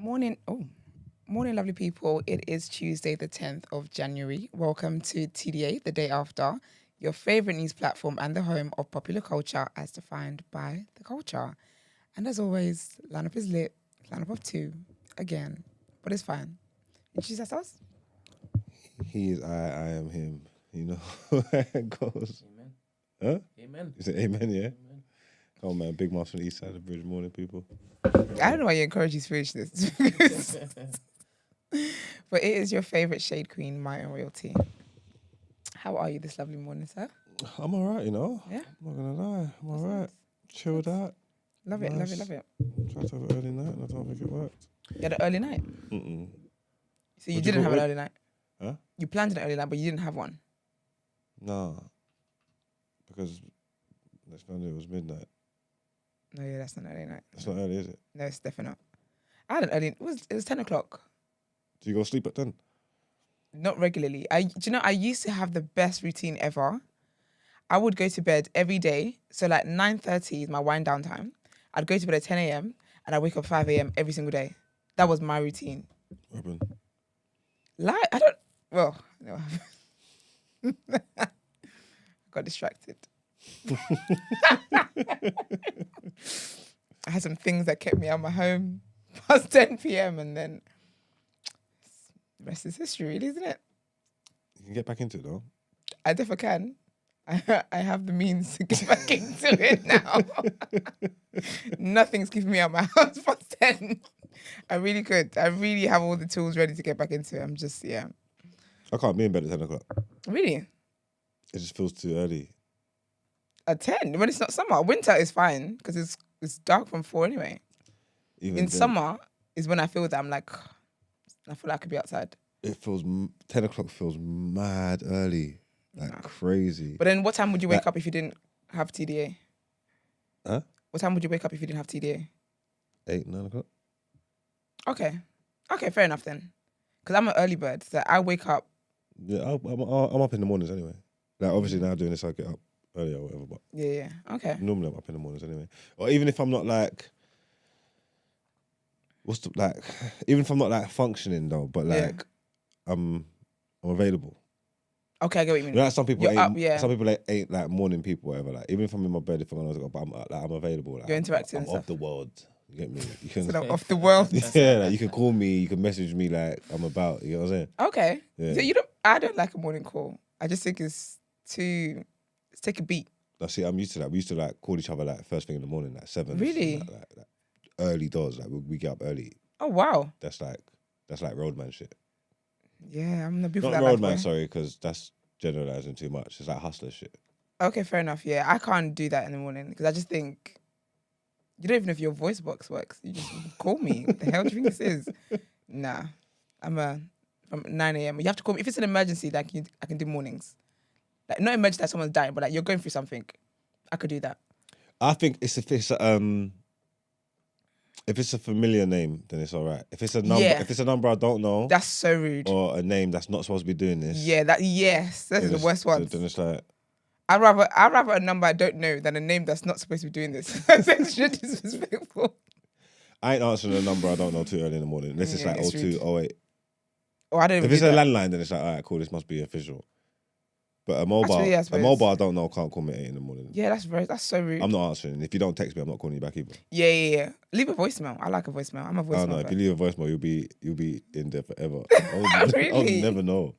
Morning. Oh, morning, lovely people. It is Tuesday, the 10th of January. Welcome to TDA, the day after, your favorite news platform and the home of popular culture as defined by the culture. And as always, lineup is lit, lineup of two, again, but it's fine. Introduce ourselves. He is I am him. You know where it goes. Amen. Huh? Amen. You say amen, yeah? Amen. Come on, man. Big Mouse from the east side of the bridge. Morning, people. I don't know why you encourage these foolishness. But it is your favorite shade queen, my own royalty. How are you this lovely morning, sir? I'm all right, you know? Yeah? I'm not going to lie. I'm all right. Chilled out. Love it, love Nice. it, love it. Tried to have an early night and I don't think it worked. You had an early night? Mm-mm. So you Would you didn't go have an with- early night? Huh? You planned an early night, but you didn't have one? Nah. Because let's find it was midnight. No, yeah, that's not an early night. That's not early, is it? No, it's definitely not. I had an early. It was 10 o'clock. Do you go sleep at 10? Not regularly. Do you know? I used to have the best routine ever. I would go to bed every day. So like 9:30 is my wind down time. I'd go to bed at 10 a.m. and I wake up 5 a.m. every single day. That was my routine. Robin. Lie? I don't. Well, no. I got distracted. I had some things that kept me out of my home past 10 p.m. and then the rest is history, really, isn't it? You can get back into it, though. I definitely can. I have the means to get back into it now. Nothing's keeping me out of my house past 10. I really could. I really have all the tools ready to get back into it. I'm just, yeah. I can't be in bed at 10 o'clock. Really? It just feels too early. At 10? When it's not summer. Winter is fine because it's dark from 4 anyway. Even In then, summer is when I feel that I'm like, I feel like I could be outside. it feels 10 o'clock feels mad early, like crazy. But then what time would you wake up if you didn't have TDA? Huh? What time would you wake up if you didn't have TDA? 8, 9 o'clock. Okay, fair enough then. Because I'm an early bird, so I wake up. Yeah, I'm up in the mornings anyway. Like obviously now doing this, I get up earlier or whatever. But Yeah. Okay. normally I'm up in the mornings anyway. Or even if I'm not like, even if I'm not like functioning though, but Yeah. like I'm available. Okay, I get what you mean. You know, like some people You're ain't, up, yeah. some people ain't like morning people, whatever. Like even if I'm in my bed, if I'm gonna go, but I'm available. Like, You're interacting I'm and off stuff. the world. You get me? You can, So I'm off the world. yeah, like you can call me, you can message me, like I'm about. You know what I'm saying? Okay. Yeah. So I don't like a morning call. I just think it's take a beat. I see. I'm used to that. We used to like call each other like first thing in the morning, like 7. Really? Like early doors. Like we get up early. Oh wow. That's like roadman shit. Yeah, I'm not beautiful Not that roadman, bad boy. sorry, because that's generalizing too much. It's like hustler shit. Okay, fair enough. Yeah, I can't do that in the morning because I just think you don't even know if your voice box works. You just call me. What the hell do you think this is? Nah, I'm from 9 a.m. You have to call me if it's an emergency. Like I can do mornings. Like not emergency that someone's dying, but like you're going through something. I could do that. I think if it's a familiar name, then it's all right. If it's a number, Yeah. if it's a number I don't know, That's so rude. or a name that's not supposed to be doing this, Yeah, that's the worst one. Then it's like, I'd rather a number I don't know than a name that's not supposed to be doing this. That's extra disrespectful. I ain't answering a number I don't know too early in the morning. Unless it's Yeah, like it's 02, 08. Or I don't even If it's do a that. landline, then it's like, all right, cool, this must be official. But a mobile, Actually, yeah, I a suppose. mobile I don't know can't call me at 8 in the morning. Yeah, that's so rude. I'm not answering. If you don't text me, I'm not calling you back either. Yeah. Leave a voicemail. I like a voicemail. I'm a I voicemail. don't know. If guy. you leave a voicemail, you'll be in there forever. Really? I'll never know.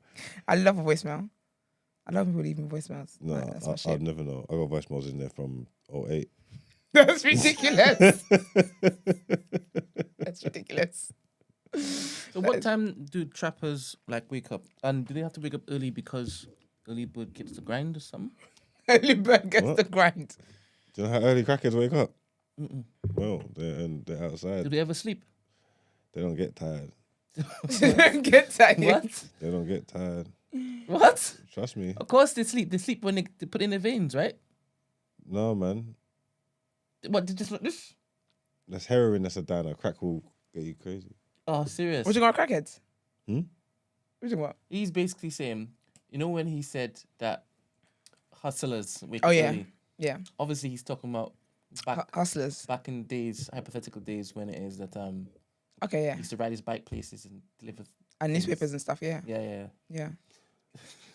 I love a voicemail. I love people leaving voicemails. No, Like, that's my I'll shit. never know. I got voicemails in there from 08. That's ridiculous. That's ridiculous. So what time do trappers like wake up? And do they have to wake up early because early bird gets the grind or something? Early bird gets What? the grind. Do you know how early crackers wake up? Mm-mm. Well, they're outside. Do they ever sleep? They don't get tired. Get tired. What? They don't get tired. What? Trust me. Of course they sleep. They sleep when they put in their veins, right? No, man. What? They just like this? That's heroin. That's a diner. Crack will get you crazy. Oh, serious? What you got, crackheads? Hmm? What you talking about? He's basically saying, you know, when he said that hustlers wake Oh, up yeah. early. Yeah. Obviously, he's talking about back Hustlers. back in days, hypothetical days when it is that Okay, yeah. He used to ride his bike places and deliver. And newspapers and stuff, yeah. Yeah. Yeah.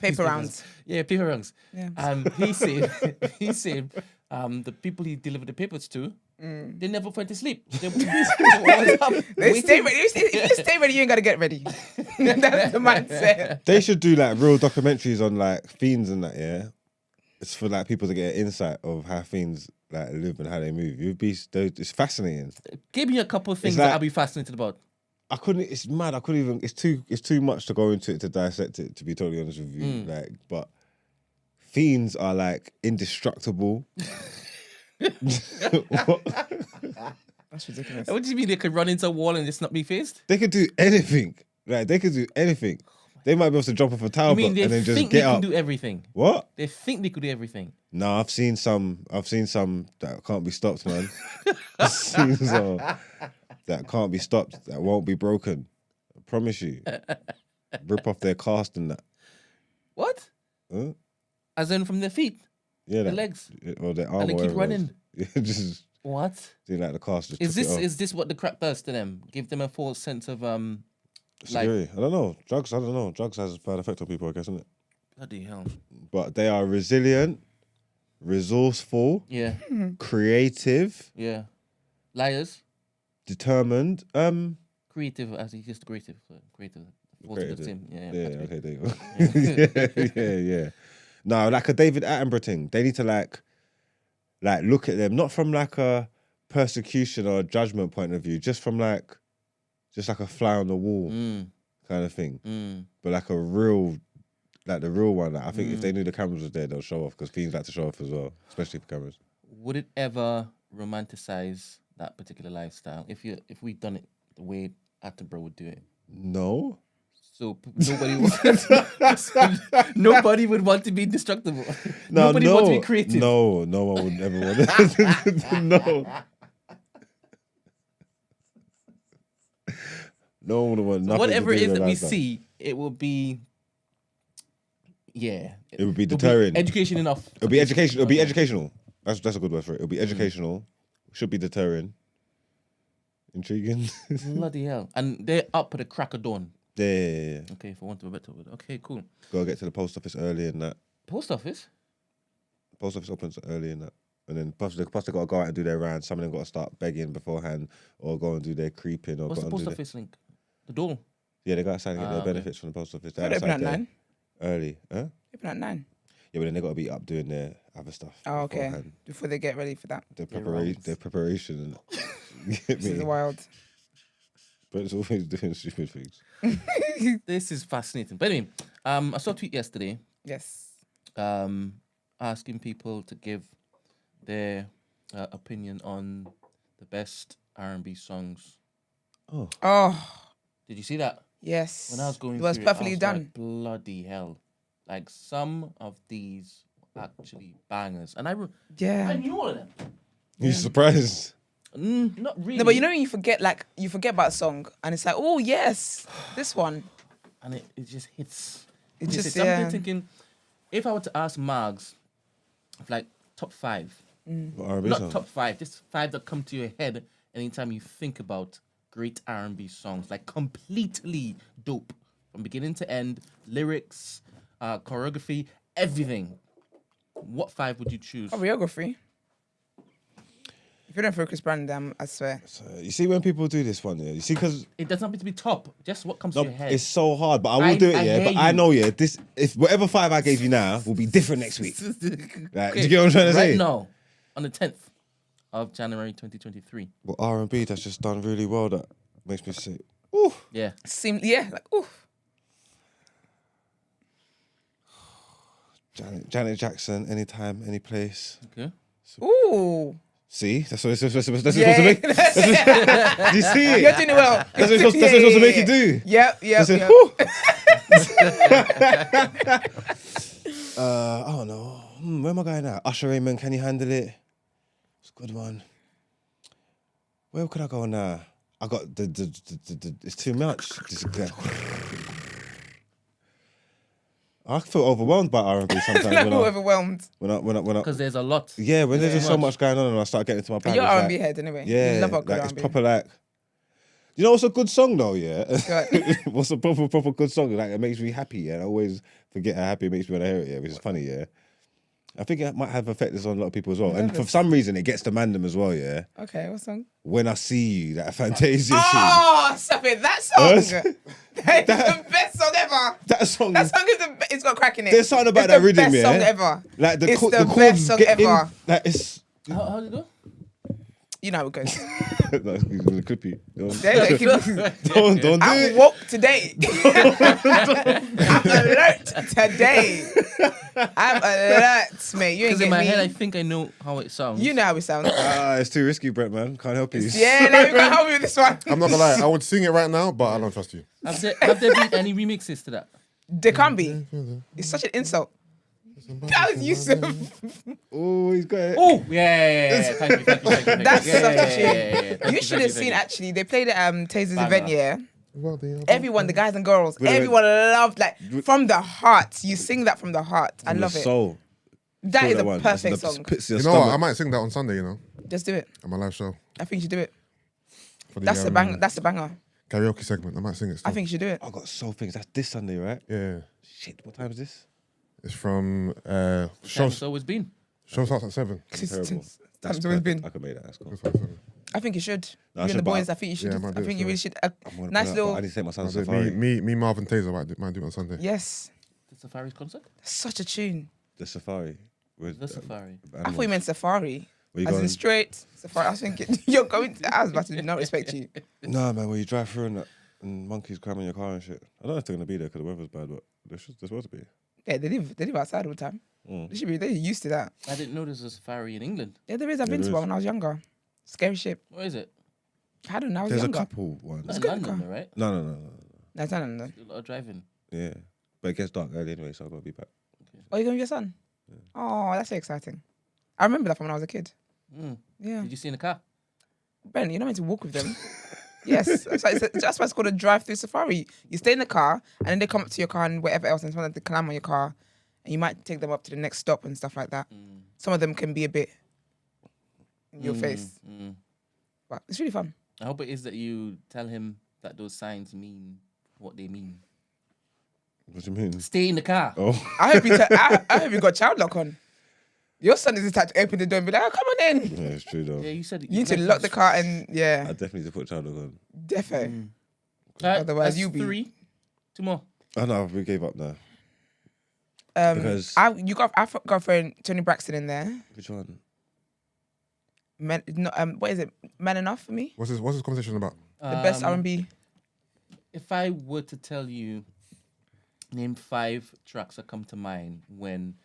Paper rounds. Yeah, paper rounds. Yeah. He said, the people he delivered the papers to, they never went to sleep. They stay ready. If you stay ready, you ain't got to get ready. That's the mindset. They should do like real documentaries on like fiends and that, yeah? It's for like people to get an insight of how fiends like live and how they move. It's fascinating. Give me a couple of things like- that I'll be fascinated about. It's mad. I couldn't even. It's too much to go into it to dissect it. To be totally honest with you, like, but fiends are like indestructible. That's ridiculous. What do you mean they could run into a wall and just not be phased? They could do anything. Like they could do anything. They might be able to jump off a tower You mean block they and then just think get they up. can do everything? What? They think they could do everything. No, I've seen some that can't be stopped, man. I've seen some that can't be stopped, that won't be broken. I promise you. Rip off their cast and that. What? Huh? As in from their feet, Yeah, the that, legs, or their arm, and they or keep whatever it running. was. Yeah, just What? doing like the cast. Just Is took it off. this what the crack does to them? Give them a false sense of Scary. I don't know. Drugs. I don't know. Drugs has a bad effect on people, I guess, isn't it? bloody hell. But they are resilient, resourceful, Yeah, creative, liars, determined. creative. As he's just creative. False Creative. of him. Yeah. Yeah. Okay. There you go. yeah. No, like a David Attenborough thing. They need to like look at them not from like a persecution or a judgment point of view, just from like a fly on the wall kind of thing. But like a real. Like the real one. Like I think if they knew the cameras was there, they'll show off because fiends like to show off as well, especially for cameras. Would it ever romanticize that particular lifestyle if we'd done it the way Attenborough would do it? No. So nobody would want to be indestructible. Nobody wants to be creative. No one would ever want. No. No one would want nothing. Whatever to it do is with that their we lifestyle. see, it will be. Yeah, It would be deterring. Education enough. It'll be education. It'll be educational. That's a good word for it. It'll be educational. Should be deterring. Intriguing. Bloody hell! And they're up at the crack of dawn. Yeah. Okay, for want of a better word. Okay, cool. Gotta get to the post office early and that. Post office. Post office opens early and that. And then plus they gotta go out and do their rounds. Some of them gotta start begging beforehand or go and do their creeping or What's go the and do post office link? The door. Yeah, they go outside and get their okay. benefits from the post office. They They're open outside at there 9. early. Huh? Open at 9. Yeah, but then they gotta be up doing their other stuff. Oh, okay. beforehand. Before they get ready for that. Their preparation. You get This is me? wild. But it's always doing stupid things. This is fascinating. But anyway, I saw a tweet yesterday Yes. asking people to give their opinion on the best R&B songs. Oh, Did you see that? yes. When I was going it was through perfectly I was done. like, bloody hell. Like some of these were actually bangers. And I Yeah. knew all of them. You surprised? Not really. No, but you know when you forget about a song and it's like, oh yes, this one. And it just hits. It It just hits. I'm yeah. thinking, if I were to ask Margs, like top 5, R&B not song. top 5, just 5 that come to your head anytime you think about great R&B songs, like completely dope from beginning to end, lyrics, choreography, everything. What 5 would you choose? Choreography. If you don't focus Brand, I swear. You see when people do this one, yeah. You see, because It doesn't have to be top, just what comes to your head. it's so hard, but I will do it, I yeah. hear But I you. know, yeah. This, if whatever 5 I gave you now will be different next week. Like, Okay, do you get what I'm trying to say? Right now, on the 10th of January 2023. Well, R&B that's just done really well. That makes me say, ooh. Yeah. Like ooh. Janet Jackson, anytime, any place. Okay. Ooh. See, that's what it's supposed to Yeah. make. Do you see it? You're doing it well. That's what it's supposed to make you do. Yep. It's like, Yep. whew. I don't know. Where am I going now? Usher Raymond, Can You Handle It? It's a good one. Where could I go now? I got the it's too much. I feel overwhelmed by R&B sometimes. Like when overwhelmed. I, Because there's a lot. yeah, when there's just so much. much going on and I start getting into my bag. You're it's R&B like, head anyway. yeah, You love a good like it's R&B. proper like. You know what's a good song though, yeah? Good. What's a proper good song? Like it makes me happy, yeah. I always forget how happy it makes me when I hear it, yeah, which is funny, yeah. I think it might have effects on a lot of people as well. And for some reason it gets to man them as well, yeah. Okay, what song? When I See You, that Fantasia tune. Oh, stop it. That song. That's the best song ever. That song That song is it's got crack in it. There's something about it's that rhythm, the yeah. best song ever. Like it's the the chords best song get in, ever. like it's How did it go? You know how it goes. no, it's really creepy. Don't do I'm it. woke today. I'm alert today. I'm alert, mate. You ain't Because in get my me. head, I think I know how it sounds. You know how it sounds. It's too risky, Brett, man. Can't help you. Yeah, let me go help you with this one. I'm not gonna lie, I would sing it right now, but I don't trust you. Have there been any remixes to that? There can't be. It's such an insult. That was Yusuf. Oh, he's got it. Oh, yeah. Thank you. That's Yeah, such yeah, a tune. yeah. Thank You should have thank seen actually. They played at Taser's Banger. event, yeah. Well, Everyone, the guys and girls, Wait, wait. everyone loved like from the heart. You sing that from the heart. I From the love it. soul. That Feel is a one. perfect That's song. pits your You know what? I stomach. might sing that on Sunday, you know, Just do it. on my live show. I think you should do it. For the, That's the bang. That's the banger. karaoke segment. I might sing it still. I think you should do it. I got soul things. That's this Sunday, right? Yeah. Shit, what time is this? It's from Show show always been. starts at 7. Terrible. Time's always been. I could make that. That's cool. Show starts at 7. I think you should. No, I you and should, the but boys. I think you should. yeah, I might I do it, think you really sorry. should. I'm gonna Nice put it up, little. but I need to take my son to Me, safari. me, Marvin Taser might do it on Sunday. Yes, The Safari's concert? such a tune. The safari. With, The Safari. I thought you meant safari. Where you As in going? straight safari. I was thinking you're going. I was about to not respect you. Nah, man, where you drive through and, that, and monkeys cram in your car and shit. I don't know if they're gonna be there because the weather's bad, but they're supposed to be. Yeah, they live outside all the time. They should be. They're used to that. I didn't know there's a Safari in England. Yeah, there is. I've Yeah, been to there one is. when I was younger. Scary shit. Where is it? I don't know. I was There's younger. a couple ones. Not in good, London, car. though, right? No. No, it's not in there. A lot of driving. Yeah, but it gets dark early anyway, so I gotta be back. Oh, you're going with your son? Oh, that's so exciting. I remember that from when I was a kid. Mm. Yeah. Did you see in the car? Ben, you're not meant to walk with them. Yes. That's why it's called a drive-through safari. You stay in the car, and then they come up to your car and whatever else, and some of them they climb on your car, and you might take them up to the next stop and stuff like that. Some of them can be a bit in your face, but it's really fun. I hope it is that you tell him that those signs mean what they mean. What do you mean? Stay in the car. Oh, I hope you got child lock on. Your son is attached to open the door and be like, "Oh, come on in." yeah, it's true though. Yeah, you said You need to lock the car and I yeah, definitely need to put child lock on. defo. Right, Otherwise that's you'll be- 3. 2 more. Oh no, we gave up now. Because- I've got friend Tony Braxton in there. Which one? Men, no, what is it? Man Enough for me. What's this conversation about? The best R&B. If I were to tell you, name 5 tracks that come to mind when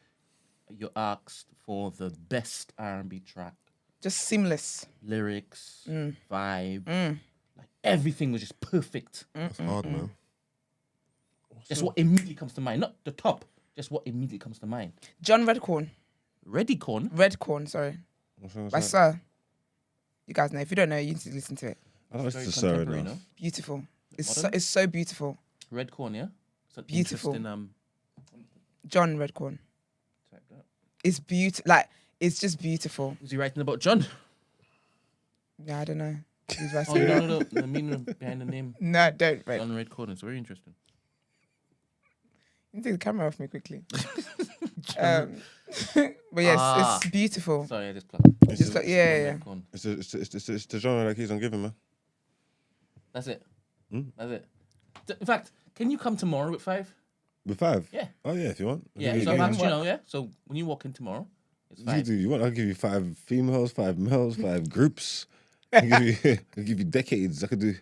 you're asked for the best R&B track, Just seamless. lyrics, vibe, like everything was just perfect. That's hard, man. Just what immediately comes to mind, not the top, just what immediately comes to mind. John Redcorn. Redcorn, sorry. What's wrong with By that? Sir. You guys know. If you don't know, you need to listen to it. I don't very listen to Sarah contemporary, enough. no? Beautiful. Modern? It's so beautiful. Redcorn, yeah. It's Beautiful. interesting. John Redcorn. Type that. It's beautiful. Like it's just beautiful. Was he writing about John? Yeah, I don't know. He's Oh right. no, the meaning behind the name No, don't. Right. John Redcorn. It's very interesting. You can take the camera off me quickly. But yes, it's beautiful. Sorry, I just plugged. Just like, yeah. Redcorn. It's the genre that keeps on giving, man. That's it. Hmm? That's it. In fact, can you come tomorrow at 5? With 5? Yeah. Oh yeah, if you want. Yeah. You So can- I'm you know, yeah. So when you walk in tomorrow, it's you 5. do. You want? I'll give you 5 females, 5 males, 5 groups. I'll give you decades. I could do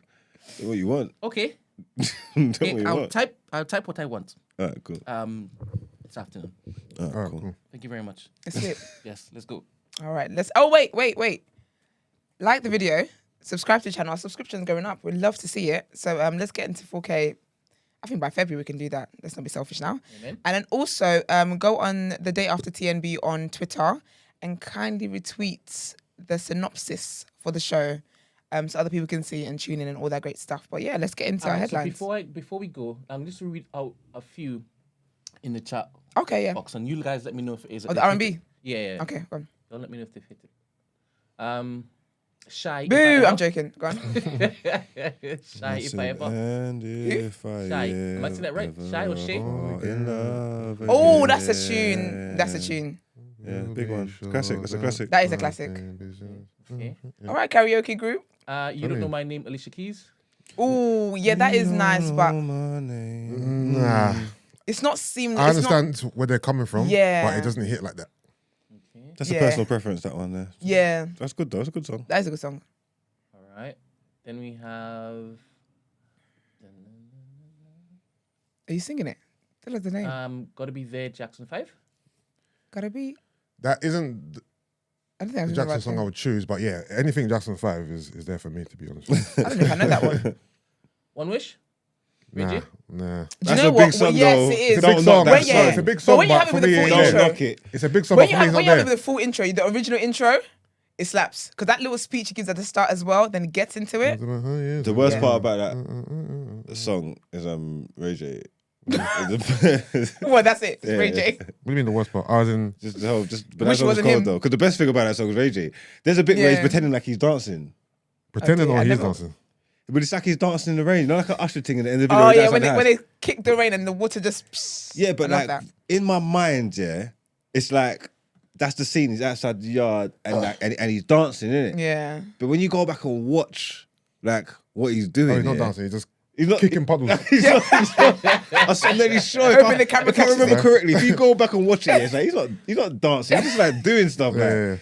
what you want. Okay. Do what Okay, you I'll want. type what I want. All right, cool. This afternoon. All right, Alright, cool. cool. Thank you very much. It's it. Yes, let's go. All right. Oh wait. Like the video. Subscribe to the channel. Our subscription's going up. We'd love to see it. So let's get into 4K. I think by February we can do that. Let's not be selfish now. Amen. And then also go on the Day After TNB on Twitter and kindly retweet the synopsis for the show, so other people can see and tune in and all that great stuff. But yeah, let's get into our So headlines. before we go, I'm just to read out a few in the chat Okay, yeah. box, and you guys let me know if it is. Oh, the R&B. Yeah. Okay, go on. Don't let me know if they've hit it. Shy. If I Boo! Ever. I'm joking. Go on. Shy if I ever. And if I Shy. Am I saying that right? Shy or Shay? fall in love Oh, again. that's a tune. That's a tune. Yeah, big one. Classic. That's a classic. That is a classic. Okay. All right, karaoke group. You don't know my name, Alicia Keys. Oh, yeah, that is nice, but Nah. it's not seamless. I It's not- understand where they're coming from, Yeah. but it doesn't hit like that. That's a Yeah. personal preference, that one there. Yeah, That's good though. That's a good song. that is a good song. All right. Then we have Are you singing it? Tell us the name. Gotta Be There, Jackson 5. Gotta be. That isn't I don't think I the was Jackson right song I would choose, but yeah, anything Jackson 5 is there for me, to be honest. I don't know if I know that one. One Wish. nah, Reggie? nah. Do That's you know a what? big song, yes, though. it is. It's a big song. When, yeah. It's a big But song, when you but have it for with the me, full it Don't ain't intro, knock it. It's a big song, when but you for me, have it's when not you have it there. with the full intro, the original intro, it slaps because that little speech he gives at the start as well. Then he gets into it. The worst Yeah. part about that song is Ray J. Well, that's it. It's Yeah, Ray yeah. J. What do you mean the worst part? I was in. Just the whole, but Wish that song was wasn't cold him. though. Because the best thing about that song is Ray J. There's a bit where he's Yeah. pretending like he's dancing, Pretending Okay, or I he's never- dancing. but it's like he's dancing in the rain. You know, like an Usher thing in the end of the video. Oh he yeah, dances when on they the when house. they kick the rain and the water just. Psst. Yeah, but I love like that. in my mind, yeah, it's like that's the scene. He's outside the yard and like and he's dancing, innit? Yeah. But when you go back and watch like what he's doing, Oh, he's not yeah, dancing. He's just He's not kicking puddles. I'm nearly sure. Hoping the camera If I catches remember it. correctly, if you go back and watch it, yeah, it's like he's not dancing. He's just like doing stuff. Like, Yeah.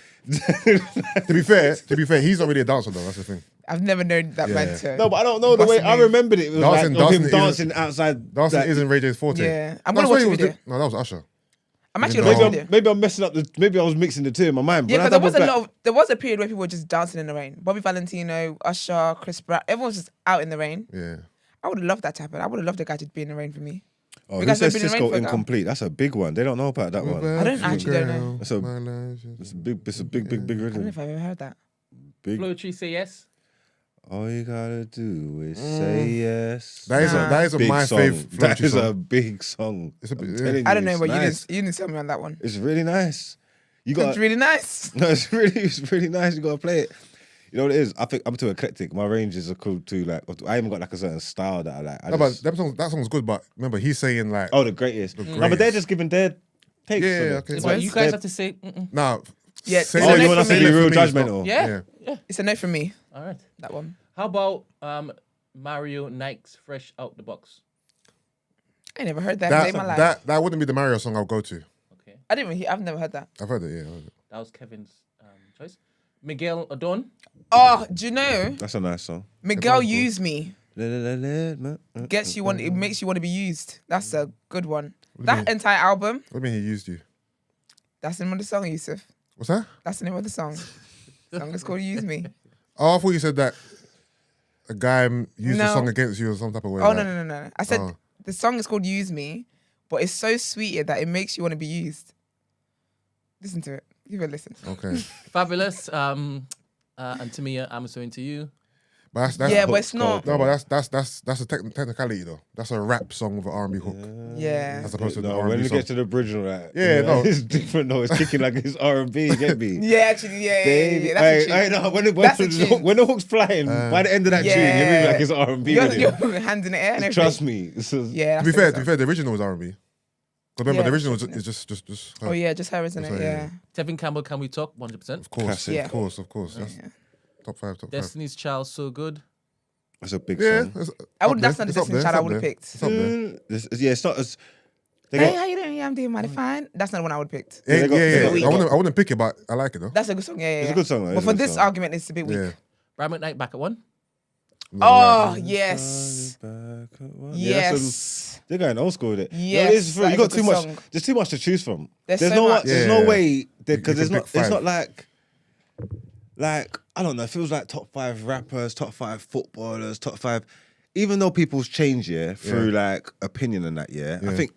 To be fair, he's not really a dancer though. That's the thing. I've never known that man Yeah. to. no, but I don't know the way Busting I move. remembered it. It was Dancing- like of him dancing dancing outside. Dancing like, isn't Ray J's forte. Yeah. I'm No, gonna I watch swear the he was video. No, that was Usher. I'm actually Maybe gonna watch maybe the I'm, video. maybe I'm messing up. Maybe I was mixing the two in my mind. Yeah, But because when I double back- there was a period where people were just dancing in the rain. Bobby Valentino, Usher, Chris Brown, everyone was just out in the rain. Yeah. I would have loved that to happen. I would have loved the guy to be in the rain for me. Oh, You who guys says never been in the rain Cisco for a girl? incomplete? That's a big one. They don't know about that one. I don't actually don't know. That's It's a big. It's a big I don't know rhythm. if I've ever heard that. Big. Flow Tree, say yes. All you gotta do is say yes. That is Big my song. favourite That is a song. big song. It's a bit- I'm yeah. telling I don't you, know, it's but nice. you didn't tell me on that one. It's really nice. You It's got really nice. no. It's really nice. You gotta play it. You know what it is? I think I'm too eclectic. My ranges are cool too. Like I even got like a certain style that I like. I No, but just- that song's good. But remember, he's saying like, oh, the greatest. No, but they're greatest. just giving their takes. Yeah, on it. okay. But Suppose you guys They're- have to say. nah. Yeah, say it's Oh, a that- no you want us for to me. be say that real for me, it's not- judgmental? Yeah. Yeah. It's a no for me. All right. That one. How about Mario Nikes Fresh Out the Box? I never heard that. Day in my life. That wouldn't be the Mario song I'll go to. Okay. I didn't. I've never heard that. I've heard it. Yeah. I've heard it. That was Kevin's choice. Miguel Adon. Oh, do you know? That's a nice song. Miguel Everyone's used me. Gets you want. It makes you want to be used. That's a good one. do you That mean? entire album. What do you mean he used you? That's the name of the song, Yusuf. What's that? That's the name of the song. The song is called "Use Me." Oh, I thought you said that a guy used the No. song against you or some type of way. Oh like- no! I said Oh. the song is called "Use Me," but it's so sweet that it makes you want to be used. Listen to it. Give it a listen. Okay. Fabulous. And Tamia, I'm so into you. But that's Yeah, but it's not. No, but that's a technicality though. That's a rap song with an R&B hook. Yeah. As opposed to the No, R&B when you song. get to the bridge and that, Yeah, no. it's different. No, it's kicking like it's R&B. You get me? Yeah, actually, yeah. Baby, That's a I tune. know when That's a tune. when the hook's flying, by the end of that tune, you move like it's R&B. Your, with it. your hands in the air and everything. Trust me. This is, Yeah. To be that's fair, it. the original was R&B. Because remember, Yeah, the original is definitely. just her. Oh yeah, just her, isn't it? That's right, Yeah. Tevin Campbell, Can We Talk? 100%. Of course, Classic. Yeah. of course. That's Yeah. top five. Destiny's Child, So Good. that's a big Yeah, song. it's I would. up That's there, not the it's up Destiny there, Child it's I up would have there. picked. It's up there. Yeah, it's not as. They Hey, got, how you doing? Yeah, I'm doing mighty fine. That's not the one I would have picked. Yeah, they got- they got- I wouldn't pick it, but I like it though. That's a good song. Yeah, yeah. It's a yeah. good song, though. But It's a for good this song. argument, it's a bit weak. Yeah. Brian McKnight back at 1. Oh yes, Yeah, yes. they're going old school with it. Yes, It's true. that You is got a too good much. song. There's too much to choose from. There's There's so no. much. There's Yeah. no way because You it's can not. pick It's five. not like I don't know. It feels like top 5 rappers, top 5 footballers, top 5. Even though people's change through like opinion and that I Yeah. think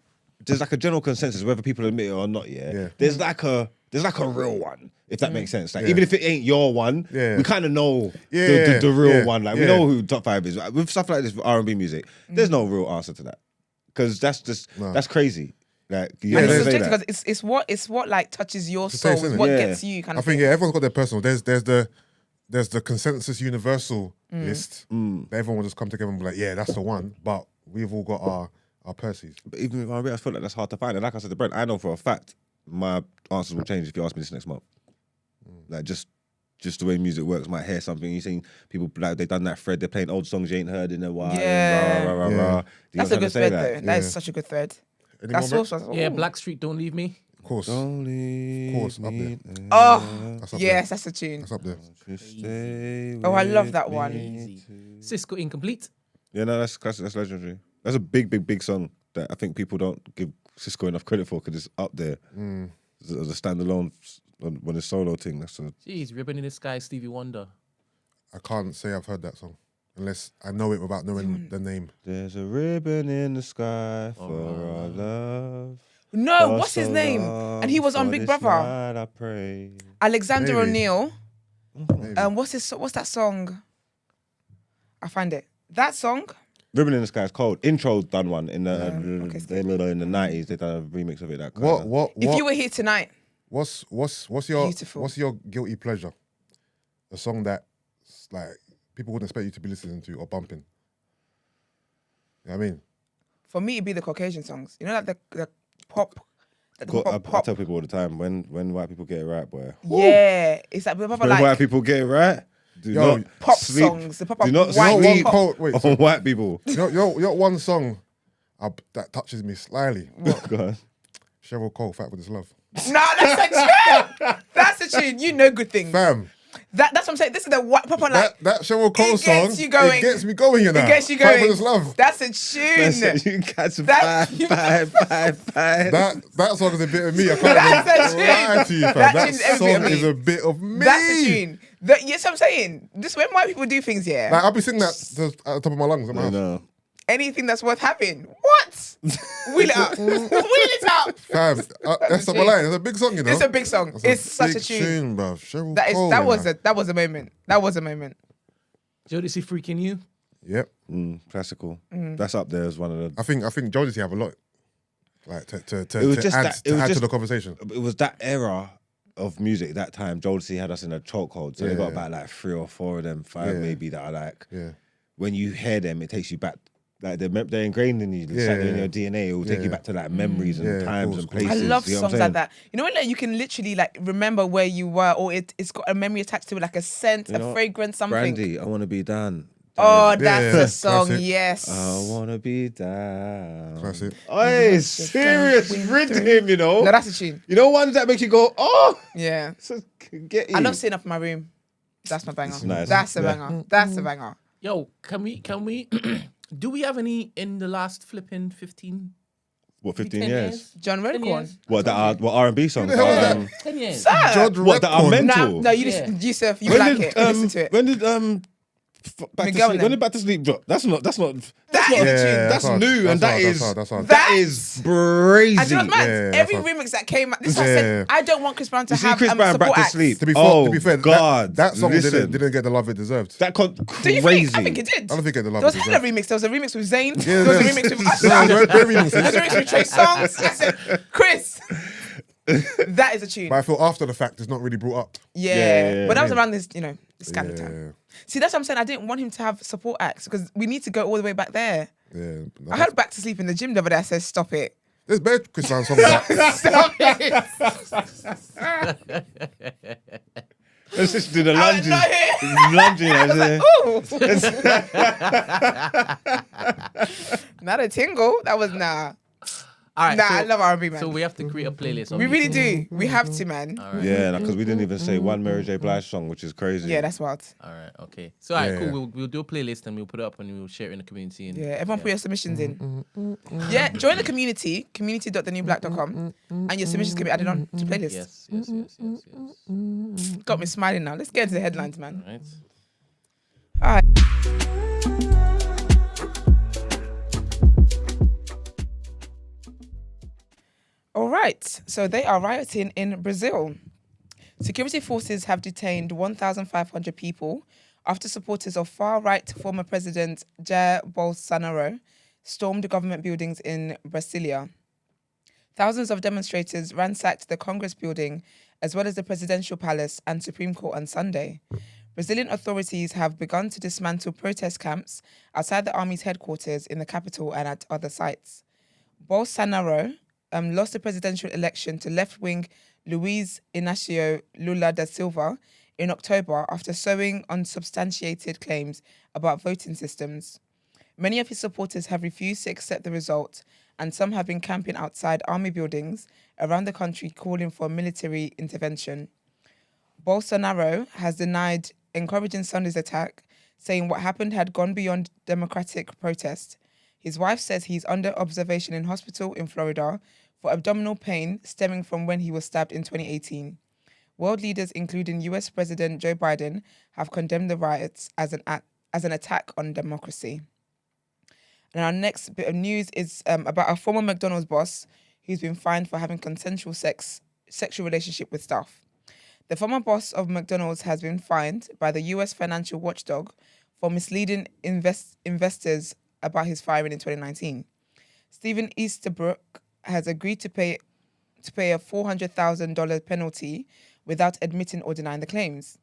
there's like a general consensus whether people admit it or not. Yeah. There's like a real one. If that makes sense, like Yeah. even if it ain't your one, Yeah. we kind of know Yeah. the real Yeah. one. Like we Yeah. know who top 5 is. With stuff like this with R&B music, there's no real answer to that because that's just No. that's crazy. Like you And have it's to say subjective that. because it's what like touches your a soul, taste, it's innit? what Yeah. gets you kind I of think thing. everyone's got their personal. There's the there's the consensus universal list. That everyone will just come together and be like, yeah, that's the one. But we've all got our Percy's. But even with R&B, I feel like that's hard to find. And like I said to Brent, I know for a fact my answers will change if you ask me this next month. Like just the way music works, might hear something. You seen people like they've done that thread. They're playing old songs you ain't heard in a while. Yeah. Rah, rah, rah, rah. That's a good thread, though. That is such a good thread. Any That's more, also. Yeah, Blackstreet, Don't Leave Me. Of course. Don't leave Of course, up me there. Oh, That's up yes, that's a tune. That's up there. to stay Oh, I love with that me one. Easy. too. Cisco Incomplete. Yeah, no, that's classic. That's legendary. That's a big song that I think people don't give Cisco enough credit for because it's up there as a standalone when it's solo thing. That's a Jeez, Ribbon in the Sky, Stevie Wonder. I can't say I've heard that song unless I know it without knowing the name. there's a ribbon in the sky for our love. No, For what's his so name? long, And he was on for Big this Brother. night I pray. Alexander Maybe. O'Neill. Maybe. What's that song? I find it. That song. Ribbon in the Sky is cold. Intro done one in the okay, skip. in the 90s. They done a remix of it. That What? If you were here tonight, What's Beautiful. your guilty pleasure? A song that like people wouldn't expect you to be listening to or bumping. You know what I mean? for me, it'd be the Caucasian songs. You know, like the pop. I tell people all the time when white people get it right, boy. Yeah, it's like the proper When white like people get it right, do Yo, not pop sleep. songs. The proper Do not white sleep pop. Wait, on white people. you know one song that touches me slyly. Go on. Cheryl Cole, Fat With His Love. Nah, that's a tune. That's a tune. You know good things. Fam, That's what I'm saying. This is the white proper like. that Cheryl Cole it gets song, you going. it gets me going, you know. It gets you Fat going. With His Love. That's a tune. That's it. You got some That- five. That song is a bit of me. I can't That's even a lie to you, fam. That That tune's every song bit of me. is a bit of me. That's a tune. Yes, I'm saying. Just when white people do things, yeah. Like, I'll be singing that at the top of my lungs at my I house. know. Anything that's worth having. What? Wheel it up. Wheel it up. Fam, that's not my line. It's a big song, you know. It's a big song. That's It's such a big tune. bro. Cheryl That is Cole, that you was know. a moment. That was a moment. Jodeci Freaking You. Yep. Classical. Mm. That's up there as one of the. I think Jodeci have a lot, like to It was just add, that- to it was add to just- the conversation. It was that era of music that time. Jodeci had us in a chokehold, so they got Yeah. about like 3 or 4 of them, 5 Yeah. maybe that are like. Yeah. When you hear them, it takes you back. Like they're ingrained in you. It's Yeah, like in yeah. your DNA. It will take you Yeah. back to like memories and Yeah, of times course, and of course. places. I love you know what I'm songs like saying? that. You know when like, you can literally like remember where you were, or it's got a memory attached to it, like a scent, You a know, fragrance, something. Brandy, I want to be down. Oh, Yeah, that's yeah, a song. classic. Yes. I want to be down. Classic. Hey, serious rhythm, you know. No, that's a tune. You know ones that make you go, oh, Yeah. so get you. I love sitting up in my room. That's my banger. It's nice. That's a Yeah. banger. That's a banger. Yo, can we do we have any in the last flipping 15? What, 15 10 years? John 10 Redcorn. years? What R&B songs? Who the hell is that? 10 years. Sir. Judge What, that are Redcorn. mental? No, you Yeah. listen, Yusuf, you like it. Listen to it. When did Back to Miguel Sleep? then. When did Back to Sleep drop? That's not. That is Yeah, a tune. That's hard. new, and That's hard. that is crazy. And you know what's mad? Yeah, Every that's remix that came out, this is what I said. Yeah. I don't want Chris Brown to You see have Chris Brown support Back to acts. Sleep. To be fair, God, that song listen. didn't get the love it deserved. That Do you crazy. think? I think it did. I don't think it did the love There was it hella deserved. remix. There was a remix with Zayn. Yeah, There was a there's- remix with No, Usher. great There was remixes. a remix with Trey Songz. I said, Chris, that is a tune. But I feel after the fact, it's not really brought up. Yeah. But that was yeah. around this, this scandal time. See, that's what I'm saying. I didn't want him to have support acts because we need to go all the way back there. Yeah. I heard Back to Sleep in the gym the other day. I said, stop it. There's bare Chris Brown songs that. Stop it. Let's just do the I was lunges. not here. Not a tingle. That was nah. All right. Nah, so, I love R&B, man. So we have to create a playlist. We really do. We have to, man. All right. Yeah, because we didn't even say one Mary J. Blige song, which is crazy. Yeah, that's wild. All right. Okay. So all right, Yeah. cool. We'll do a playlist and we'll put it up and we'll share it in the community. And, Yeah, everyone put your submissions in. Yeah, join the community, community.thenewblack.com, and your submissions can be added on to playlist. Yes. Got me smiling now. Let's get into the headlines, man. Right. All right. All right. So they are rioting in Brazil. Security forces have detained 1,500 people after supporters of far-right former President Jair Bolsonaro stormed government buildings in Brasília. Thousands of demonstrators ransacked the Congress building as well as the presidential palace and Supreme Court on Sunday. Brazilian authorities have begun to dismantle protest camps outside the army's headquarters in the capital and at other sites. Bolsonaro lost the presidential election to left-wing Luiz Inácio Lula da Silva in October after sowing unsubstantiated claims about voting systems. Many of his supporters have refused to accept the result, and some have been camping outside army buildings around the country calling for military intervention. Bolsonaro has denied encouraging Sunday's attack, saying what happened had gone beyond democratic protest. His wife says he's under observation in hospital in Florida for abdominal pain stemming from when he was stabbed in 2018. World leaders, including US President Joe Biden, have condemned the riots as an attack on democracy. And our next bit of news is about a former McDonald's boss who's been fined for having consensual sexual relationship with staff. The former boss of McDonald's has been fined by the US financial watchdog for misleading investors about his firing in 2019. Stephen Easterbrook has agreed to pay a $400,000 penalty without admitting or denying the claims.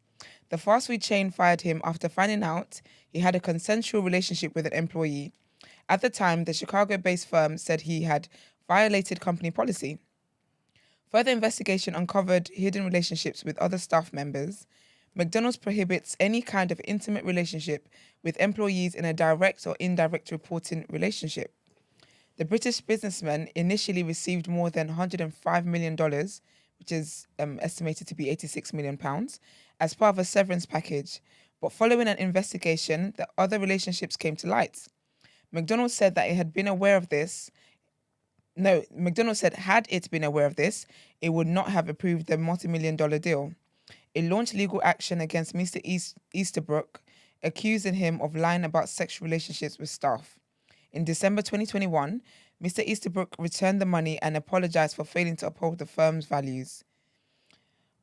The fast food chain fired him after finding out he had a consensual relationship with an employee. At the time, the Chicago-based firm said he had violated company policy. Further investigation uncovered hidden relationships with other staff members. McDonald's prohibits any kind of intimate relationship with employees in a direct or indirect reporting relationship. The British businessman initially received more than $105 million, which is estimated to be £86 million, as part of a severance package. But following an investigation, the other relationships came to light. McDonald's said that it had been aware of this. No, McDonald's said had it been aware of this, it would not have approved the multi-million-dollar deal. It launched legal action against Mr. Easterbrook, accusing him of lying about sexual relationships with staff. In December 2021, Mr. Easterbrook returned the money and apologized for failing to uphold the firm's values.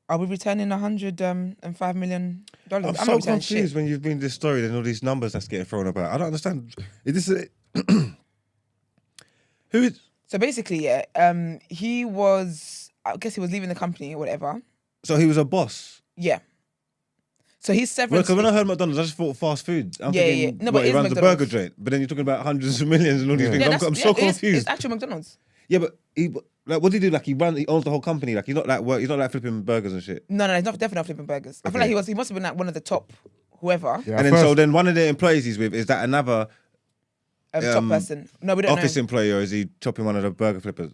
Are we returning $105 million? I'm so confused when you've been this story and all these numbers that's getting thrown about. I don't understand. Is this who is? So basically, he was, I guess he was leaving the company or whatever. So he was a boss? Yeah. So he's severance. Because when I heard McDonald's, I just thought fast food. I'm Yeah, thinking, yeah. No, but he it is runs a McDonald's. burger joint. But then you're talking about hundreds of millions and all these things. I'm so It confused. is, it's actual McDonald's. Yeah, but what did he do? Like he owns the whole company. Like he's not like flipping burgers and shit. No, he's not definitely not flipping burgers. I feel like he must have been like one of the top whoever. Yeah, And then so then one of the employees he's with, is that another Top person. No, we don't office know. employee, or is he chopping one of the burger flippers?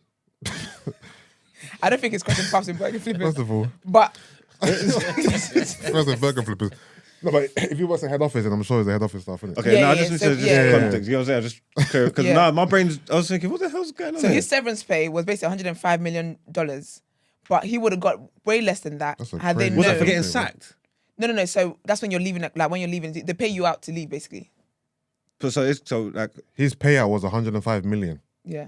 I don't think it's crossing paths with burger flippers. First of all, But first of burger flippers. No, but if you was the head office, and I'm sure it's the head office stuff, isn't it? Okay, Yeah, now yeah, I just so- need to yeah. context. You know what I'm saying? I just because Yeah. now my brain's. I was thinking, what the hell's going on? so here? his severance pay was basically $105 million. But he would have got way less than that That's a had they crazy- was known. that for getting No. sacked? No. So that's when you're leaving. Like when you're leaving, they pay you out to leave, basically. So like His payout was 105 million. Yeah.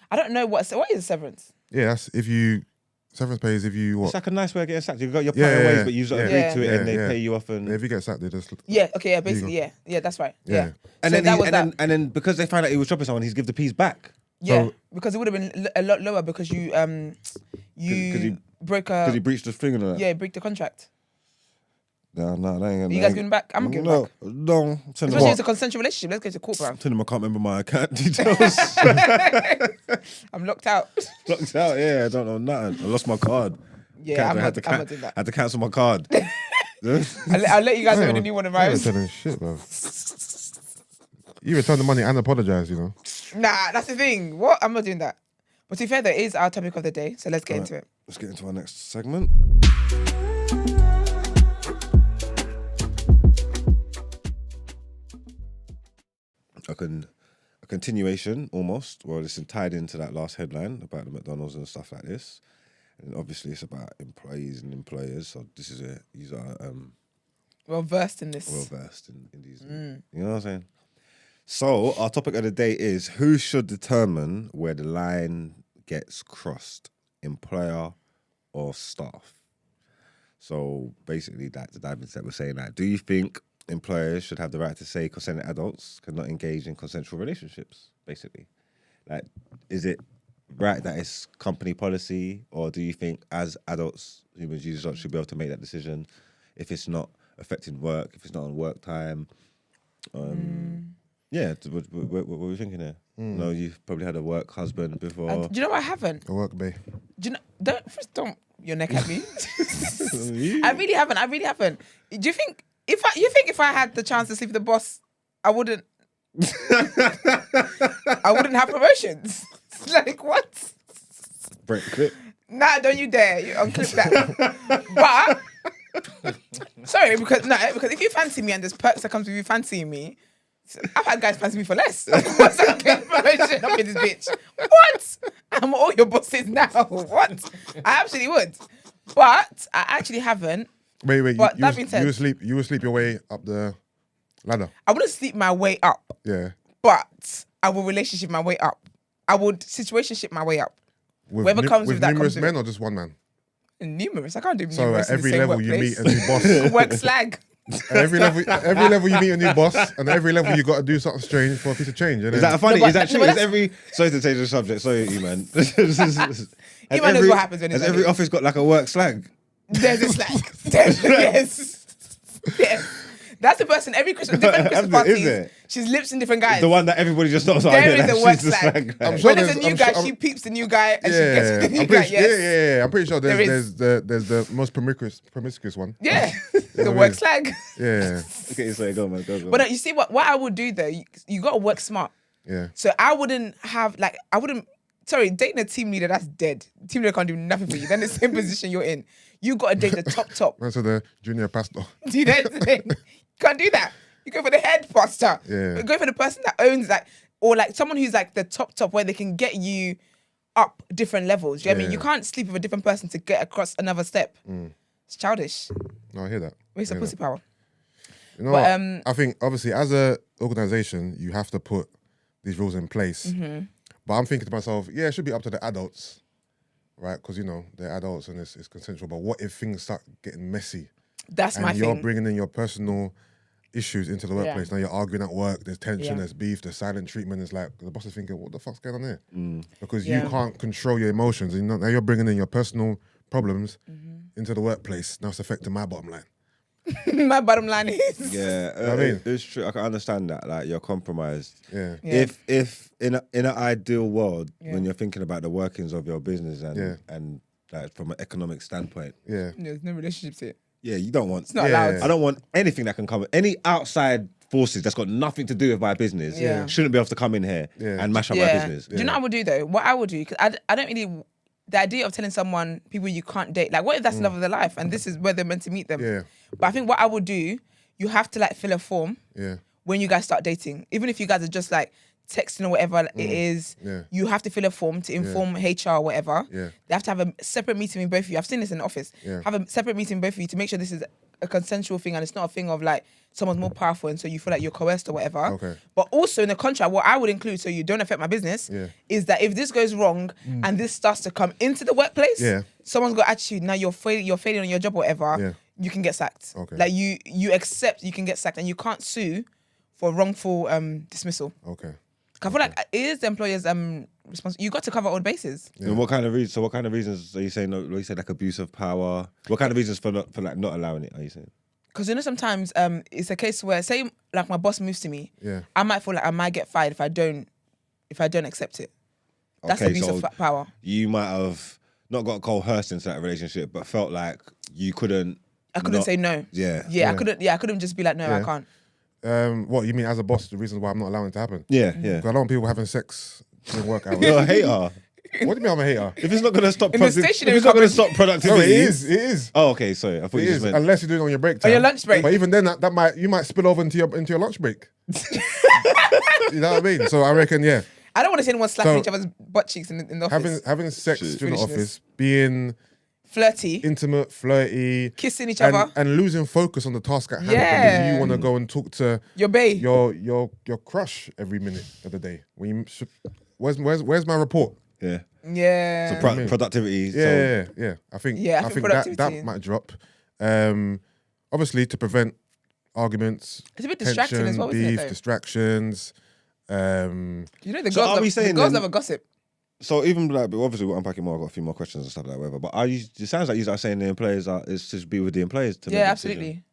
I don't know what is severance. Yeah, that's if you severance pay is if you it's what? like a nice way of getting sacked. You've got your Yeah, parting yeah, ways, yeah. but you've Yeah. agreed to it, Yeah, and they yeah. pay you off. And If you get sacked, they just Yeah. Okay. Yeah. you Basically. go. Yeah. That's right. Yeah. Yeah. and So then that was that. and then because they found out he was chopping someone, he's give the piece back Yeah, So- because it would have been a lot lower because you he- broke because he breached the thing and all that. yeah, break the contract. No, that ain't. You guys giving back? I'm giving back. No. Tell them Especially if it's a consensual relationship. Let's go to court, bro. I can't remember my account details. I'm locked out. Locked out. Yeah, I don't know nothing. I lost my card. Yeah, I'm had not doing that. Had to cancel my card. I'll let you guys know when the new one You're arrives. returning shit, bro. You return the money and apologize, you know. Nah, that's the thing. What? I'm not doing that. But to be fair, that is our topic of the day. So let's get into it. Let's get into our next segment. A continuation, almost. Well, it's tied into that last headline about the McDonald's and stuff like this. And obviously, it's about employees and employers. So this is these are Well versed in this. well versed in these. You know what I'm saying? So our topic of the day is who should determine where the line gets crossed, employer or staff. So basically, that the dive that we're saying that. Do you think employers should have the right to say consenting adults cannot engage in consensual relationships? Basically, like, is it right that it's company policy, or do you think as adults, human users should be able to make that decision if it's not affecting work, if it's not on work time. Yeah, what were you thinking there? No, you've probably had a work husband before. Do you know what I haven't? A work bay. Do you know? Don't your neck at me. I really haven't. Do you think if I had the chance to sleep with the boss, I wouldn't have promotions? Like what? Break clip. Nah, don't you dare. You unclip that. But sorry, because if you fancy me and there's perks that comes with you fancying me, I've had guys fancy me for less. Once I get promotion up in this bitch. What? I'm all your bosses now. What? I absolutely would. But I actually haven't. Wait. But You would sleep your way up the ladder. I wouldn't sleep my way up. Yeah. But I will relationship my way up. I would situationship my way up. With numerous men or just one man? Numerous. I can't do So numerous. at every level you meet a new boss. Work slag. At every level you meet a new boss, and at every level you got to do something strange for a piece of change. Is that funny? No, Is that true? but Is every sorry to change the subject? Sorry, E-Man. E-Man knows what happens when has it's every like office got like a work slag? There's a slag. Yes. That's the person every Christmas, different Christmas parties. Is it? She's lips in different guys. The one that everybody just knows. There is a work slag. I'm sure When there's a new guy, she peeps the new guy and she gets with the new guy. Yes. I'm pretty sure there's the most promiscuous one. Yeah. The work slag. Yeah. Okay, so go, man. Go. But you see what I would do though, you got to work smart. Yeah. So I wouldn't dating a team leader, that's dead. Team leader can't do nothing for you. Then the same position you're in. You got to date the top. That's the junior pastor. Do you know what I'm saying? You can't do that. You go for the head pastor. Yeah. You go for the person that owns or someone who's like the top where they can get you up different levels. You know what I mean? You can't sleep with a different person to get across another step. It's childish. No, I hear that. Waste of pussy power. You know But, what? I think obviously as a organisation, you have to put these rules in place. Mm-hmm. But I'm thinking to myself, yeah, it should be up to the adults, right? Because they're adults and it's consensual. But what if things start getting messy? That's my and you're thing. bringing in your personal issues into the workplace. Yeah. Now you're arguing at work, there's tension, Yeah. there's beef, there's silent treatment. It's like the boss is thinking, what the fuck's going on here? Because Yeah. you can't control your emotions. And now you're bringing in your personal problems into the workplace. Now it's affecting my bottom line. My bottom line is Yeah, I mean? it's true. I can understand that. Like you're compromised. Yeah. Yeah. If in an ideal world, when you're thinking about the workings of your business and like from an economic standpoint, there's no relationships here. yeah, you don't want. It's not allowed. I don't want anything that can come. Any outside forces that's got nothing to do with my business shouldn't be able to come in here and mash up my business. Do you know what I would do though? What I would do, because I don't really, the idea of telling someone people you can't date, like what if that's the love of their life and this is where they're meant to meet them? Yeah. But I think what I would do, you have to like fill a form when you guys start dating. Even if you guys are just like texting or whatever it is, you have to fill a form to inform HR or whatever. Yeah. They have to have a separate meeting with both of you. I've seen this in the office. Yeah. Have a separate meeting with both of you to make sure this is a consensual thing and it's not a thing of like someone's more powerful and so you feel like you're coerced or whatever. Okay. But also in the contract, what I would include so you don't affect my business is that if this goes wrong and this starts to come into the workplace, someone's got attitude, now you're failing on your job or whatever, you can get sacked. Okay. Like you accept you can get sacked and you can't sue for wrongful dismissal. Okay. I feel like it is the employer's responsibility. You got to cover all bases. And what kind of reasons? So what kind of reasons are you saying? You said like abuse of power. What kind of reasons for not allowing it? Are you saying? Because sometimes it's a case where say like my boss moves to me, Yeah. I might feel like I might get fired if I don't accept it. That's Okay, abuse so of power. You might have not got coerced into that relationship, but felt like you couldn't. I couldn't say no. Yeah. I couldn't just be like, no, I can't. What you mean as a boss? The reasons why I'm not allowing it to happen? Yeah. 'Cause I don't want people having sex during work hours. You're a hater. What do you mean I'm a hater? If it's not going to stop, In the if stationary it's not going to cupboard. stop productivity, No, it is. It is. Oh, okay. Sorry, I thought It you is. just meant. Unless you're doing it on your break time. your lunch break. But even then, you might spill over into your lunch break. You know what I mean? So I reckon, yeah, I don't want to see anyone slapping So, each other's butt cheeks in the office. having sex during the Foolishness. office, being Flirty, intimate, flirty, kissing each and, other. and losing focus on the task at hand Yeah. because you want to go and talk to Your bae. your crush every minute of the day. When you where's my report? Yeah. Yeah. So productivity. Yeah, So yeah. I think Yeah, I think productivity. that might drop. Obviously to prevent arguments, It's a bit distracting tension, as well, isn't it, beef, though? distractions. You know the So are we girls, saying the girls then- love a gossip. So even like, but obviously we're unpacking more. I've got a few more questions and stuff like that. Whatever. But it sounds like you are saying the employers it's to be with the employers to make Yeah, the decision. absolutely.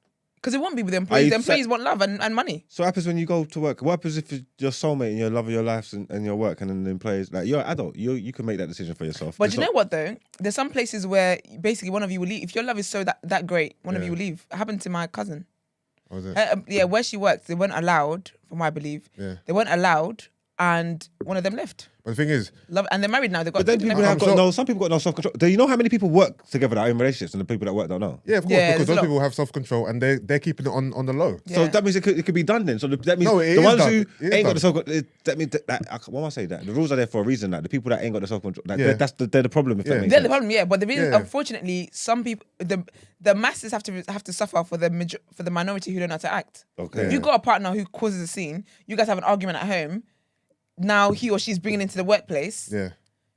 Because it won't be with the employees. The employees want love and money. So what happens when you go to work? What happens if your soulmate and your love of your life and your work, and then the employees, like, you're an adult, you can make that decision for yourself. But you know what though? There's some places where basically one of you will leave. If your love is so that great, one of you will leave. It happened to my cousin. What was it? Yeah, where she worked, they weren't allowed, from what I believe. Yeah. They weren't allowed, and one of them left. But the thing is, And they're married now. They've got. But then people have got some people got no self-control. Do you know how many people work together that are in relationships and the people that work don't know? yeah, of course, Yeah, because there's a those lot. people have self-control and they're keeping it on the low. Yeah. So that means it could be done then. So that means No, it the is ones done. who It is ain't got done. the self-control, that means what am I saying? That the rules are there for a reason. That the people that ain't got the self-control, Yeah. they're the problem. If that Yeah. makes They're sense. the problem, yeah. But the reason, Yeah. unfortunately, some people, the masses have to suffer for the minority who don't know how to act. Okay. If you got a partner who causes a scene, you guys have an argument at home. Now he or she's bringing it into the workplace. Yeah.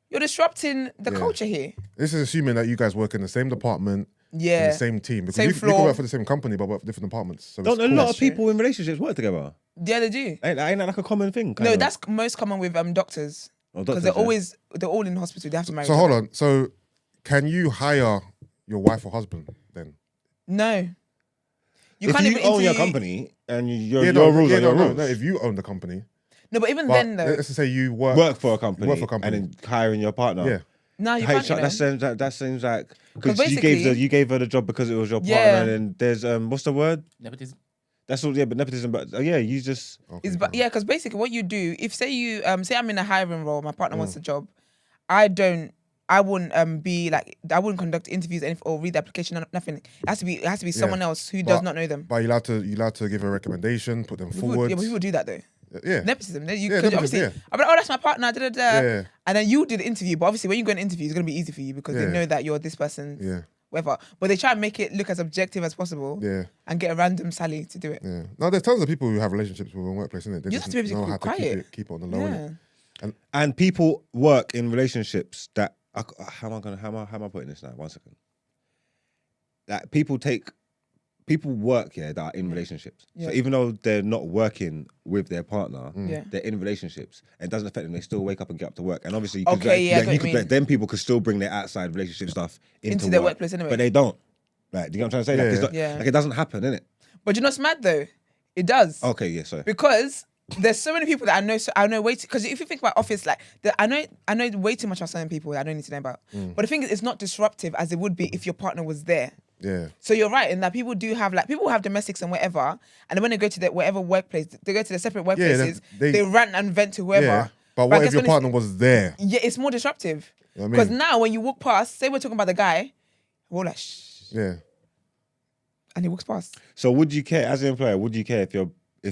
You're disrupting the Yeah. culture here. This is assuming that you guys work in the same department, in Yeah. the same team. Because Same you can floor. work for the same company, but work for different departments. So Don't it's a lot cool. of people in relationships work together? Yeah, they do. Ain't that like a common thing? No, that's most common with doctors. Oh, Because doctors, they're all in hospital. They have to marry. So each hold other. on. So can you hire your wife or husband then? No. You if can't you even own your interview- company and your rules are your rules. No, if you own the company. No, but even But then though, let's just say you work for a company, Work for a company. and then hiring your partner. Yeah. no, you Hey, can't. You know. that seems like 'Cause because basically- you gave her the job because it was your partner, Yeah. and then there's what's the word? Nepotism. That's all. Yeah, but nepotism. But you just It's yeah, because basically what you do, if say you say I'm in a hiring role, my partner wants a job, I wouldn't be like, I wouldn't conduct interviews or read the application, nothing. It has to be someone else who does not know them. But you're allowed to give a recommendation, put them forward. Yeah, but people do that though. Yeah. Nepotism. You Yeah, could nepotism, obviously, yeah. I'm like, oh, that's my partner, da, da, da. Yeah. And then you do the interview, but obviously when you go an interview, it's gonna be easy for you because they Yeah. know that you're this person, Yeah. whatever. But they try and make it look as objective as possible, Yeah. and get a random Sally to do it. Yeah. No, there's tons of people who have relationships with a workplace, isn't it? They You just have to be able to know how keep to quiet. keep it on the low, innit? Yeah. and people work in relationships that how am I putting this now? 1 second. That people work that are in relationships. Yeah. So even though they're not working with their partner, Yeah. they're in relationships. And it doesn't affect them. They still wake up and get up to work. And obviously, Okay, yeah, I get what you mean. then people could still bring their outside relationship stuff into their work, workplace anyway. But they don't. Like, do you know what I'm trying to say? Like, Yeah. it's not, Yeah. like, it doesn't happen, innit? But you know what's mad though? It does. Okay, yeah, sorry. Because there's so many people that I know way too, because if you think about office, like I know way too much about certain people that I don't need to know about. But the thing is, it's not disruptive as it would be if your partner was there. Yeah. So you're right in that people have domestics and whatever, and then when they go to their whatever workplace, they go to the separate workplaces, they- they rant and vent to whoever. Yeah. But I what if guess your when it's- partner was there? Yeah, it's more disruptive. You know what I Because mean? now when you walk past, say we're talking about the guy, we're like shh, Yeah. and he walks past. So would you care, as an employer, would you care if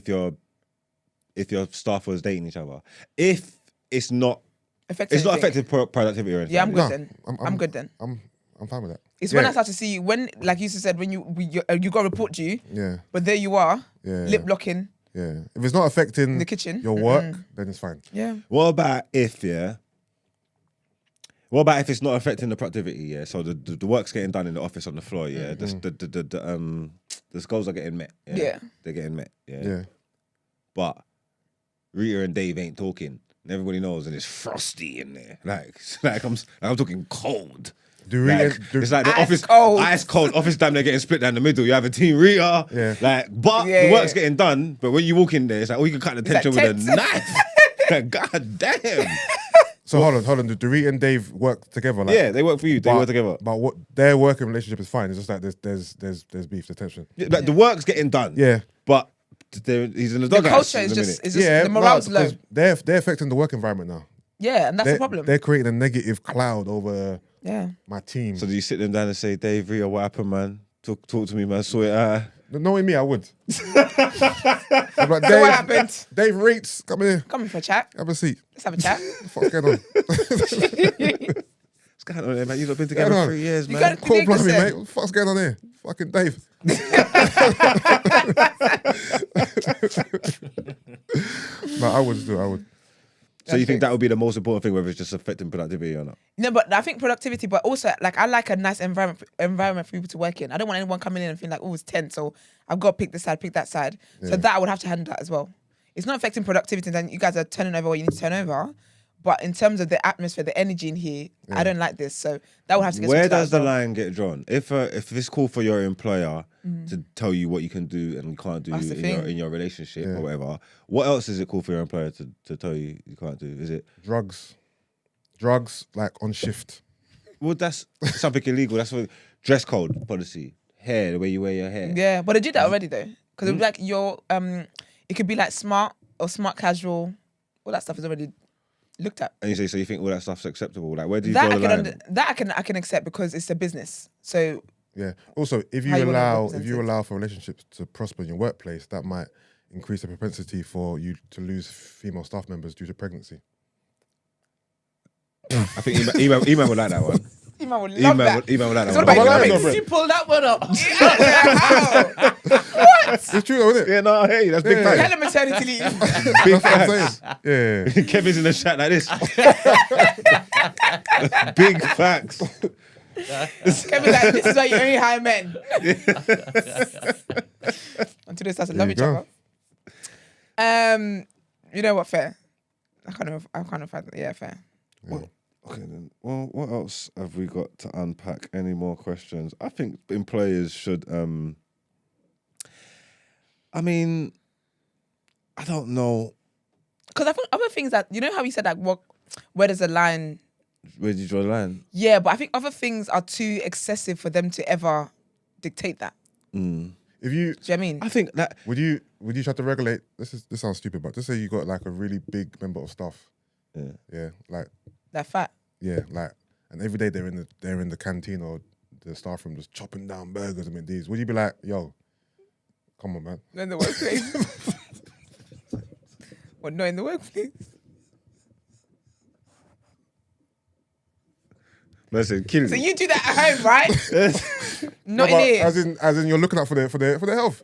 your staff was dating each other? If it's not affecting productivity or anything. Yeah, I'm good No, then. I'm good then. I'm fine with that. It's Yeah. when I start to see when, like you said, when you got a report due, Yeah. but there you are, Yeah. lip blocking. Yeah. If it's not affecting In the kitchen. your work, then it's fine. Yeah. What about if it's not affecting the productivity? Yeah, so the work's getting done in the office on the floor. Yeah, the goals are getting met. Yeah. They're getting met. Yeah. Yeah. But Rita and Dave ain't talking. And everybody knows, and it's frosty in there. Like I'm talking cold. It's like the Ice office, cold. ice cold office. Damn, they're getting split down the middle. You have a team Rita, Yeah. but Yeah. the work's getting done. But when you walk in there, it's like, oh, you can cut the tension like with tense. a knife. Like, God damn. So hold on. Do Rita and Dave work together? Like, Yeah, they work for you. They work together. But what their working relationship is fine. It's just like there's beef, there's tension. Yeah, like, the work's getting done. Yeah. but he's in the The doghouse. culture is in a just, minute. is just the morale's low. because they're affecting the work environment now. Yeah, and that's the problem. They're creating a negative cloud over Yeah. my team. So do you sit them down and say, Dave, Rita, what happened, man? Talk to me, man. Sort it out. Knowing me, I would. I'm like, So what happened? Dave Reitz, come here, Come in for a chat. have a seat. Let's have a chat. What the fuck's going on? What's going on there, man? You've not been together on? 3 years, You man. gotta- Cool, Nigga blimey, said- mate. What the fuck's going on here? Fucking Dave. No, I would do. I would. So you think that would be the most important thing, whether it's just affecting productivity or not? No, but I think productivity, but also like I like a nice environment for people to work in. I don't want anyone coming in and feeling like, oh, it's tense, so I've got to pick this side, pick that side. So that I would have to handle that as well. It's not affecting productivity, then you guys are turning over what you need to turn over, But in terms of the atmosphere, the energy in here, I don't like this. So that would have to get Where sorted out does as the well. line get drawn? If it's cool for your employer to tell you what you can do and you can't do That's the thing. in your relationship or whatever, what else is it cool for your employer to tell you can't do? Is it Drugs, like on shift. well? That's something illegal. That's what dress code policy, hair, the way you wear your hair. Yeah, but they do that already though. Because it'd be like your it could be like smart or smart casual. All that stuff is already looked at. And you say so you think all that stuff's acceptable? Like where do you draw That the line? I can accept because it's a business. So Yeah. Also, if How you you wanna allow represent it. for relationships to prosper in your workplace, that might increase the propensity for you to lose female staff members due to pregnancy. I think email would like that one. Email would love that. Email would like It's that all one. about Well, economics. You pull that one up. It's true, though, isn't it? Yeah, no, hey, that's big Yeah. facts. Hella maternity leave. Big That's what I'm facts. saying. Yeah. Kevin's in the chat like this. Big facts. Kevin's like, this is why you only hire men. Until they start to love you each go. other. You know what? Fair. I kind of find that. Yeah, fair. Okay, then. Well, what else have we got to unpack? Any more questions? I think employers should. I mean, I don't know. Because I think other things that you know how you said like where does the line? Where do you draw the line? Yeah, but I think other things are too excessive for them to ever dictate that. If you Do you know what I mean? I think that would you try to regulate? This sounds stupid, but just say you got like a really big member of staff. Yeah, like That fat. and every day they're in the canteen or the staff room just chopping down burgers and these. Would you be like, yo, come on, man? Not in the workplace. Well, not in the workplace. listen, kill So me. you do that at home, right? Not in but here. as in you're looking out for their health.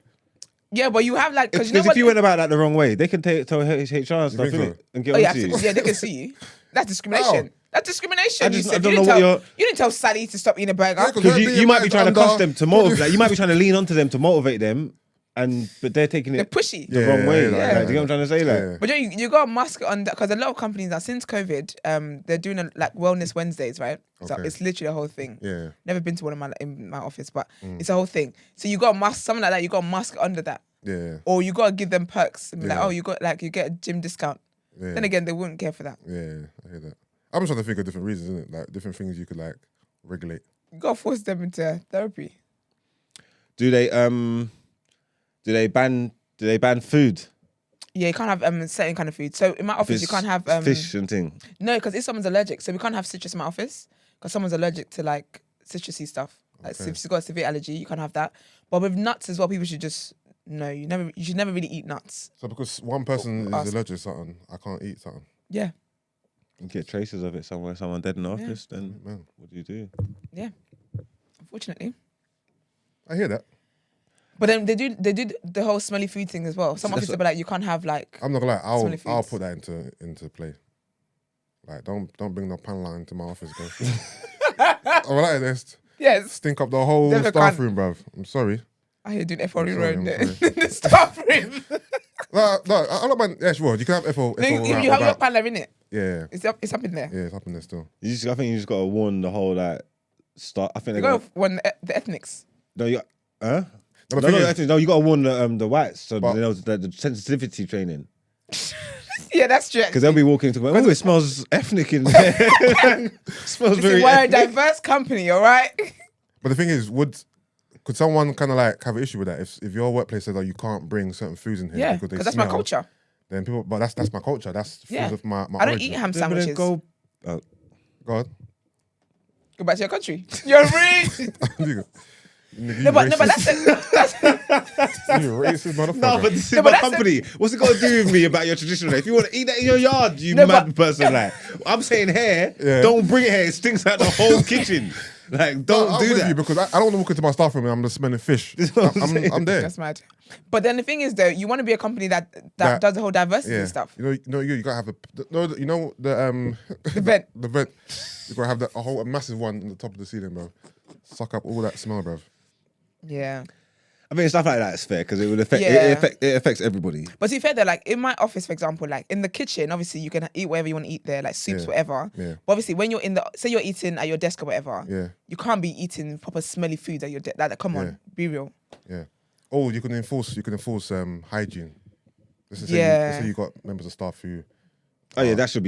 Yeah, but you have like Because you know if you went about that the wrong way, they can tell HR and stuff, think so? innit? And get Oh yeah, onto you. yeah, they can see you. That's discrimination. How? That's discrimination. I just- You said I don't you know didn't what tell- you didn't tell Sally to stop eating a burger. Yeah, 'cause Because Her you might be BMI trying to under- cuss them to motivate. Like, you might be trying to lean onto them to motivate them, but they're taking They're it pushy. the wrong way. yeah, Like, yeah, do you know what I'm trying to say? Like, Yeah. But you got to mask it on that because a lot of companies now since COVID, they're doing like Wellness Wednesdays, right? So Okay. it's literally a whole thing. Yeah. Never been to one in my office, but it's a whole thing. So you got to mask something like that. You got to mask it under that, Yeah. or you got to give them perks and be like, Yeah. oh, you get a gym discount. Yeah. Then again, they wouldn't care for that. Yeah, I hear that. I'm just trying to think of different reasons, isn't it? Like different things you could like regulate. You got to force them into therapy. do they ban food? Yeah, you can't have certain kind of food. So in my office, you can't have fish and thing. No, because if someone's allergic, so we can't have citrus in my office because someone's allergic to like citrusy stuff. Like if she's got a severe allergy, you can't have that. But with nuts as well, people should just you should never really eat nuts. So because one person Ask. is allergic to something, I can't eat something. Yeah, You get traces of it somewhere, someone dead in the Yeah. office, then Man, what do you do? yeah. Unfortunately, I hear that. but then they do the whole smelly food thing as well. Some that's offices will be like, you can't have like. I'm not gonna lie. Smelly I'll foods. put that into play. Like, don't bring no pan line into my office, bro. I'm like this. Yes, Stink up the whole Never staff can. room, bruv. I'm sorry. I hear doing FO I'm sorry, in I'm the, sorry. in the staff room. No, I don't mind. Yeah, sure. You can have FO. you have your without- pan in it. Yeah, It's up in there. yeah, it's up in there still. I think you just got to warn the whole like start. I think You they go got when the ethnics. no, you huh? No, No, you got to warn the whites so But- they know the sensitivity training Yeah, that's true. because they'll be walking into oh, it smells ethnic in there. Smells very We're a ethnic. diverse company, all right? But the thing is, could someone kind of like have an issue with that if your workplace says that you can't bring certain foods in here Yeah, because they because that's my smell, culture. Then people, but that's my culture. That's food Yeah. of my I don't origin. eat ham Yeah, but then sandwiches. go. God, Go back to your country. You're rude. you no, but that's it. you racist motherfucker. No, but this is No, but my that's company. What's it got to do with me about your traditional? If you want to eat that in your yard, you No, mad but- person, like I'm saying here, Yeah. don't bring it here. It stinks out the whole kitchen. Like, don't I'm do with that. you because I don't want to walk into my staff room and I'm just smelling fish. what I'm saying. I'm there. That's mad. But then the thing is, though, you want to be a company that That- does the whole diversity Yeah, stuff. you gotta have the The vent. the vent. You gotta have a massive one in the top of the ceiling, bro. Suck up all that smell, bro. Yeah. I mean, stuff like that is fair because it would affect, Yeah. it affects everybody. But to be fair, though, like in my office, for example, like in the kitchen, obviously you can eat whatever you want to eat there, like soups, Yeah. whatever. Yeah. But obviously, when you're say you're eating at your desk or whatever, Yeah. you can't be eating proper smelly foods at your desk. Like, come on, be real. Yeah. Oh, you can enforce hygiene. Let's Yeah. say you got members of staff who Oh yeah, that should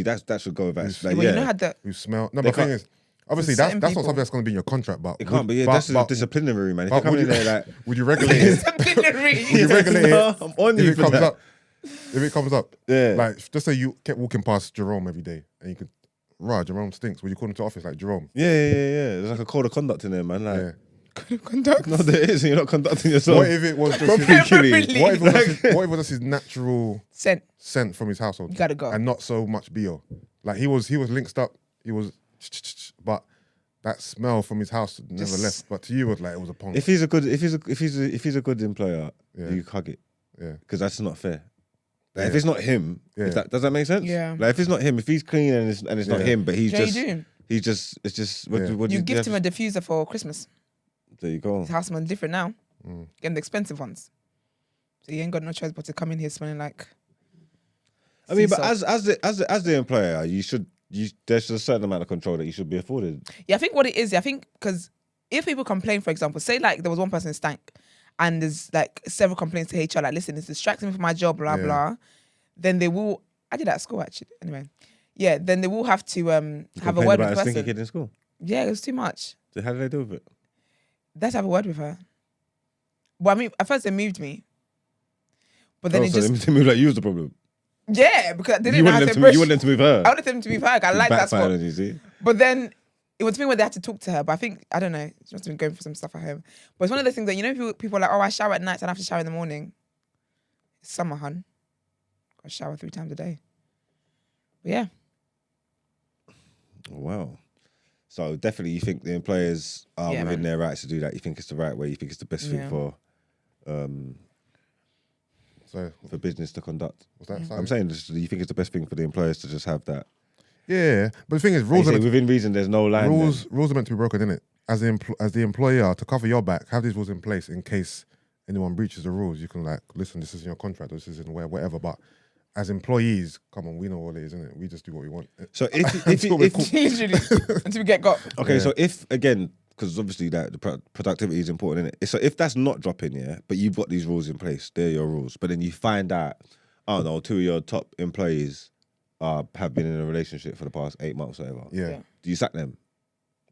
go with that. Like, Well, you know how the who smell. No, but the thing is, obviously that's certain not people- something that's going to be in your contract. But it can't be. Yeah, but- that's but- disciplinary, man. If but you're coming in would you- there like, Would you regulate it? disciplinary. Would you regulate No, it? I'm on if you it for comes that. up, if it comes up, Yeah. like just say you kept walking past Jerome every day and you could, Jerome stinks. Would you call him to office like Jerome? Yeah. There's like a code of conduct in there, man. Like, Yeah. Conduct. no, there is. And you're not conducting yourself. What if it was just Properly. what if it was just his natural Scent. scent from his household? You gotta go. And not so much BO. Like he was linked up. He was, but that smell from his house never Just- left. But to you, it was like it was a pond. If he's a good employer, Yeah. you hug it Yeah. because that's not fair. Like, Yeah. if it's not him, Yeah. does that make sense? Yeah. Like if it's not him, if he's clean and it's not Yeah. him, but he's Yeah, just you do. it's just what, Yeah. what You do gift him have- a diffuser for Christmas. There you go. His house smells different now. Mm. Getting the expensive ones. So you ain't got no choice but to come in here smelling like. I mean, sea but salt. as the employer, there's a certain amount of control that you should be afforded. Yeah, I think what it is, I think, because if people complain, for example, say like there was one person stank and there's like several complaints to HR, like, listen, it's distracting me from my job, blah, Yeah. blah, then they will, I did that at school actually, anyway. Yeah, then they will have to have a Complained word about with a the stinky person. kid in school. Yeah, it was too much. So how did they deal with it? Let's have a word with her. Well, I mean, at first they moved me. But then it so just, they move like you was the problem. yeah, because they didn't You know how wanted to them brush. you want them to move her. I wanted them to be fair. I like that Backfired spot. on you, see? But then it was a thing where they had to talk to her. But I think, I don't know, she must have been going for some stuff at home. But it's one of the things that, you know, people are like, oh, I shower at night and I have to shower in the morning. It's summer, hun. I shower 3 times a day. But yeah. Wow. So definitely you think the employers are Yeah, within man. their rights to do that. You think it's the right way. You think it's the best thing Yeah. for So business to conduct. was that? I'm saying just, you think it's the best thing for the employers to just have that. Yeah, but the thing is, Like you rules say, are within reason, there's no line. rules are meant to be broken, innit? As the employer, to cover your back, have these rules in place in case anyone breaches the rules. You can like, listen, this is in your contract, or this is in whatever. But as employees, come on, we know what it is, innit? We just do what we want. So if Until we're Literally. Until we get got. okay, Yeah. so if again, because obviously that the productivity is important, isn't it? So if that's not dropping, yeah, but you've got these rules in place, they're your rules. But then you find out, I don't know, 2 of your top employees have been in a relationship for the past 8 months or whatever. Yeah. Yeah. Do you sack them?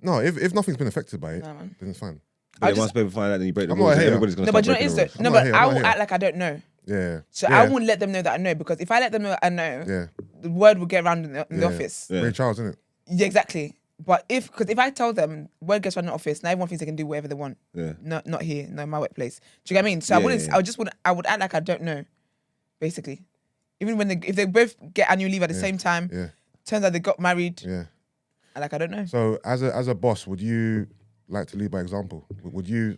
No, if nothing's been affected by it, Nah, man. then it's fine. But I then just- once people find out, then you break the I'm not rules. a and hater. everybody's gonna No, start but you know what breaking it is the though? rules. No, I'm not but here, I I'm will not here. act like I don't know. Yeah. So yeah. I won't let them know that I know, because if I let them know I know, Yeah. the word will get around in the Yeah. office. Yeah. Ray Charles, innit? Yeah, exactly. But because if I tell them word gets around the office, now everyone thinks they can do whatever they want. Yeah. Not here, no, in my workplace. Do you get what I mean? So I Yeah, wouldn't. yeah. I would act like I don't know, basically. Even when if they both get annual leave at the Yeah. same time, Yeah. turns out they got married. Yeah. I like I don't know. So as a boss, would you like to lead by example? Would you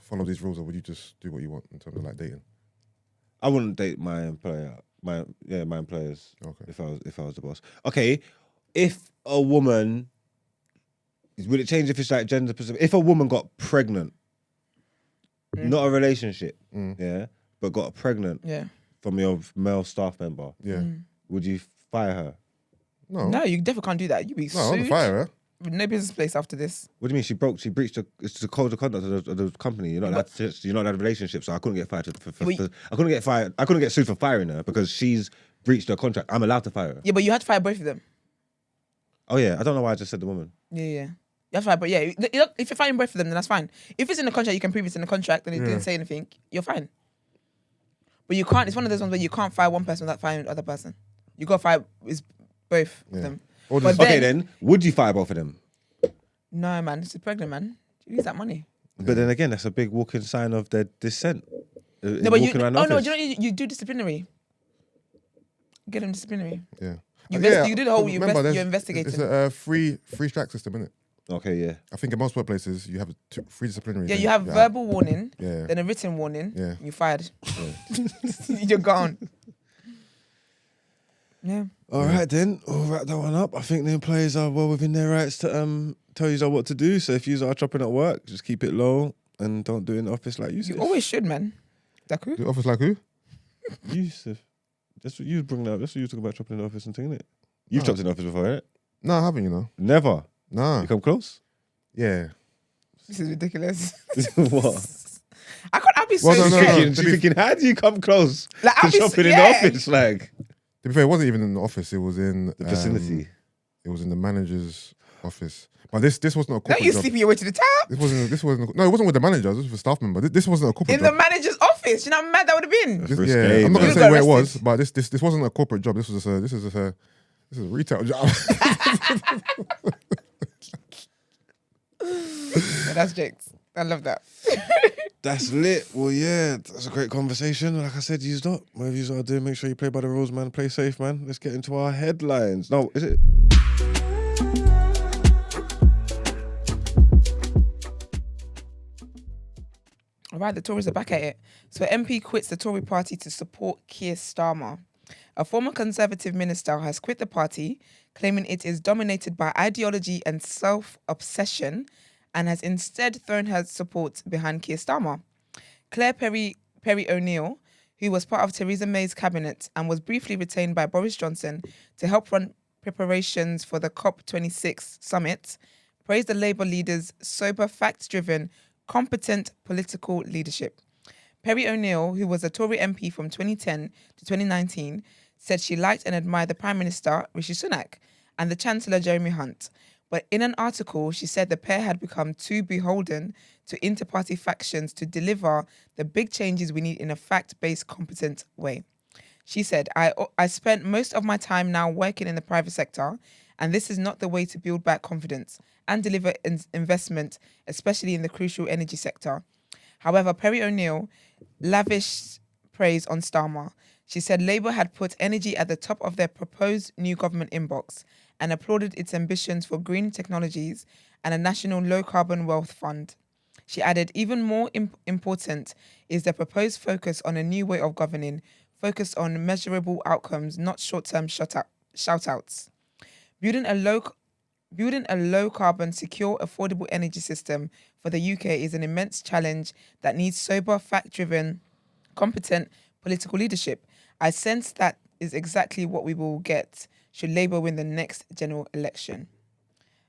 follow these rules, or would you just do what you want in terms of like dating? I wouldn't date my employer. My employers. Okay. If I was the boss. Okay. If a woman, would it change if it's like gender specific? If a woman got pregnant, not a relationship, yeah, but got pregnant Yeah. from your male staff member, Yeah. would you fire her? No. No, you definitely can't do that. You'd be No, I want sued. to fire her. With no business place after this. What do you mean she breached it's the code of conduct of the company. You're not allowed to, you're not allowed a relationship, so I couldn't get fired. I couldn't get fired. I couldn't get sued for firing her because she's breached her contract. I'm allowed to fire her. Yeah, but you had to fire both of them. Oh yeah, I don't know why I just said the woman. Yeah. You have to fire, but yeah, if you're firing both of them, then that's fine. If it's in the contract, you can prove it's in the contract, and it didn't say anything, you're fine. But you can't. It's one of those ones where you can't fire one person without firing the other person. You got to fire is both of them. Or But just, Okay, then would you fire both of them? No, man, she's pregnant, man. She needs that money. But then again, that's a big walking sign of their dissent. No, but you. walking around the Oh no, office. do you know you do disciplinary? Get them disciplinary. yeah. You do the whole. Remember, You're there's- investigating. It's a free strike system, isn't it? Okay, yeah. I think in most workplaces you have free disciplinary. Yeah, then you have you're verbal warning, Yeah. then a written warning. Yeah. You're fired. You're gone. Yeah. All right, then we'll wrap that one up. I think the employees are well within their rights to tell you what to do. So if you are chopping at work, just keep it low. and don't do it in the office like Yusuf. You always should, man. Daku? The office like who? Yusuf. That's what you was bringing up. That's what you were talking about chopping in the office and thing, innit? You've No. chopped in the office before, innit? No, I haven't, you know. Never. Nah. You come close? Yeah. This is ridiculous. What? I'll be so Well, no, no, scared. no. She's thinking, how do you come close Like, to I'll be shopping in yeah. the office? Like, To be fair, it wasn't even in the office. It was in the vicinity. It was in the manager's office. But this wasn't a Don't corporate you job. sleeping your way to the top? This wasn't. No, it wasn't with the manager. This was a staff member. This wasn't a corporate In the job. manager's office. You know how mad that would have been? That's This- risque, I'm not man. gonna say where it You'll was, get but this wasn't a corporate job. This was a retail job. Yeah, that's jokes. I love that. That's lit. Well, yeah, that's a great conversation. Like I said, use up. Whatever you are doing, make sure you play by the rules, man. Play safe, man. Let's get into our headlines. No, is it? All right, the Tories are back at it. So MP quits the Tory party to support Keir Starmer. A former Conservative minister has quit the party, claiming it is dominated by ideology and self-obsession, and has instead thrown her support behind Keir Starmer. Claire Perry O'Neill, who was part of Theresa May's cabinet and was briefly retained by Boris Johnson to help run preparations for the COP26 summit, praised the Labour leader's sober, fact-driven, competent political leadership. Perry O'Neill, who was a Tory MP from 2010 to 2019, said she liked and admired the Prime Minister, Rishi Sunak, and the Chancellor, Jeremy Hunt. But in an article, she said the pair had become too beholden to inter-party factions to deliver the big changes we need in a fact-based, competent way. She said, I spent most of my time now working in the private sector, and this is not the way to build back confidence and deliver investment, especially in the crucial energy sector. However, Perry O'Neill lavished praise on Starmer. She said Labour had put energy at the top of their proposed new government inbox and applauded its ambitions for green technologies and a national low-carbon wealth fund. She added, even more important is the proposed focus on a new way of governing, focused on measurable outcomes, not short-term shout-outs. Building a low-carbon, secure, affordable energy system for the UK is an immense challenge that needs sober, fact-driven, competent political leadership. I sense that is exactly what we will get should Labour win the next general election.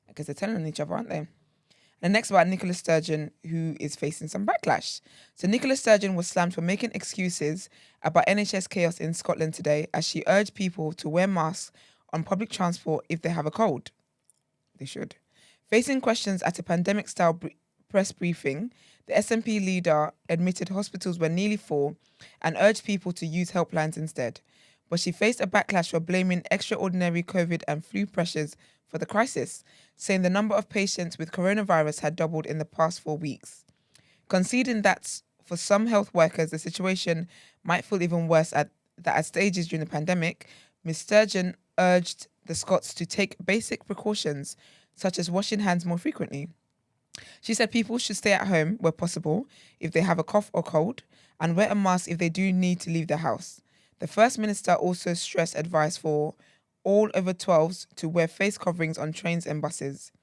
Because they're telling on each other, aren't they? And next about Nicola Sturgeon, who is facing some backlash. So Nicola Sturgeon was slammed for making excuses about NHS chaos in Scotland today as she urged people to wear masks on public transport if they have a cold. They should. Facing questions at a pandemic-style press briefing, the SNP leader admitted hospitals were nearly full and urged people to use helplines instead. But she faced a backlash for blaming extraordinary COVID and flu pressures for the crisis, saying the number of patients with coronavirus had doubled in the past 4 weeks. Conceding that for some health workers, the situation might feel even worse at stages during the pandemic, Ms. Sturgeon urged the Scots to take basic precautions, such as washing hands more frequently. She said people should stay at home where possible if they have a cough or cold, and wear a mask if they do need to leave the house. The First Minister also stressed advice for all over 12s to wear face coverings on trains and buses.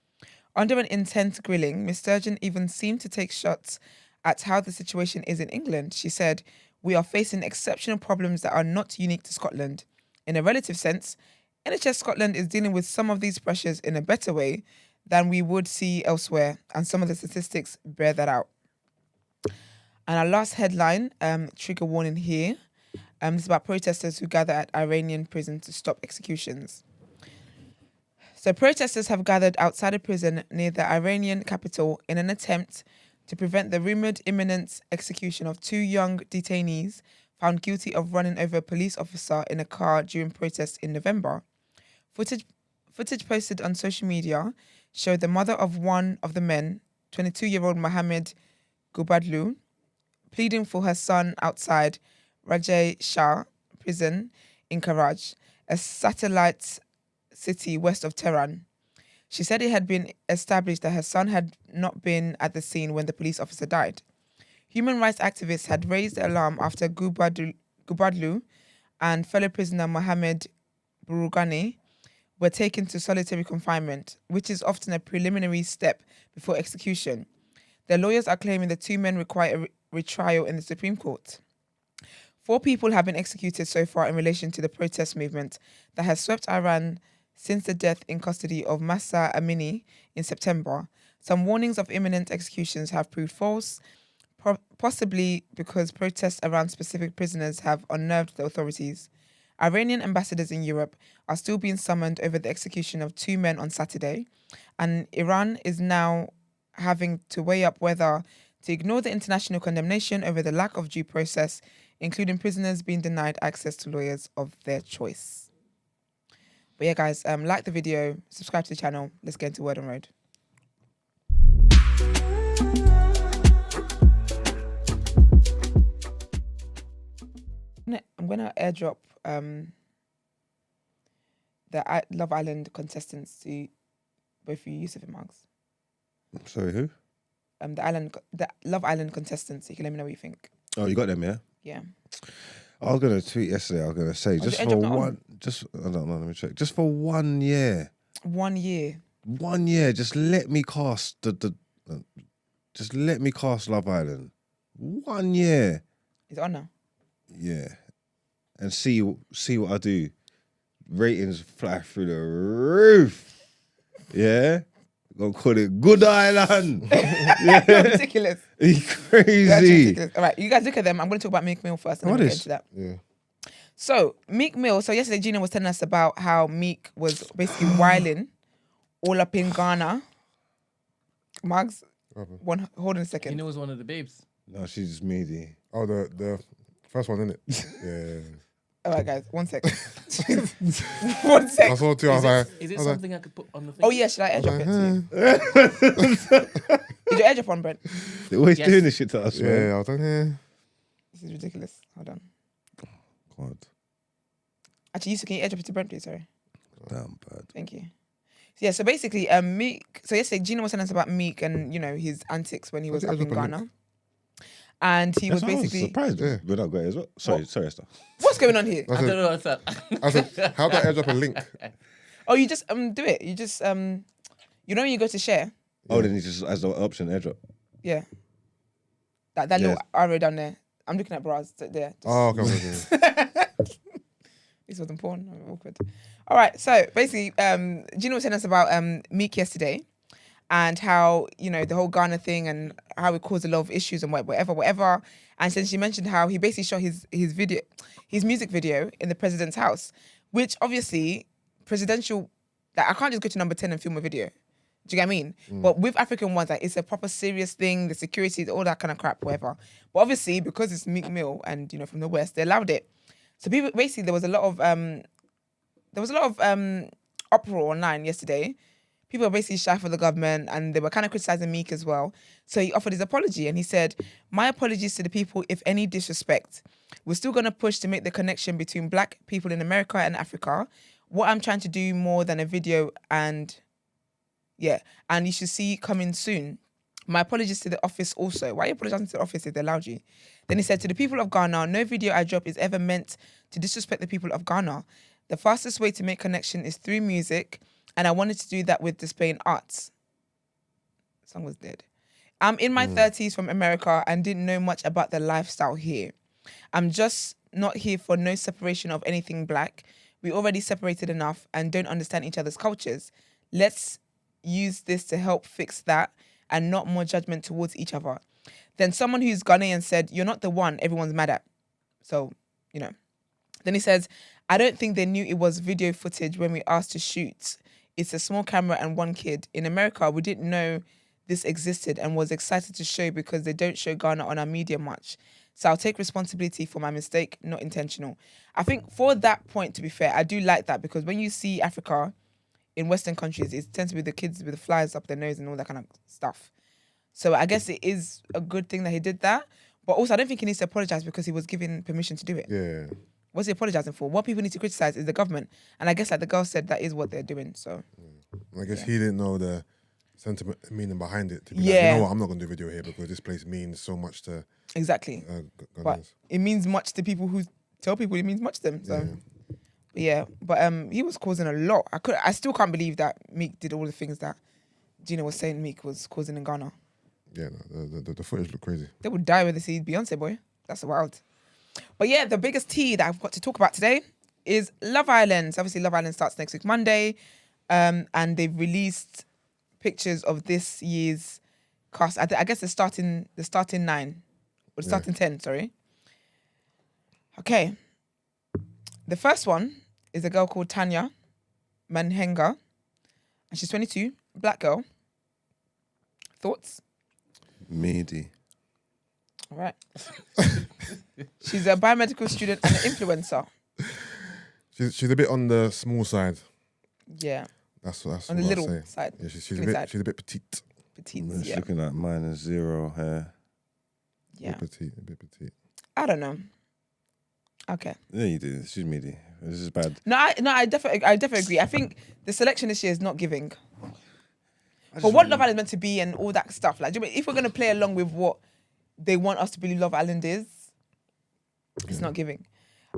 Under an intense grilling, Ms. Sturgeon even seemed to take shots at how the situation is in England. She said, "We are facing exceptional problems that are not unique to Scotland. In a relative sense, NHS Scotland is dealing with some of these pressures in a better way than we would see elsewhere, and some of the statistics bear that out." And our last headline, trigger warning here, this is about protesters who gather at Iranian prison to stop executions. So protesters have gathered outside a prison near the Iranian capital in an attempt to prevent the rumoured imminent execution of 2 young detainees found guilty of running over a police officer in a car during protests in November. Footage posted on social media showed the mother of one of the men, 22-year-old Mohammed Gubadlu, pleading for her son outside Rajay Shah prison in Karaj, a satellite city west of Tehran. She said it had been established that her son had not been at the scene when the police officer died. Human rights activists had raised the alarm after Gubadlu and fellow prisoner Mohammed Burugani were taken to solitary confinement, which is often a preliminary step before execution. Their lawyers are claiming the two men require a retrial in the Supreme Court. 4 people have been executed so far in relation to the protest movement that has swept Iran since the death in custody of Mahsa Amini in September. Some warnings of imminent executions have proved false, possibly because protests around specific prisoners have unnerved the authorities. Iranian ambassadors in Europe are still being summoned over the execution of 2 men on Saturday, and Iran is now having to weigh up whether to ignore the international condemnation over the lack of due process, including prisoners being denied access to lawyers of their choice. But yeah, guys, like the video, subscribe to the channel. Let's get into Word on Road. I'm gonna airdrop the Love Island contestants to both of you, Yusuf and Marks. Sorry, who? The Love Island contestants. You can let me know what you think. Oh, you got them, yeah? Yeah. I was gonna tweet yesterday. I was gonna say just for one, I don't know. Let me check. Just for 1 year. 1 year. 1 year. Just let me cast just let me cast Love Island. 1 year. Is it on now? Yeah, and see what I do. Ratings fly through the roof. Yeah, gonna call it Good Island. You're ridiculous. You You're crazy. ridiculous. All right, you guys look at them. I'm going to talk about Meek Mill first, and then we'll get into that. Yeah. So Meek Mill. So yesterday, Gina was telling us about how Meek was basically whiling all up in Ghana. Margs, hold on a second. You know, was one of the babes. No, she's just meaty. Oh, the first one, isn't it? Yeah. All right, guys, 1 second. 1 second. I saw it too. I was like, Is it something I could put on the thing? Oh yeah, should I airdrop it to you? Did you airdrop on Brent? They're always Yes. doing this shit to us, man. yeah, I was like, yeah. This is ridiculous. Hold on. God, Actually, Yusuf, can you airdrop it to Brent, please? Sorry. damn bad. Thank you. So, yeah, so basically, Meek. So yesterday, Gina was telling us about Meek and his antics when he was up in Ghana, and he was basically. surprised. Yeah. We're not great as well. Sorry, Esther. What's going on here? I don't know what's that. I said, how do I airdrop a link? Oh, you just do it. You just when you go to share. Oh, then he just has the option airdrop. Yeah. That little arrow down there. I'm looking at bras there. Just- Oh, okay. This wasn't porn. I'm awkward. All right. So basically, Gina was telling us about Meek yesterday and how, the whole Ghana thing and how it caused a lot of issues and whatever. And then she mentioned how he basically shot his music video in the president's house, which obviously presidential, like I can't just go to number 10 and film a video. Do you get what I mean? But with African ones, like it's a proper serious thing, the security, all that kind of crap, whatever. But obviously, because it's Meek Mill and, from the West, they allowed it. So people, basically, there was a lot of uproar online yesterday. People were basically shy for the government and they were kind of criticizing Meek as well. So he offered his apology and he said, "My apologies to the people if any disrespect. We're still going to push to make the connection between black people in America and Africa. What I'm trying to do more than a video and you should see coming soon. My apologies to the office also." Why are you apologizing to the office if they allowed you? Then he said, "To the people of Ghana, no video I drop is ever meant to disrespect the people of Ghana. The fastest way to make connection is through music, and I wanted to do that with displaying arts." Song was dead. "I'm in my 30s from America and didn't know much about the lifestyle here. I'm just not here for no separation of anything black. We already separated enough and don't understand each other's cultures. Let's use this to help fix that and not more judgment towards each other." Then someone who's Ghanaian said, "You're not the one everyone's mad at." So, Then he says, "I don't think they knew it was video footage when we asked to shoot. It's a small camera and one kid. In America, we didn't know this existed and was excited to show because they don't show Ghana on our media much. So I'll take responsibility for my mistake, not intentional." I think for that point, to be fair, I do like that because when you see Africa in Western countries, it tends to be the kids with the flies up their nose and all that kind of stuff. So I guess it is a good thing that he did that. But also, I don't think he needs to apologize because he was given permission to do it. Yeah. What's he apologizing for? What people need to criticize is the government. And I guess, like the girl said, that is what they're doing. So I guess he didn't know the sentiment, meaning behind it. To be like, Yeah. you know what, I'm not going to do a video here because this place means so much to exactly. But Ghanaians. it means much to people who tell people it means much to them. So but he was causing a lot. I still can't believe that Meek did all the things that Gina was saying Meek was causing in Ghana. Yeah, no, the footage looked crazy. They would die when they see Beyonce, boy. That's wild. But yeah, the biggest tea that I've got to talk about today is Love Island. So obviously, Love Island starts next week, Monday. And they've released pictures of this year's cast. I guess the starting 9. Or the starting 10, sorry. Okay. The first one is a girl called Tanya Manhenga. And she's 22, black girl. Thoughts? Meaty. All right. She's a biomedical student and an influencer. She's a bit on the small side. Yeah. That's On the what little I'll say. side. Yeah, she's Skinny side. a bit petite. Petite, She's yeah. looking like -0 hair. Yeah. A bit petite. I don't know. Okay. Yeah, you do. She's meaty. This is bad. I definitely agree. I think the selection this year is not giving. For what Love Island is meant to be and all that stuff. Like, do you mean, if we're gonna play along with what they want us to believe Love Island is, it's not giving.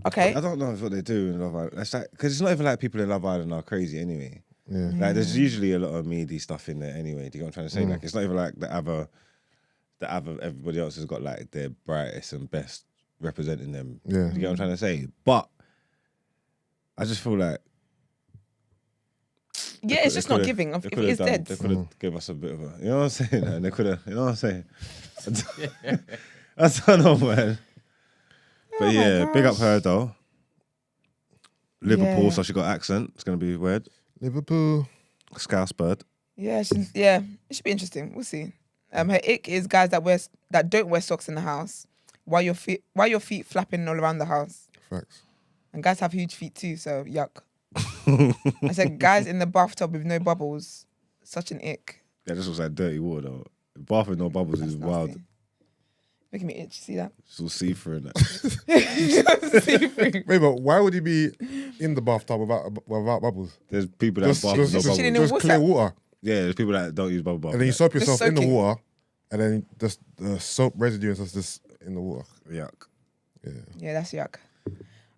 Okay. I don't know what they do in Love Island. That's like, because it's not even like people in Love Island are crazy anyway. Yeah. Like, there's usually a lot of meaty stuff in there anyway. Do you get what I'm trying to say? Like, it's not even like the other everybody else has got like their brightest and best representing them. Yeah. Do you get what I'm trying to say? But I just feel like Yeah, it's just not giving. If it is dead. They could have given us a bit of a, you know what I'm saying? And they could have, you know what I'm saying? I don't know, man. But yeah, big up her though. Liverpool, Yeah. so she got accent. It's gonna be weird. Liverpool. Scouse bird. Yeah, it should be interesting. We'll see. Her ick is guys that don't wear socks in the house while your feet flapping all around the house. Facts. And guys have huge feet too, so yuck. I said guys in the bathtub with no bubbles, such an ick. Yeah, this looks like dirty water though. Bath with no bubbles is wild. Nasty. Making me itch. See that? It's all see-through and that. See-through. Wait, but why would he be in the bathtub without bubbles? There's people that bath with no just bubbles. chilling in Just water. clear water. Yeah, there's people that don't use bubble bath. And then you soap yourself in the soaking. water, and then just the soap residue is just in the water. Yuck. Yeah. Yeah, that's yuck.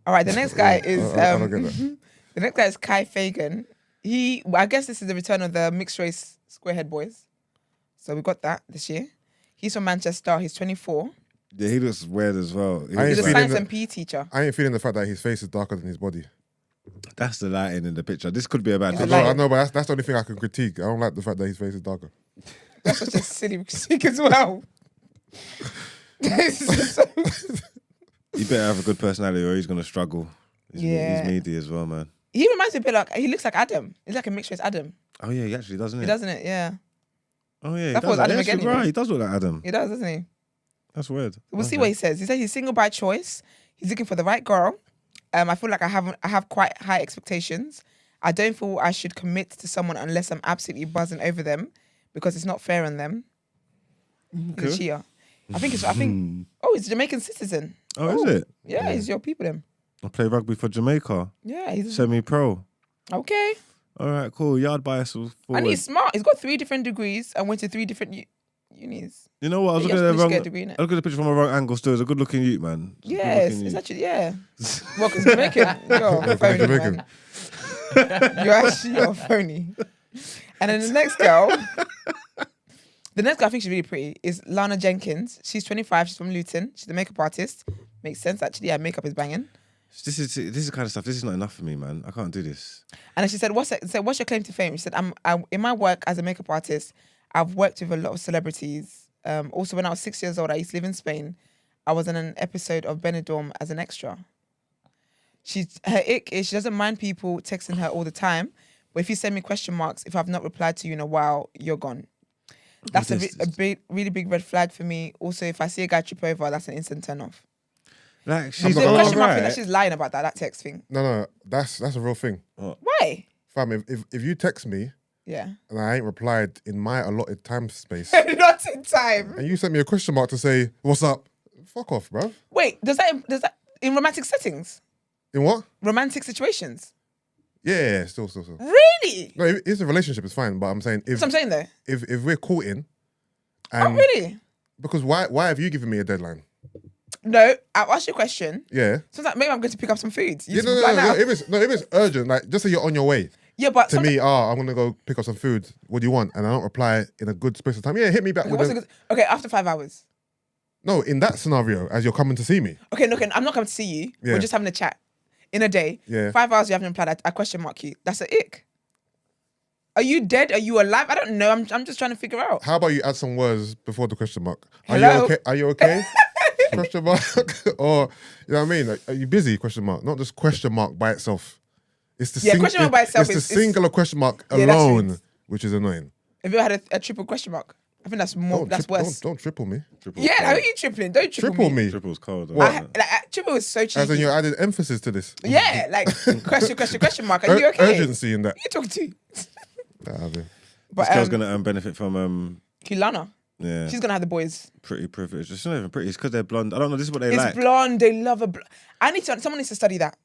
All right, the next guy is I don't get that. the next guy is Kai Fagan. I guess this is the return of the mixed race squarehead boys. So we got that this year. He's from Manchester. He's 24. Yeah, he looks weird as well. He I He's looks a ain't like- science and PE teacher. I ain't feeling the fact that his face is darker than his body. that's the lighting in the picture. This could be a bad It's I a picture. light- know, I know, but that's the only thing I can critique. I don't like the fact that his face is darker. That's such a silly critique as well. So- He better have a good personality or he's gonna struggle. Yeah. He's meaty as well, man. he reminds me a bit like, he looks like Adam. He's like a mixed race Adam. Oh yeah, he actually doesn't. He doesn't it? Yeah. Oh yeah, he That does. was Adam Yeah, again, actually, you know. right. He does look like Adam. He does, doesn't he? That's weird. We'll see Okay. what he says. He said he's single by choice. He's looking for the right girl. I feel like I have quite high expectations. I don't feel I should commit to someone unless I'm absolutely buzzing over them because it's not fair on them. He's a cheater. I think oh, he's a Jamaican citizen. Oh, is it? Yeah, he's your people then. I play rugby for Jamaica. Yeah, he's Semi-pro. okay. All right, cool. Yard bias was forward. And he's smart. He's got 3 different degrees and went to 3 different unis. You know what? I was He looking at actually the wrong. scared to be in it. I look at the picture from a wrong angle. Still, it's a good-looking youth, man. It's a Yes, good-looking it's youth. actually, yeah. Well, because Jamaican, you're phony, Jamaican. man. You're phony. And then the next girl I think she's really pretty is Lana Jenkins. She's 25. She's from Luton. She's a makeup artist. Makes sense, actually. Yeah, makeup is banging. This is the kind of stuff. This is not enough for me, man. I can't do this. And then she said, what's your claim to fame? She said, I'm in my work as a makeup artist, I've worked with a lot of celebrities. Also, when I was 6 years old, I used to live in Spain. I was in an episode of Benidorm as an extra. Her ick is she doesn't mind people texting her all the time, but if you send me question marks, if I've not replied to you in a while, you're gone. That's really big red flag for me. Also, if I see a guy trip over, that's an instant turn off. Like she's The not- question mark thing, alright. that she's lying about that text thing. No, that's a real thing. Why? Fam, if you text me Yeah. and I ain't replied in my allotted time space, Not in time. and you sent me a question mark to say, what's up? Fuck off, bruv. Wait, does that in romantic settings? In what? Romantic situations? Yeah, still. Really? No, if it's a relationship, it's fine. But I'm saying if That's what I'm saying though. if we're courting, Oh, and really? because why have you given me a deadline? No, I'll ask you a question. Yeah. Sometimes maybe I'm going to pick up some food. You Yeah, just reply now. if it's urgent, like just say you're on your way. Yeah, but to me, I'm gonna go pick up some food. What do you want? And I don't reply in a good space of time. Yeah, hit me back okay, with okay, after 5 hours. No, in that scenario, as you're coming to see me. Okay, no, I'm not coming to see you. Yeah. We're just having a chat in a day. Yeah. 5 hours you haven't replied. I question mark you. That's a ick. Are you dead? Are you alive? I don't know. I'm just trying to figure out. How about you add some words before the question mark? Are Hello? you okay? Are you okay? Question mark. Or you know what I mean? Like, are you busy? Question mark. Not just question mark by itself. It's the question mark by itself It's is- the singular question mark Yeah, that's alone, true. which is annoying. Have you ever had a triple question mark? I think that's more. That's worse. Don't triple me. Yeah, how are you tripling? Don't Triple me. Triple's cold. though. Triple is so cheeky. As in you're adding emphasis to this. Yeah, like question mark. Are you okay? Urgency in that. Who you talking to? This girl's gonna benefit from Kilana. yeah. She's gonna have the boys. pretty privilege. It's not even pretty. It's because they're blonde. I don't know. This is what they It's like. blonde. They love a. Someone needs to study that.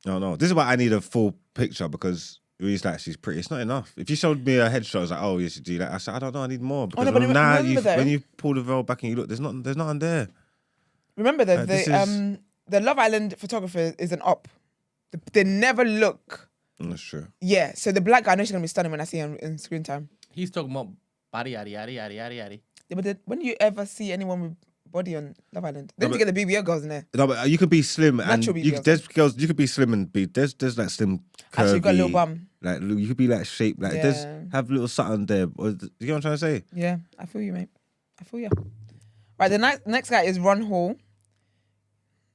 No. This is why I need a full picture because he's like she's pretty. It's not enough. If you showed me a headshot, I was like, oh, you should do that. I said, I don't know. I need more because no, but now remember though- when you pull the veil back and you look, there's nothing there. Remember though, this is- the Love Island photographer is an op. They never look. That's true. Yeah, so the black guy, I know she's gonna be stunning when I see her in screen time. He's talking about body, yaddy. Yeah, but when do you ever see anyone with body on Love Island? They No, need to get the BBL girls in there. No, but you could be slim and Natural BBL. there's girls. You could be slim and be there's like slim curvy. Actually, got a little bum. Like you could be like shaped. Like there's Yeah. have little something there. Or, you know what I'm trying to say? Yeah, I feel you, mate. I feel you. Right, the next guy is Ron Hall.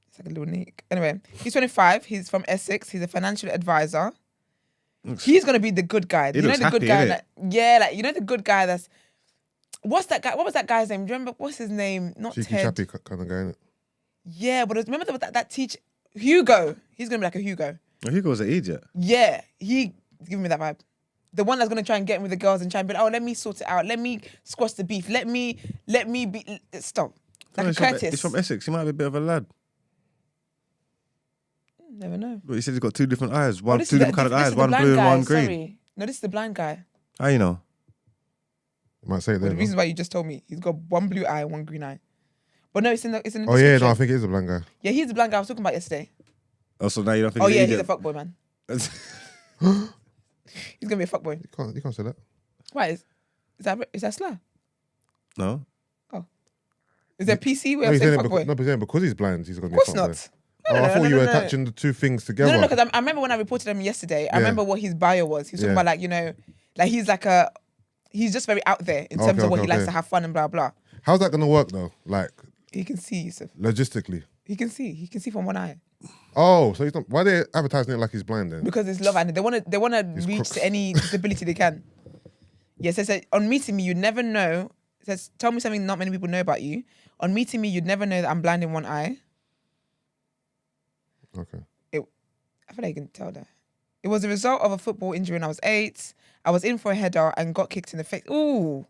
It's like a little nick. Anyway, he's 25. He's from Essex. He's a financial advisor. He's gonna be the good guy. He You know looks the good happy, guy. innit? That, yeah, like you know the good guy. That's what's that guy? What was that guy's name? Do you remember what's his name? Not Cheeky Ted. chappy kind of guy, innit? Yeah, but remember that teacher Hugo. He's gonna be like a Hugo. Well, Hugo's an idiot. Yeah, he giving me that vibe. The one that's gonna try and get in with the girls and try and be like, oh, let me sort it out. Let me squash the beef. Let me be. Stop. Like No, a he's from- Curtis. He's from Essex. He might be a bit of a lad. Never know. But he said he's got two different eyes. Oh, Two different coloured eyes. One blue and one green. Sorry. No, this is the blind guy. How you know? You might say it Well, there. the no? reason why you just told me he's got one blue eye and one green eye. But no, it's in the Oh yeah, no, I description. think it is a blind guy. Yeah, he's the blind guy I was talking about yesterday. Oh, so now you don't think Oh he's yeah, an he's a idiot? fuckboy, man. He's gonna be a fuckboy. You can't say that. Why is that slur? No. Is there PC way No, of he's saying saying it fuckboy? because he's blind, he's gonna Of be course a not. fuckboy. No, Oh, I no, thought no, you were no, no. attaching the two things together. No, because I remember when I reported him yesterday. I remember what his bio was. He was talking Yeah. about like like he's just very out there in terms of what he likes to have fun and blah blah. How's that gonna work though? Like He can see, Yusuf. logistically. He can see from one eye Oh, so he's not. Why they advertising it like he's blind then? because it's Love Island. They want to reach crooks. to any disability they can. Yes, it says on meeting me, you'd never know. It says tell me something not many people know about you. On meeting me, you'd never know that I'm blind in one eye. Okay. I feel like you can tell that. It was a result of a football injury when I was 8. I was in for a header and got kicked in the face. Ooh,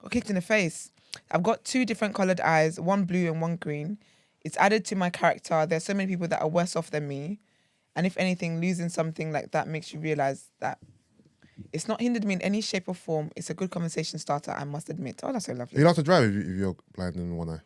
got kicked in the face. I've got 2 different coloured eyes, one blue and one green. It's added to my character. There's so many people that are worse off than me. And if anything, losing something like that makes you realise that it's not hindered me in any shape or form. It's a good conversation starter, I must admit. Oh, that's so lovely. Are you allowed to drive if you're blind in one eye?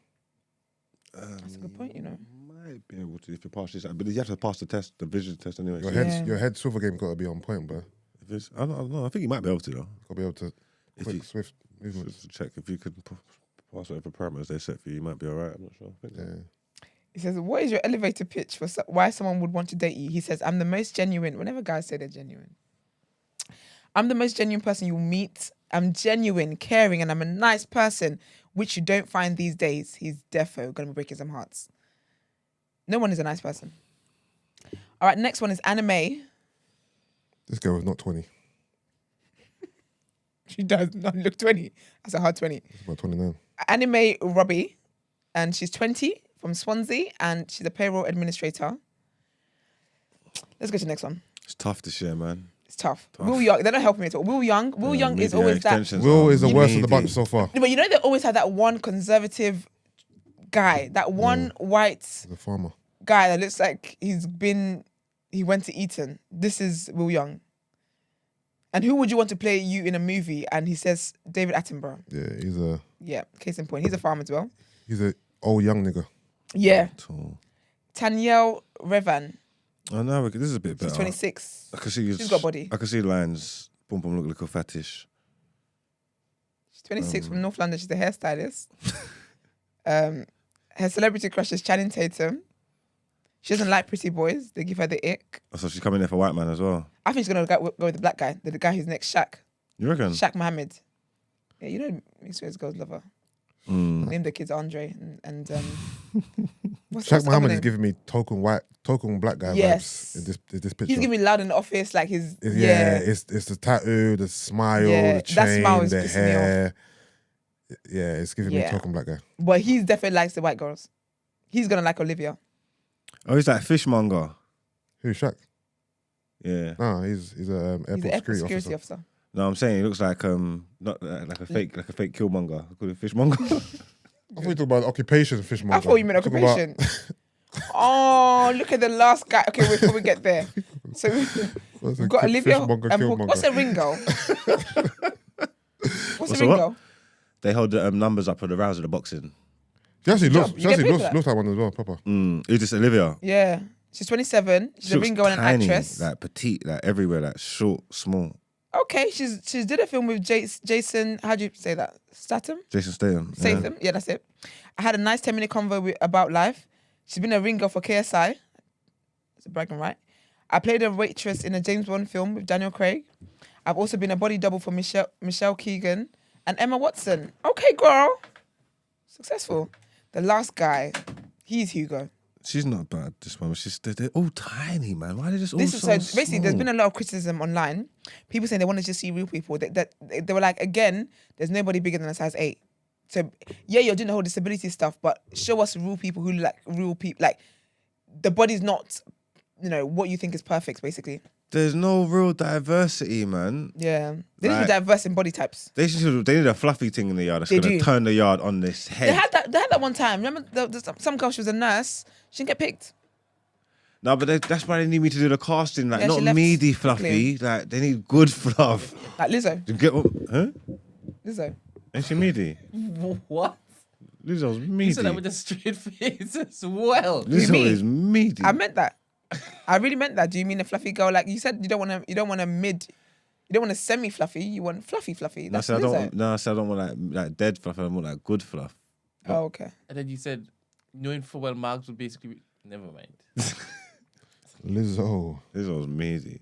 That's a good point, you know. Might be able to if you pass this, but you have to pass the test, the vision test anyway. Your so head silver game got to be on point, bro. if it's, I don't know. I think you might be able to though. Got to be able to If quick, you- swift movements. Just to check if you could pass whatever parameters they set for you, you might be alright. I'm not sure. I think so. Yeah. He says, what is your elevator pitch for why someone would want to date you? He says, I'm the most genuine. Whenever guys say they're genuine. I'm the most genuine person you'll meet. I'm genuine, caring, and I'm a nice person, which you don't find these days. He's defo going to be breaking some hearts. No one is a nice person. All right, next one is Anime. This girl is not 20. She does not look 20. That's a hard 20. She's about 29. Anime Robbie, and she's 20 from Swansea, and she's a payroll administrator. Let's go to the next one. It's tough this year, man. It's tough. Will Young, they don't help me at all. Will Young is Media always that. extensions Will are is the worst of the meaty. bunch so far. But you know they always have that one conservative guy, that one white The farmer. guy that looks like he went to Eton. This is Will Young. And who would you want to play you in a movie? And he says David Attenborough. Yeah, Yeah, case in point. He's a farmer as well. he's a old young nigga. Yeah. Tall. Tanielle Revan. Oh no, this is a bit better. She's 26. I can see She's got body. I can see lines. Boom, boom, look like a fattish. She's 26 from North London. She's a hairstylist. Her celebrity crush is Channing Tatum. She doesn't like pretty boys. They give her the ick. So she's coming there for white man as well. I think she's going to go with the black guy. The guy who's next, Shaq. You reckon? Shaq Mohammed. Yeah, you know mixed race girls love her. Name the kids Andre and Shaq Mohammed is giving me token black guy vibes in this picture. He's giving me loud in the office, like his it's the tattoo, the smile, the chain, that smile is the pissing me hair. Yeah, it's giving me token black guy. But he definitely likes the white girls. He's gonna like Olivia. Oh, he's like fishmonger. Who, Shaq? Yeah. No, he's an airport security officer. No, I'm saying he looks like not like a fake killmonger. I call it fishmonger. I thought you were talking about occupation fishmonger. I thought you meant occupation. Oh, look at the last guy. Okay, wait, before we get there. So we've got Olivia. What's a ringo? What's a ringo? They hold the numbers up on the rounds of the boxing. She actually looks like one as well, proper. Who's this, Olivia? Yeah. She's 27. She's a ringo and an tiny, actress. like petite, like everywhere, like short, small. Okay, she's did a film with Jason. How do you say that? Statham. Jason Statham. Statham. Yeah, that's it. I had a nice 10-minute convo about life. She's been a ringo for KSI. It's a bragging right. I played a waitress in a James Bond film with Daniel Craig. I've also been a body double for Michelle Keegan and Emma Watson. Okay, girl. Successful. The last guy, he's Hugo. She's not bad, this one. They're all tiny, man. Why are they just all so basically, small? there's been a lot of criticism online. People saying they want to just see real people. They were like, again, there's nobody bigger than a size 8. So, yeah, you're doing the whole disability stuff, but show us real people who like real people. Like, the body's not, what you think is perfect, basically. There's no real diversity, man. Yeah. They need to be diverse in body types. They need a fluffy thing in the yard that's going to turn the yard on this head. They had that one time. Remember, some girl, she was a nurse. She didn't get picked. No, but that's why they need me to do the casting. Like, Yeah, not meaty fluffy. Like, they need good fluff. Like Lizzo. You get what? Huh? Lizzo. Ain't she meaty? What? Lizzo's meaty. You said that with a straight face as well. Lizzo is meaty. I meant that. I really meant that. Do you mean a fluffy girl? Like you said, you don't want a semi-fluffy. You want fluffy. That's I don't want like dead fluff. I want like good fluff. Oh, okay. And then you said, knowing for well, Marks would basically. Never mind. Lizzo's meaty.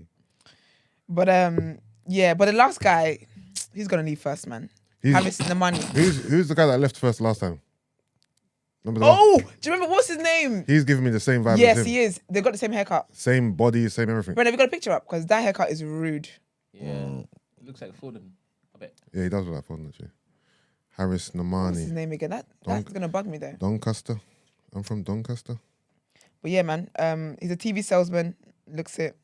But but the last guy, he's gonna leave first, man. Harris the money. Who's the guy that left first last time? Do you remember what's his name? He's giving me the same vibe. Yes, he is. They've got the same haircut. Same body, same everything. Brenda, have you got a picture up? Because that haircut is rude. Yeah. It looks like Foden, I bet. Yeah, he does look like Foden, actually. Harris Namani. What's his name again? That's gonna bug me though. Doncaster. I'm from Doncaster. But yeah, man. He's a TV salesman. Looks it.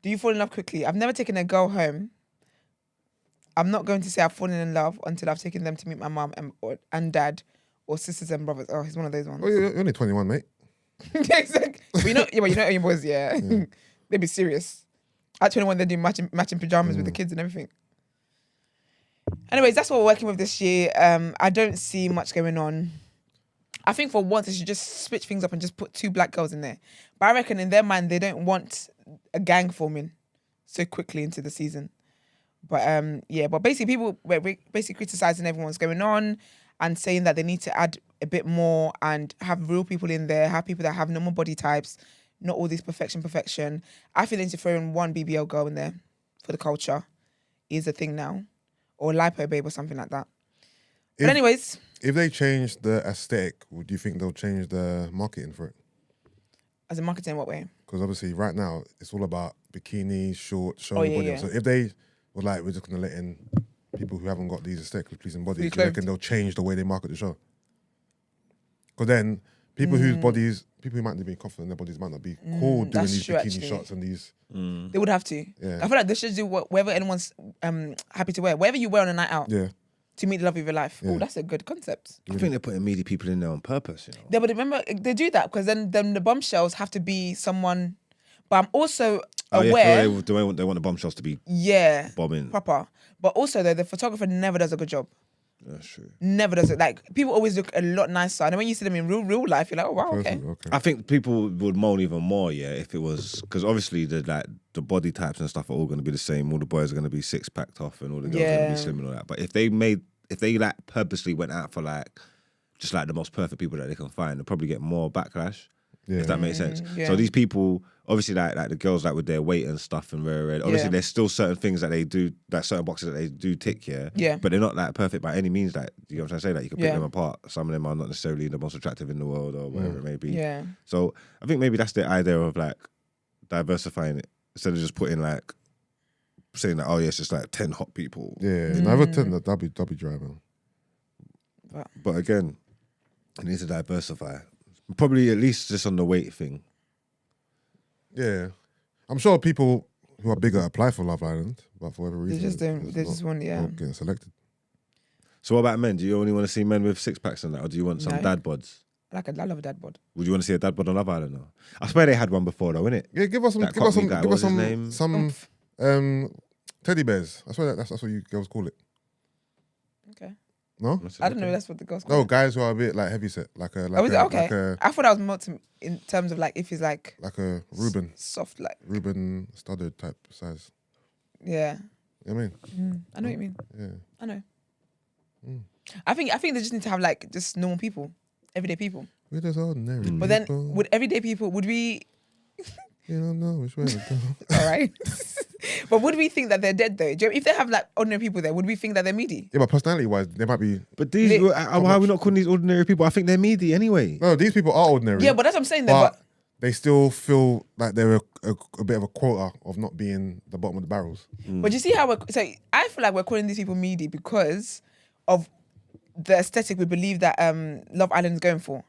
Do you fall in love quickly? I've never taken a girl home. I'm not going to say I've fallen in love until I've taken them to meet my mum and dad, or sisters and brothers. Oh, he's one of those ones. Oh, you're only 21, mate. Exactly. But you know your boys, yeah. They be serious. At 21, they do matching pajamas with the kids and everything. Anyways, that's what we're working with this year. I don't see much going on. I think for once, they should just switch things up and just put 2 black girls in there. But I reckon in their mind, they don't want a gang forming so quickly into the season. But but basically people were basically criticizing everyone's going on and saying that they need to add a bit more and have real people in there, have people that have normal body types, not all this perfection. I feel they need to throw in one BBL girl in there for the culture is a thing now. Or lipo babe or something like that. But anyways. If they change the aesthetic, do you think they'll change the marketing for it? As a marketing, what way? Because obviously right now, it's all about bikinis, shorts, showing body. Yeah. So if they were like, we're just going to let in people who haven't got these aesthetically pleasing bodies, do you reckon they'll change the way they market the show? Because then people who might be confident in their bodies might not be cool doing these bikini shots and these. They would have to. Yeah. I feel like they should do whatever anyone's happy to wear. Whatever you wear on a night out. Yeah. To meet the love of your life. Yeah. Oh, that's a good concept. I think they're putting meaty people in there on purpose, you know. Yeah, but remember, they do that because then the bombshells have to be someone. But I'm also aware. Yeah, they want the bombshells to be bombing. Proper. But also, though, the photographer never does a good job. That's true. Never does it. Like, people always look a lot nicer. And then when you see them in real life, you're like, oh, wow, okay. I think people would moan even more, if it was, because obviously the body types and stuff are all going to be the same. All the boys are going to be six packed off, and all the girls are going to be slim and all that. But if they like purposely went out for like just like the most perfect people that they can find, they'll probably get more backlash. If that makes sense. Yeah. So these people, obviously, like the girls, like with their weight and stuff and rare. Obviously, there's still certain things that they do, like certain boxes that they do tick, Yeah. But they're not like perfect by any means. Like, you know what I'm trying to say? Like, you can pick them apart. Some of them are not necessarily the most attractive in the world or whatever it may be. Yeah. So I think maybe that's the idea of like diversifying it instead of just putting like saying that, oh yeah, it's just like 10 hot people. Yeah, never 10. That'll be dry, man. But again, it needs to diversify. Probably at least just on the weight thing. Yeah, I'm sure people who are bigger apply for Love Island, but for whatever reason, They just don't. They just want, not getting selected. So what about men? Do you only want to see men with six packs and that, or do you want some dad bods? I love a dad bod. Would you want to see a dad bod on Love Island? Or? I swear they had one before, though, innit? Yeah, give us some, That give us some, Cockney guy, give us what was his some, name? teddy bears. I swear that's what you girls call it. Okay. No, I don't know. That's what the girls call no, it. guys who are a bit like heavy set, like a, Oh, is it? Okay. like a, I thought that was more in terms of like if he's like Reuben, soft, like Reuben studded type size. yeah. You know what I mean? I know what you mean. Yeah. I know. I think they just need to have like just normal people, everyday people. We're just ordinary. But then people. would everyday people would we? You don't know which way to go. All right. But would we think that they're dead though? Do you know, if they have like ordinary people there, would we think that they're meaty? Yeah, but personality wise, they might be. But these, why are we not calling these ordinary people? I think they're meaty anyway. No, these people are ordinary. Yeah, but that's what I'm saying. Though, but they still feel like they're a bit of a quota of not being the bottom of the barrels. But you see how so I feel like we're calling these people meaty because of the aesthetic we believe that Love Island is going for.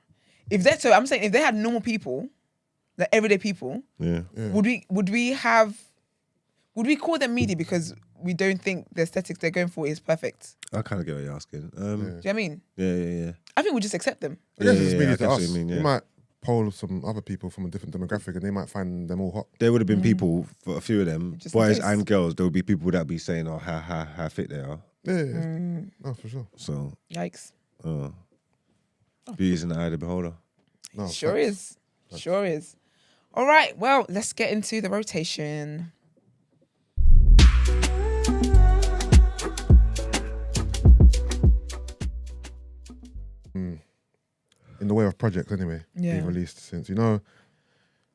I'm saying if they had normal people, like everyday people, would we call them meaty because we don't think the aesthetics they're going for is perfect? I kind of get what you're asking. Do you know what I mean? Yeah. I think we just accept them. I guess it's I meaty guess to what us. you mean, You might poll some other people from a different demographic and they might find them all hot. There would have been people, for a few of them, Just in boys case. and girls, there would be people that be saying, oh, how fit they are. Yeah. No, for sure. So, Yikes. beauty is in the eye of the beholder. No, Sure facts. is. Sure is. All right. Well, let's get into the rotation. In the way of projects anyway, Yeah. being released since,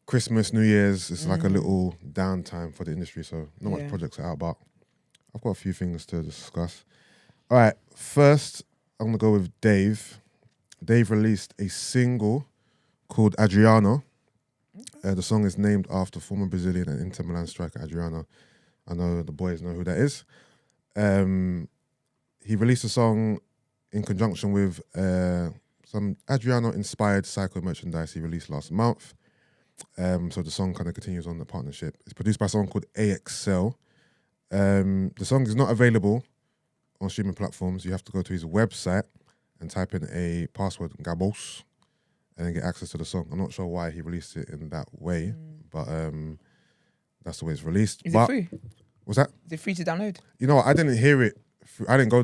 Christmas, New Year's, it's like a little downtime for the industry, so not much Yeah. projects are out, but I've got a few things to discuss. All right, first, I'm gonna go with Dave. Dave released a single called Adriano. The song is named after former Brazilian and Inter Milan striker Adriano. I know the boys know who that is. He released a song in conjunction with some Adriano-inspired Psycho merchandise he released last month. So the song kind of continues on the partnership. It's produced by someone called AXL. The song is not available on streaming platforms. You have to go to his website and type in a password, Gabos, and then get access to the song. I'm not sure why he released it in that way, but that's the way it's released. Is but, it free? Was that? Is it free to download? You know what? I didn't hear it. I didn't go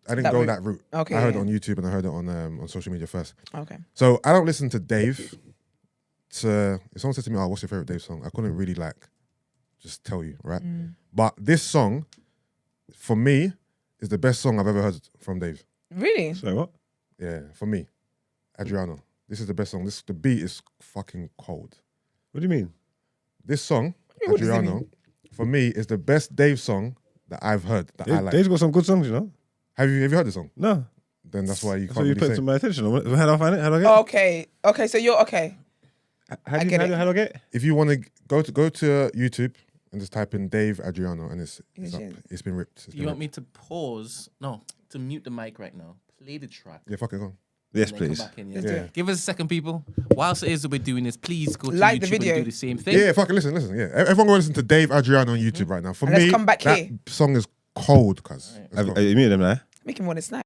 That route. that route. Okay, I heard yeah. it on YouTube and I heard it on social media first. Okay. So I don't listen to Dave. If someone said to me, "Oh, what's your favorite Dave song?" I couldn't really just tell you, right? But this song, for me, is the best song I've ever heard from Dave. Really? So what? Yeah, for me, Adriano. This is the best song. The beat is fucking cold. What do you mean? This song, What does it Adriano, mean? for me, is the best Dave song that I've heard that I like. Dave's got some good songs, Have you heard the song? No. Then that's why you So can't you really put say. some attention on. How do I find it? How do I get it? Okay. Okay. So you're okay. How do get it. how do I get it? If you want to go to YouTube and just type in Dave Adriano, and it's up. It's been ripped. It's been You want ripped. me to pause? No, to mute the mic right now. Play the track. Yeah, fuck it, go on. Yes, and then come please. back in, Let's do it. Give us a second, people. Whilst it is that we're doing this, please go to Like the YouTube video. and do the same thing. Yeah, fuck it, listen. Yeah, everyone go listen to Dave Adriano on YouTube right now. For And let's me, come back that here. song is cold, cuz. Have you muted them now? Make him want to snap.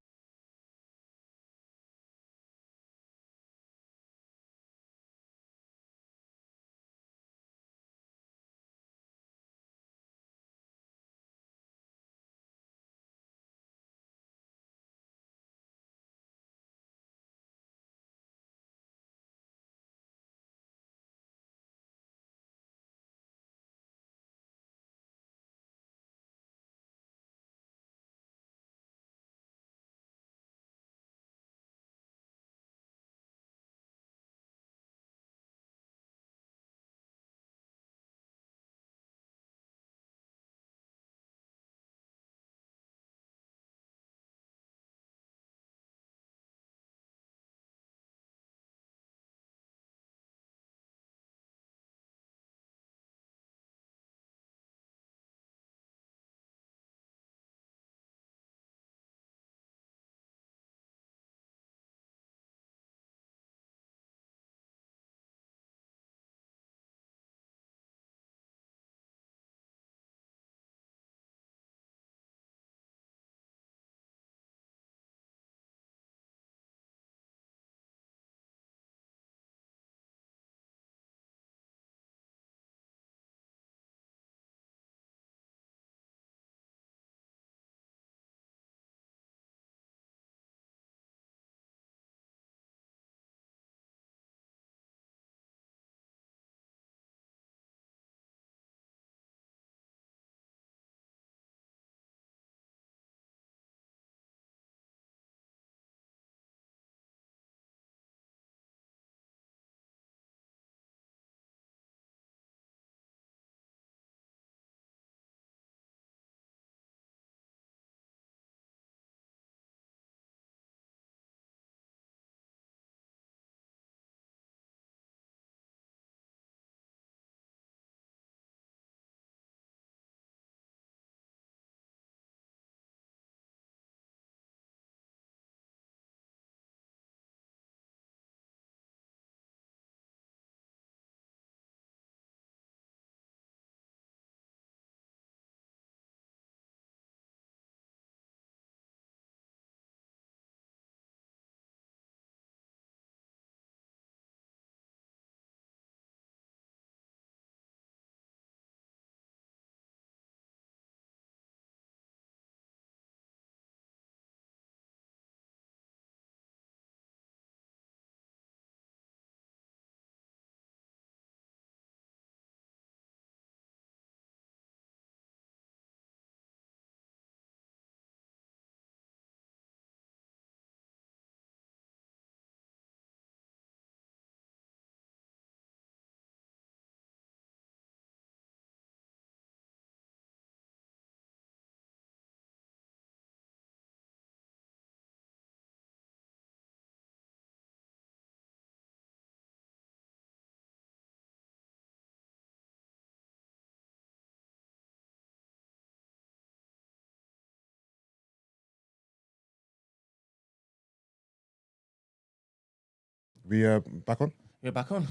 We back on? We're back on.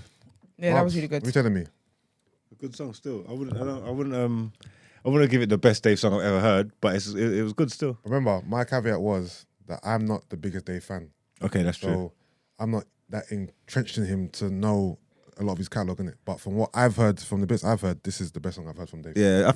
Yeah, that was really good. What are you telling me? A good song still. I wouldn't give it the best Dave song I've ever heard, but it was good still. Remember, my caveat was that I'm not the biggest Dave fan. Okay, that's true. So I'm not that entrenched in him to know a lot of his catalogue in it. But from what I've heard, from the bits I've heard, this is the best song I've heard from Dave. Yeah, I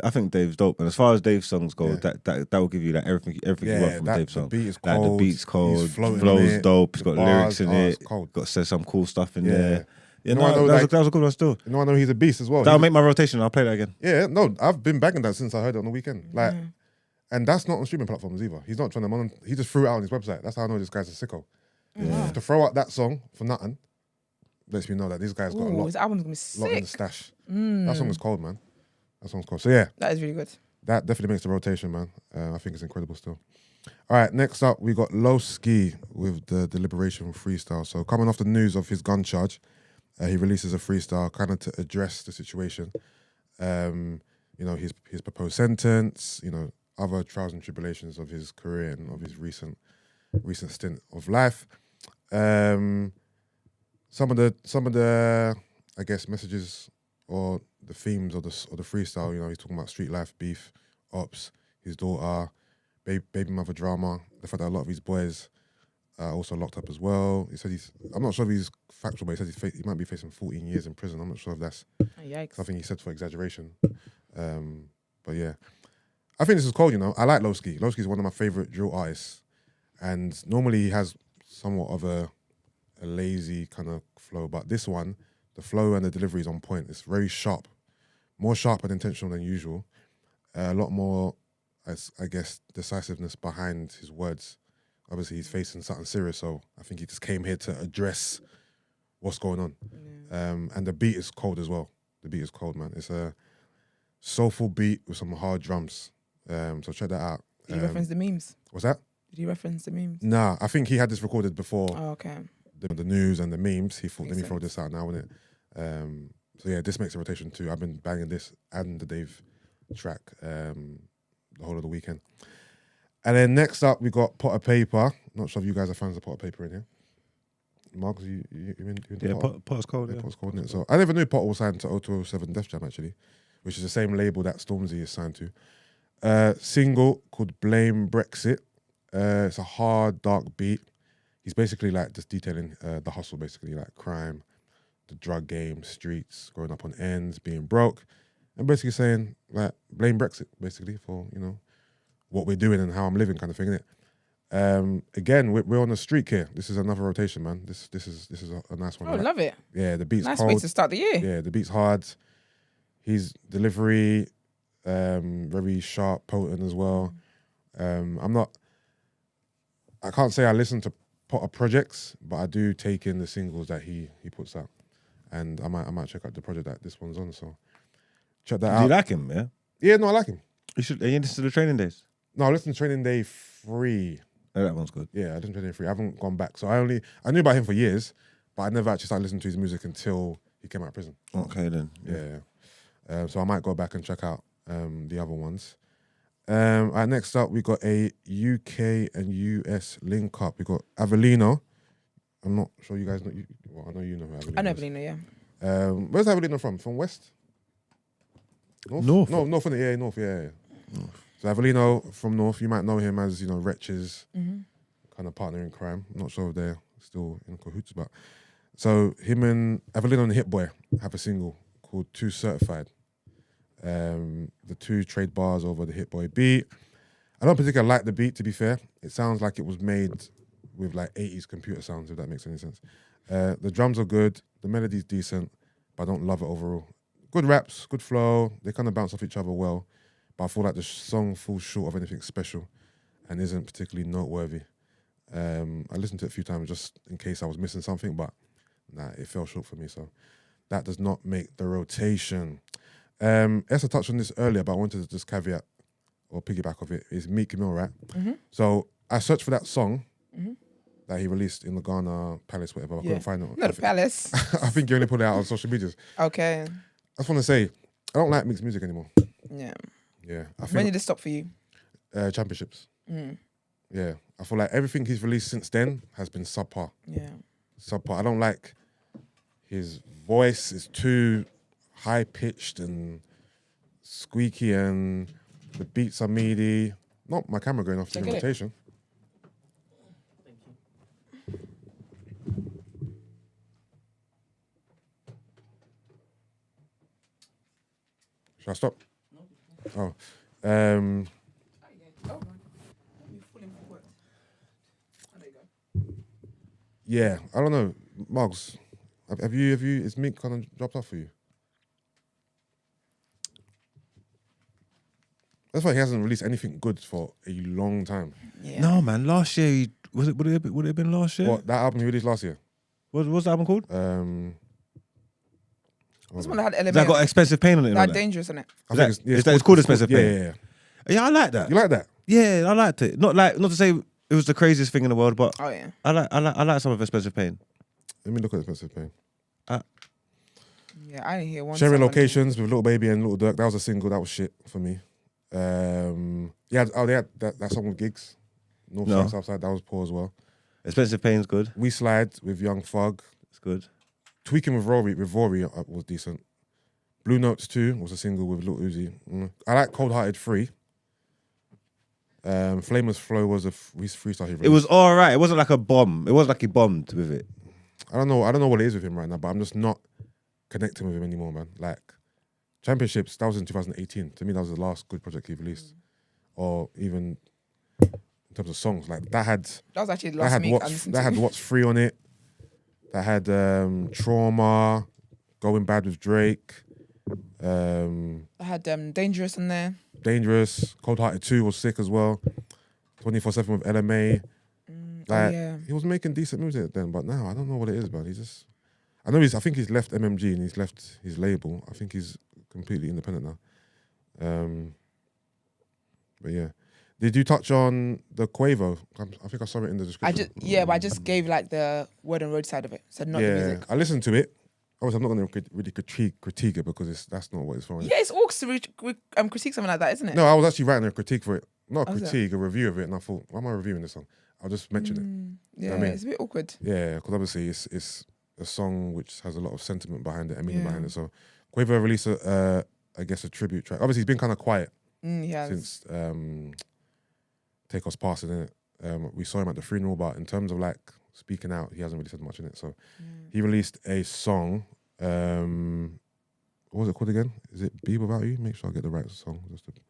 think Dave's dope. And as far as Dave's songs go, that will give you like everything you want from a Dave song. The beat is like cold. The beat's cold. He's floating Flow's in it, dope. It's got lyrics in it. It's cold. Got said some cool stuff in Yeah. there. Yeah, You know, I know, that was a good one still. You know, I know he's a beast as well. That'll make my rotation. I'll play that again. Yeah, no, I've been bagging that since I heard it on the weekend. Like, and that's not on streaming platforms either. He's not trying to. He just threw it out on his website. That's how I know this guy's a sicko. Yeah. To throw out that song for nothing lets me know that this guy's got a lot. His album's gonna be Lot in the sick. stash. That song is cold, man. That song's cold. So yeah, That is really good. that definitely makes the rotation, man. I think it's incredible still. All right, next up we got Low Ski with the Deliberation freestyle. So coming off the news of his gun charge, he releases a freestyle kind of to address the situation. You know, his proposed sentence, you know, other trials and tribulations of his career and of his recent stint of life. Some of the I guess messages or the themes of the freestyle, you know, he's talking about street life, beef, ops, his daughter, baby mother drama, the fact that a lot of his boys are also locked up as well. He said I'm not sure if he's factual, but he said he might be facing 14 years in prison. I'm not sure if that's Yikes. something he said for exaggeration. But yeah, I think this is cold, you know. I like Lowski. Lowski is one of my favorite drill artists. And normally he has somewhat of a lazy kind of flow, but this one, the flow and the delivery is on point. It's very sharp, more sharp and intentional than usual. A lot more, I guess, decisiveness behind his words. Obviously, he's facing something serious, so I think he just came here to address what's going on. And the beat is cold as well. The beat is cold, man. It's a soulful beat with some hard drums. So check that out. Did you reference the memes? What's that? Did you reference the memes? Nah, I think he had this recorded before. Oh, okay. The news and the memes. He thought, Makes let me throw sense. this out now, innit? So yeah, this makes a rotation too. I've been banging this and the Dave track the whole of the weekend. And then next up, we got Pot of Paper. Not sure if you guys are fans of Pot of Paper in here. Mark, you into Yeah, Pot? Pot's cold. Yeah, Yeah. Pot's cold, innit? So I never knew Pot was signed to 0207 Def Jam actually, which is the same label that Stormzy is signed to. Single called Blame Brexit. It's a hard, dark beat. He's basically like just detailing the hustle, basically like crime, the drug game, streets, growing up on ends, being broke, and basically saying like blame Brexit, basically for what we're doing and how I'm living, kind of thing, innit? Again, we're on the streak here. This is another rotation, man. This is a nice one. Oh, love it. Yeah, the beat's Nice cold. way to start the year. Yeah, the beat's hard. His delivery, very sharp, potent as well. I can't say I listen to Potter projects, but I do take in the singles that he puts out, and I might check out the project that this one's on. So check that Do out. you like him? Yeah. Yeah, no, I like him. You should. Are you listen to the Training Days? No, I listened to Training Day 3. Oh, that one's good. Yeah, I listened to Training Day 3. I haven't gone back, so I knew about him for years, but I never actually started listening to his music until he came out of prison. Okay then. Yeah. So I might go back and check out the other ones. Right, next up, we got a UK and US link up. We got Avellino. I'm not sure you guys know. Well, I know you know who Avellino I know is. Belina, yeah. Where's Avellino from? From West? North. No, North, innit? Yeah, North, yeah. So Avellino from North, you might know him as, Wretch's kind of partner in crime. I'm not sure if they're still in cahoots, but so him and Avellino and Hit Boy have a single called Too Certified. The two trade bars over the Hit Boy beat. I don't particularly like the beat, to be fair. It sounds like it was made with like 80s computer sounds, if that makes any sense. The drums are good, the melody's decent, but I don't love it overall. Good raps, good flow, they kind of bounce off each other well, but I feel like the song falls short of anything special and isn't particularly noteworthy. I listened to it a few times just in case I was missing something, but nah, it fell short for me, so that does not make the rotation. Esther touched on this earlier, but I wanted to just caveat or piggyback of it, is Meek Mill, right? So I searched for that song that he released in the Ghana Palace, whatever. I couldn't find it. Not a palace. I think he only put it out on social medias. Okay. I just want to say, I don't like Meek's music anymore. Yeah. Yeah. I When think did it stop for you? championships. Yeah. I feel like everything he's released since then has been subpar. Yeah. subpar. I don't like his voice is too high pitched and squeaky, and the beats are meaty. Not my camera going off Check during it. rotation. Thank you. Should I stop? Oh, Oh, man. You're falling forward. Oh, there you go. yeah. I don't know, Mugs. Have you? Is Meek kind of dropped off for you? That's why he hasn't released anything good for a long time. Yeah. No, man. Last year, would it have been last year? What, that album he released last year? What's the album called? This one that had Has that got Expensive Pain on it? and all that that? dangerous, isn't it? I Is think that- is that- it's called Expensive yeah, Pain? yeah, yeah. Yeah, I like that. You like that? Yeah, I liked it. Not to say it was the craziest thing in the world, but Oh yeah. I like some of Expensive Pain. Let me look at Expensive Pain. Yeah, I didn't hear one. Sharing song on Locations with Little Baby and Little Dirk. That was a single. That was shit for me. They had that song with Gigs. North No. Side, South Side. That was poor as well. Expensive Pain's good. We Slide with Young Thug. It's good. Tweaking with Rory was decent. Blue Notes 2 was a single with Lil Uzi. I like Cold Hearted 3. Flameless Flow was a freestyle he released. It was all right. It wasn't like a bomb. It wasn't like he bombed with it. I don't know what it is with him right now, but I'm just not connecting with him anymore, man. Like Championships, that was in 2018. To me, that was the last good project he released, or even in terms of songs. Like that was actually that last had week. What's Free on it. That had Trauma, Going Bad with Drake. I had Dangerous in there. Dangerous, Cold Hearted 2 was sick as well. 24/7 with LMA. Like, yeah. he was making decent music then, but now I don't know what it is, man. I think he's left MMG and he's left his label. I think he's completely independent now. But yeah. Did you touch on the Quavo? I think I saw it in the description. But I just gave like the word and road side of it. So not the music. I listened to it. Obviously, I'm not going to really critique it because that's not what it's for. Yeah, it's awkward to critique something like that, isn't it? No, I was actually writing a critique for it. Not a Oh, is it? critique, a review of it. And I thought, why am I reviewing this song? I'll just mention it. Yeah, I mean? it's a bit awkward. Yeah, because obviously it's a song which has a lot of sentiment behind it and meaning Yeah. behind it. So Quavo released a tribute track. Obviously, he's been kind of quiet Yeah. since Takeoff's passing, innit? We saw him at the funeral, but in terms of like speaking out, he hasn't really said much in it. So he released a song. What was it called again? Is it Be Without You? Make sure I get the right song, just to pay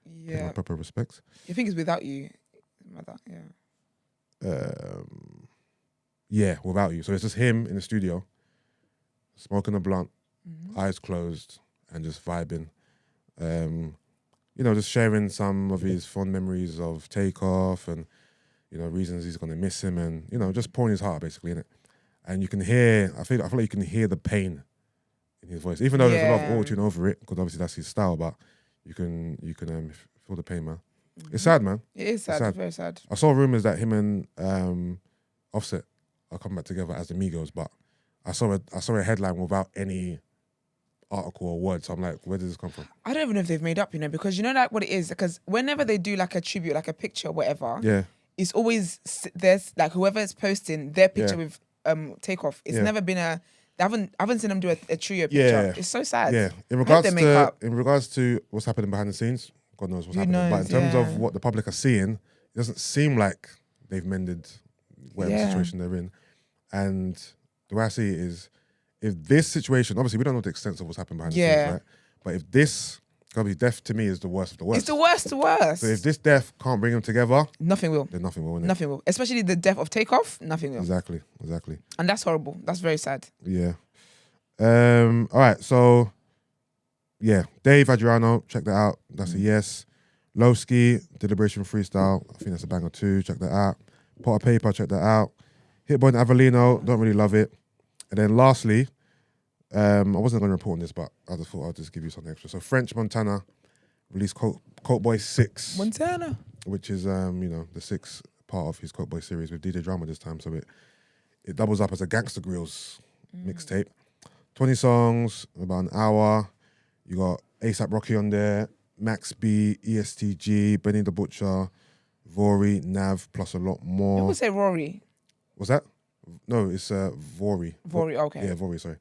my Yeah. proper respects. You think it's Without You? Like that, yeah. Yeah, Without You. So it's just him in the studio, smoking a blunt, eyes closed, and just vibing. Just sharing some of his fond memories of Takeoff and, reasons he's going to miss him and, just pouring his heart basically in it. And you can hear, I feel like you can hear the pain in his voice, even though there's a lot of auto-tune over it, because obviously that's his style, but you can feel the pain, man. It's sad, man. It is sad. It's very sad. I saw rumors that him and Offset are coming back together as Amigos, but I saw a headline without any article or word. So I'm like, where does this come from? I don't even know if they've made up, because you know like what it is? Because whenever they do like a tribute, like a picture or whatever, Yeah, it's always there's like whoever's posting their picture Yeah. with Takeoff. It's Yeah. never been I haven't seen them do a trio picture. Yeah. It's so sad. yeah. In I hope they make up. regards to what's happening behind the scenes, God knows what's Who happening. But in knows, terms yeah. of what the public are seeing, it doesn't seem like they've mended whatever Yeah. situation they're in. And the way I see it is, if this situation, obviously we don't know the extent of what's happened behind the Yeah. scenes, right? But if this, obviously death to me is the worst of the worst. It's the worst to worst. So if this death can't bring them together, Nothing will. then nothing will, innit? Nothing will. Especially the death of Takeoff, nothing will. Exactly. And that's horrible. That's very sad. Yeah. All right, so yeah, Dave Adriano, check that out. That's a yes. Lowski, Deliberation Freestyle, I think that's a banger too. Check that out. Pot of Paper, check that out. Hitboy and Avellino, don't really love it. And then lastly, I wasn't going to report on this, but I just thought I'd just give you something extra. So French Montana released Coke Boy 6, Montana. which is the 6th part of his Coke Boy series with DJ Drama this time. So it doubles up as a Gangsta Grills mixtape. 20 songs, about an hour. You got ASAP Rocky on there, Max B, ESTG, Benny the Butcher, Vori, Nav, plus a lot more. People say Rory. What's that? No, it's Vori. Vori, okay. Yeah, Vori. Sorry.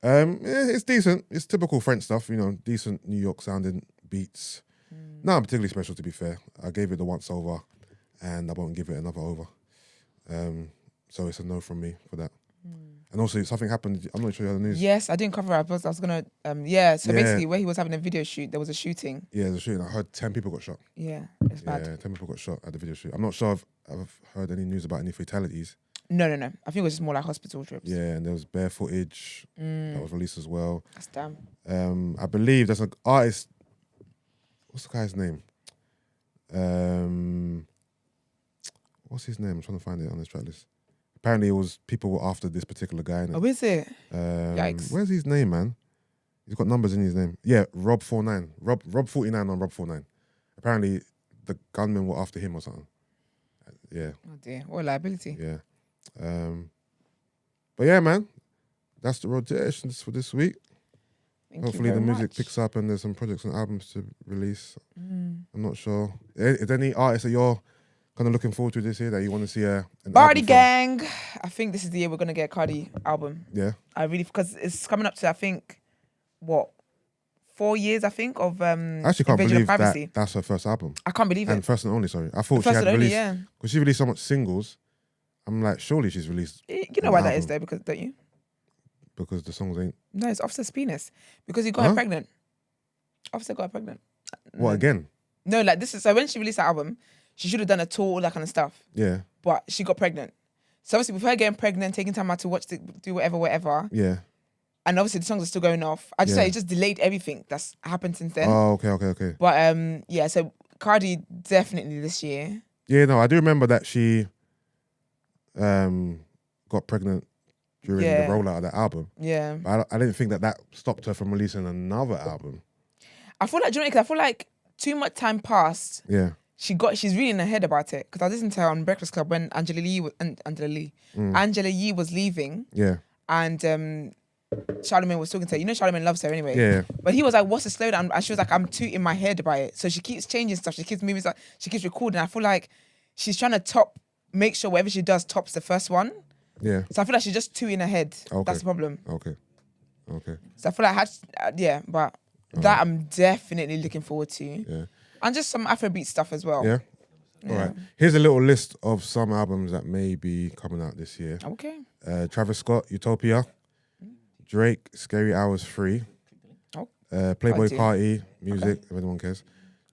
Yeah, it's decent. It's typical French stuff. You know, decent New York sounding beats. Not particularly special, to be fair. I gave it the once over, and I won't give it another over. So it's a no from me for that. And also, something happened. I'm not sure you had the news. Yes, I didn't cover it. I was gonna. Basically, where he was having a video shoot, there was a shooting. Yeah, there's a shooting. I heard 10 people got shot. Yeah, it's bad. Yeah, 10 people got shot at the video shoot. I'm not sure if I've heard any news about any fatalities. No. I think it was just more like hospital trips. Yeah, and there was bare footage that was released as well. That's damn. I believe there's an artist. What's the guy's name? What's his name? I'm trying to find it on this track list. Apparently, people were after this particular guy. Oh, is it? Yikes. Where's his name, man? He's got numbers in his name. Yeah, Rob49. Rob 49 on Rob 49. Apparently, the gunmen were after him or something. Yeah. Oh dear, what a liability. Yeah. But yeah, man, that's the rotations for this week. Hopefully the music picks up and there's some projects and albums to release. I'm not sure. Is there any artists that you're kind of looking forward to this year that you want to see an Cardi album Gang. I think this is the year we're gonna get a Cardi album. Yeah. Because it's coming up to, I think, 4 years, I think, of I actually can't Invasion of believe Privacy. that's her first album. I can't believe And it. first and only, sorry. I thought First she had and only, released, yeah. because she released so much singles. I'm like, surely she's released You know an why that album. is though, because don't you? Because the songs ain't. No, it's Officer's penis. Because he got her pregnant. Officer got her pregnant. What, again? No, like this is, so when she released the album, she should have done a tour, all that kind of stuff. Yeah. But she got pregnant. So obviously with her getting pregnant, taking time out to watch, do whatever. Yeah. And obviously the songs are still going off. I just say it just delayed everything that's happened since then. Oh, okay. But yeah, so Cardi definitely this year. Yeah, no, I do remember that she got pregnant during the rollout of that album. Yeah. But I didn't think that stopped her from releasing another album. I feel like, do you know, 'cause I feel like too much time passed. Yeah. She's really in her head about it. Because I listened to her on Breakfast Club when Angela Yee was leaving. Yeah. And Charlamagne was talking to her. You know Charlamagne loves her anyway. Yeah. But he was like, what's the slowdown? And she was like, I'm too in my head about it. So she keeps changing stuff. She keeps moving stuff. She keeps recording. I feel like she's trying to make sure whatever she does tops the first one. Yeah. So I feel like she's just too in her head. Okay. That's the problem. Okay. So I feel like but that I'm definitely looking forward to. Yeah. And just some Afrobeat stuff as well. Yeah. All right. Here's a little list of some albums that may be coming out this year. Okay. Travis Scott, Utopia. Drake, Scary Hours 3. Oh. Playboy Carti. Carti, Music, if anyone cares.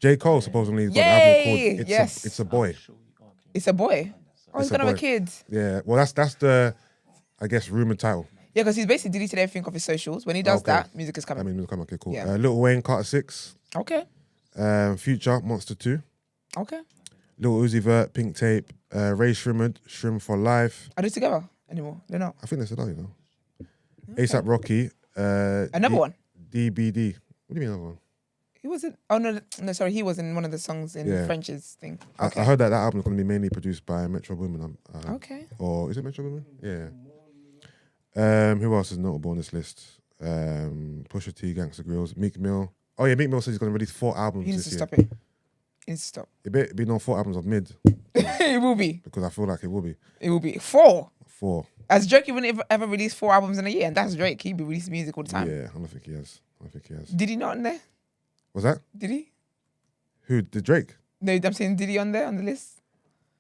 J. Cole supposedly got an Yay! album called It's a Boy. It's a boy. Oh, he's It's a gonna have a boy. kid. Yeah. Well, that's the, I guess, rumored title. Yeah, because he's basically deleted everything off his socials. When he does Okay. that, music is coming. I mean, come on, okay, cool. Yeah. Lil Wayne, Carter 6. Okay. Future, Monster 2. Okay. Lil Uzi Vert, Pink Tape. Ray Shrimmer, Shrim for Life. Are they together anymore? They're not. I think they said that, you know. ASAP Rocky. Another one. DBD. What do you mean another one? He wasn't. Oh no, sorry. He was in one of the songs in Yeah. French's thing. I Okay. heard that album is going to be mainly produced by Metro Boomin. Okay. Or is it Metro Boomin? Yeah. Who else is notable on this list? Pusha T, Gangsta Grills, Meek Mill. Oh yeah, Meek Mill says he's going to release 4 albums He needs this to year. stop it. He needs to stop. It better be no 4 albums of mid It will be. because I feel like it will be It will be 4. 4. As Drake even ever released 4 albums in a year, and that's Drake. He'd be releasing music all the time. Yeah, I don't think he has. Did he not on there? Was that? Did he? Who? Did Drake? No, I'm saying did he on there on the list?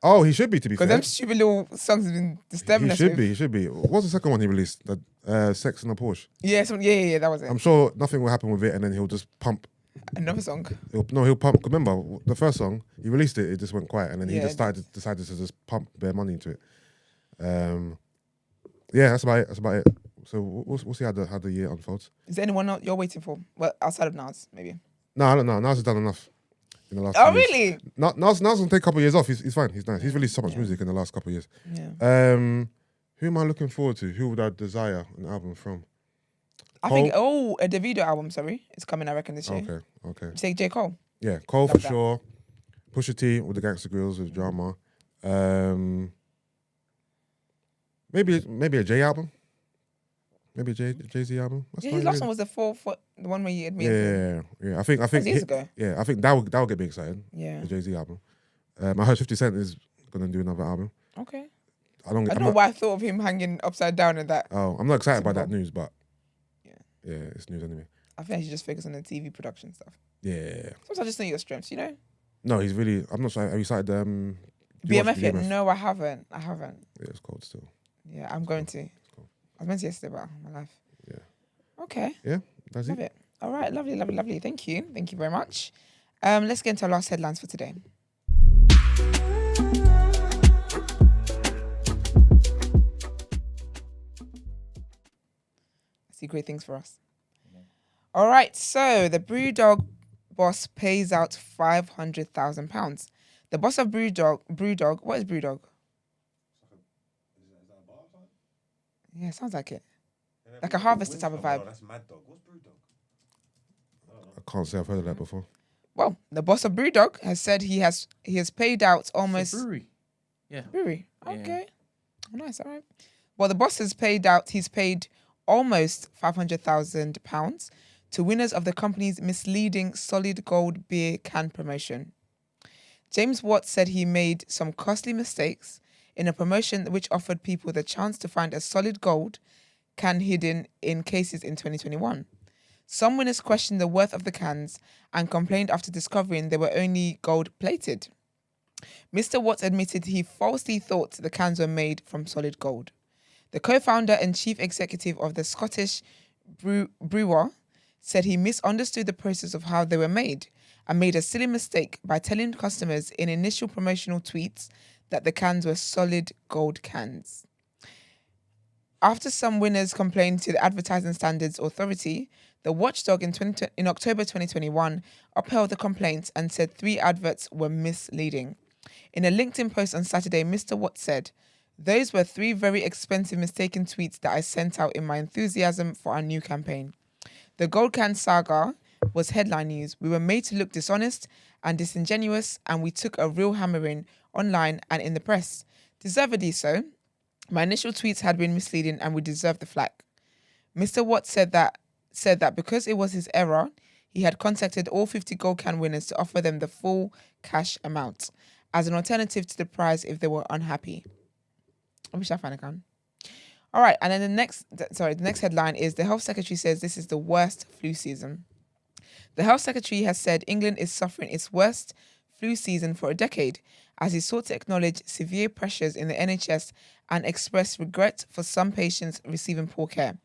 Oh, he should be, to be fair. Because them stupid little songs have been disturbing He us. should with. be, he should be. What's the second one he released? Sex in a Porsche. Yeah, yeah, that was it. I'm sure nothing will happen with it and then he'll just pump. Another song. He'll pump. Remember, the first song, he released it, it just went quiet and then he Yeah, just decided to just pump bare money into it. Yeah, that's about it. So we'll see how the year unfolds. Is there anyone else you're waiting for? Well, outside of Nas, maybe. No, I don't know. Nas has done enough in the last Oh, few years. really? Nas will take a couple of years off. He's fine. He's nice. He's released so much music in the last couple of years. Yeah. Who am I looking forward to? Who would I desire an album from? I think, a Davido album, sorry. It's coming, I reckon, this year. Okay. Say J. Cole. Yeah, Cole Love for that. sure. Pusha T with the Gangsta Grills with drama. Maybe a J album. Maybe a Jay-Z album. That's Yeah, fine, his last really. one was the one where you admitted. Yeah. I think was years ago. Yeah, I think that will get me excited. Yeah. The Jay-Z album. I heard 50 Cent is gonna do another album. Okay. I don't know why I thought of him hanging upside down and that. Oh, I'm not excited by that Symbol. news, but Yeah. yeah, it's news anyway. I think I should just focus on the TV production stuff. Yeah. Sometimes I just know your strengths, you know? No, he's really. I'm not sure. Have you started you BMF watched yet? BMF? No, I haven't. Yeah, it's cold still. Yeah, I'm going to. cool. I was meant to yesterday, but my life. Yeah. Okay. Yeah, that's Love it. it. All right, lovely. Thank you very much. Let's get into our last headlines for today. I see great things for us. All right, so the Brewdog Boss pays out £500,000. The boss of Brewdog. What is Brewdog? Yeah, sounds like it. Like a harvester type of vibe. That's Mad Dog. What's Brewdog? I can't say I've heard of that before. Well, the boss of Brewdog has said he has paid out It's a almost brewery. Yeah. brewery. Yeah. Okay, oh, nice. All right. Well, the boss has paid out. He's paid almost £500,000 to winners of the company's misleading solid gold beer can promotion. James Watt said he made some costly mistakes in a promotion which offered people the chance to find a solid gold can hidden in cases in 2021. Some winners questioned the worth of the cans and complained after discovering they were only gold-plated. Mr. Watts admitted he falsely thought the cans were made from solid gold. The co-founder and chief executive of the Scottish brewer said he misunderstood the process of how they were made and made a silly mistake by telling customers in initial promotional tweets that the cans were solid gold cans. After some winners complained to the Advertising Standards Authority, the watchdog in October 2021 upheld the complaints and said 3 adverts were misleading. In a LinkedIn post on Saturday, Mr. Watt said, "Those were 3 very expensive mistaken tweets that I sent out in my enthusiasm for our new campaign. The Gold Can Saga was headline news. We were made to look dishonest and disingenuous, and we took a real hammering online and in the press. Deservedly so. My initial tweets had been misleading and we deserved the flack." Mr. Watt said that because it was his error, he had contacted all 50 Gold Can winners to offer them the full cash amount as an alternative to the prize if they were unhappy. I wish I found a can. All right, and then the next headline is the Health Secretary says this is the worst flu season. The Health Secretary has said England is suffering its worst flu season for a decade as he sought to acknowledge severe pressures in the NHS and expressed regret for some patients receiving poor care.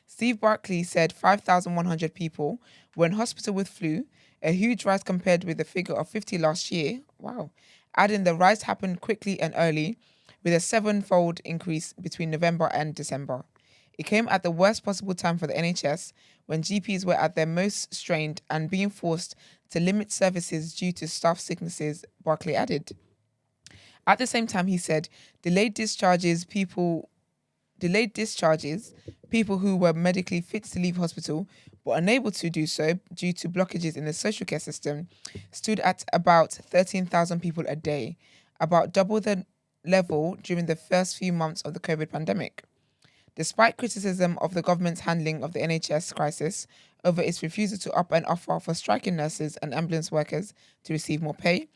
Steve Barclay said 5,100 people were in hospital with flu, a huge rise compared with the figure of 50 last year. Wow. Adding the rise happened quickly and early, with a 7-fold increase between November and December. It came at the worst possible time for the NHS, when GPs were at their most strained and being forced to limit services due to staff sicknesses, Barclay added. At the same time, he said, delayed discharges, people who were medically fit to leave hospital but unable to do so due to blockages in the social care system, stood at about 13,000 people a day, about double the level during the first few months of the COVID pandemic. Despite criticism of the government's handling of the NHS crisis over its refusal to up an offer for striking nurses and ambulance workers to receive more pay,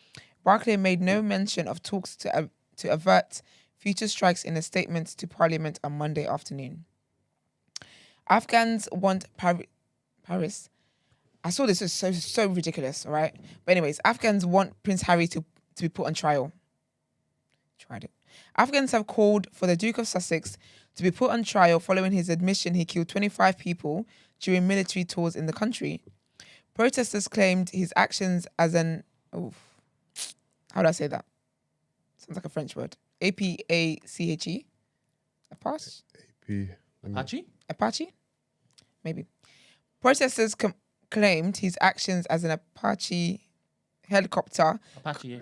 Barclay made no mention of talks to avert future strikes in a statement to Parliament on Monday afternoon. Afghans want Paris. I saw this as so ridiculous, all right? But anyways, Afghans want Prince Harry to be put on trial. Tried it. Afghans have called for the Duke of Sussex to be put on trial following his admission he killed 25 people during military tours in the country. Protesters claimed his actions as an... how do I say that? Sounds like a French word. Apache? Apache? Apache? Apache? Maybe. Protesters claimed his actions as an Apache helicopter... Apache, yeah.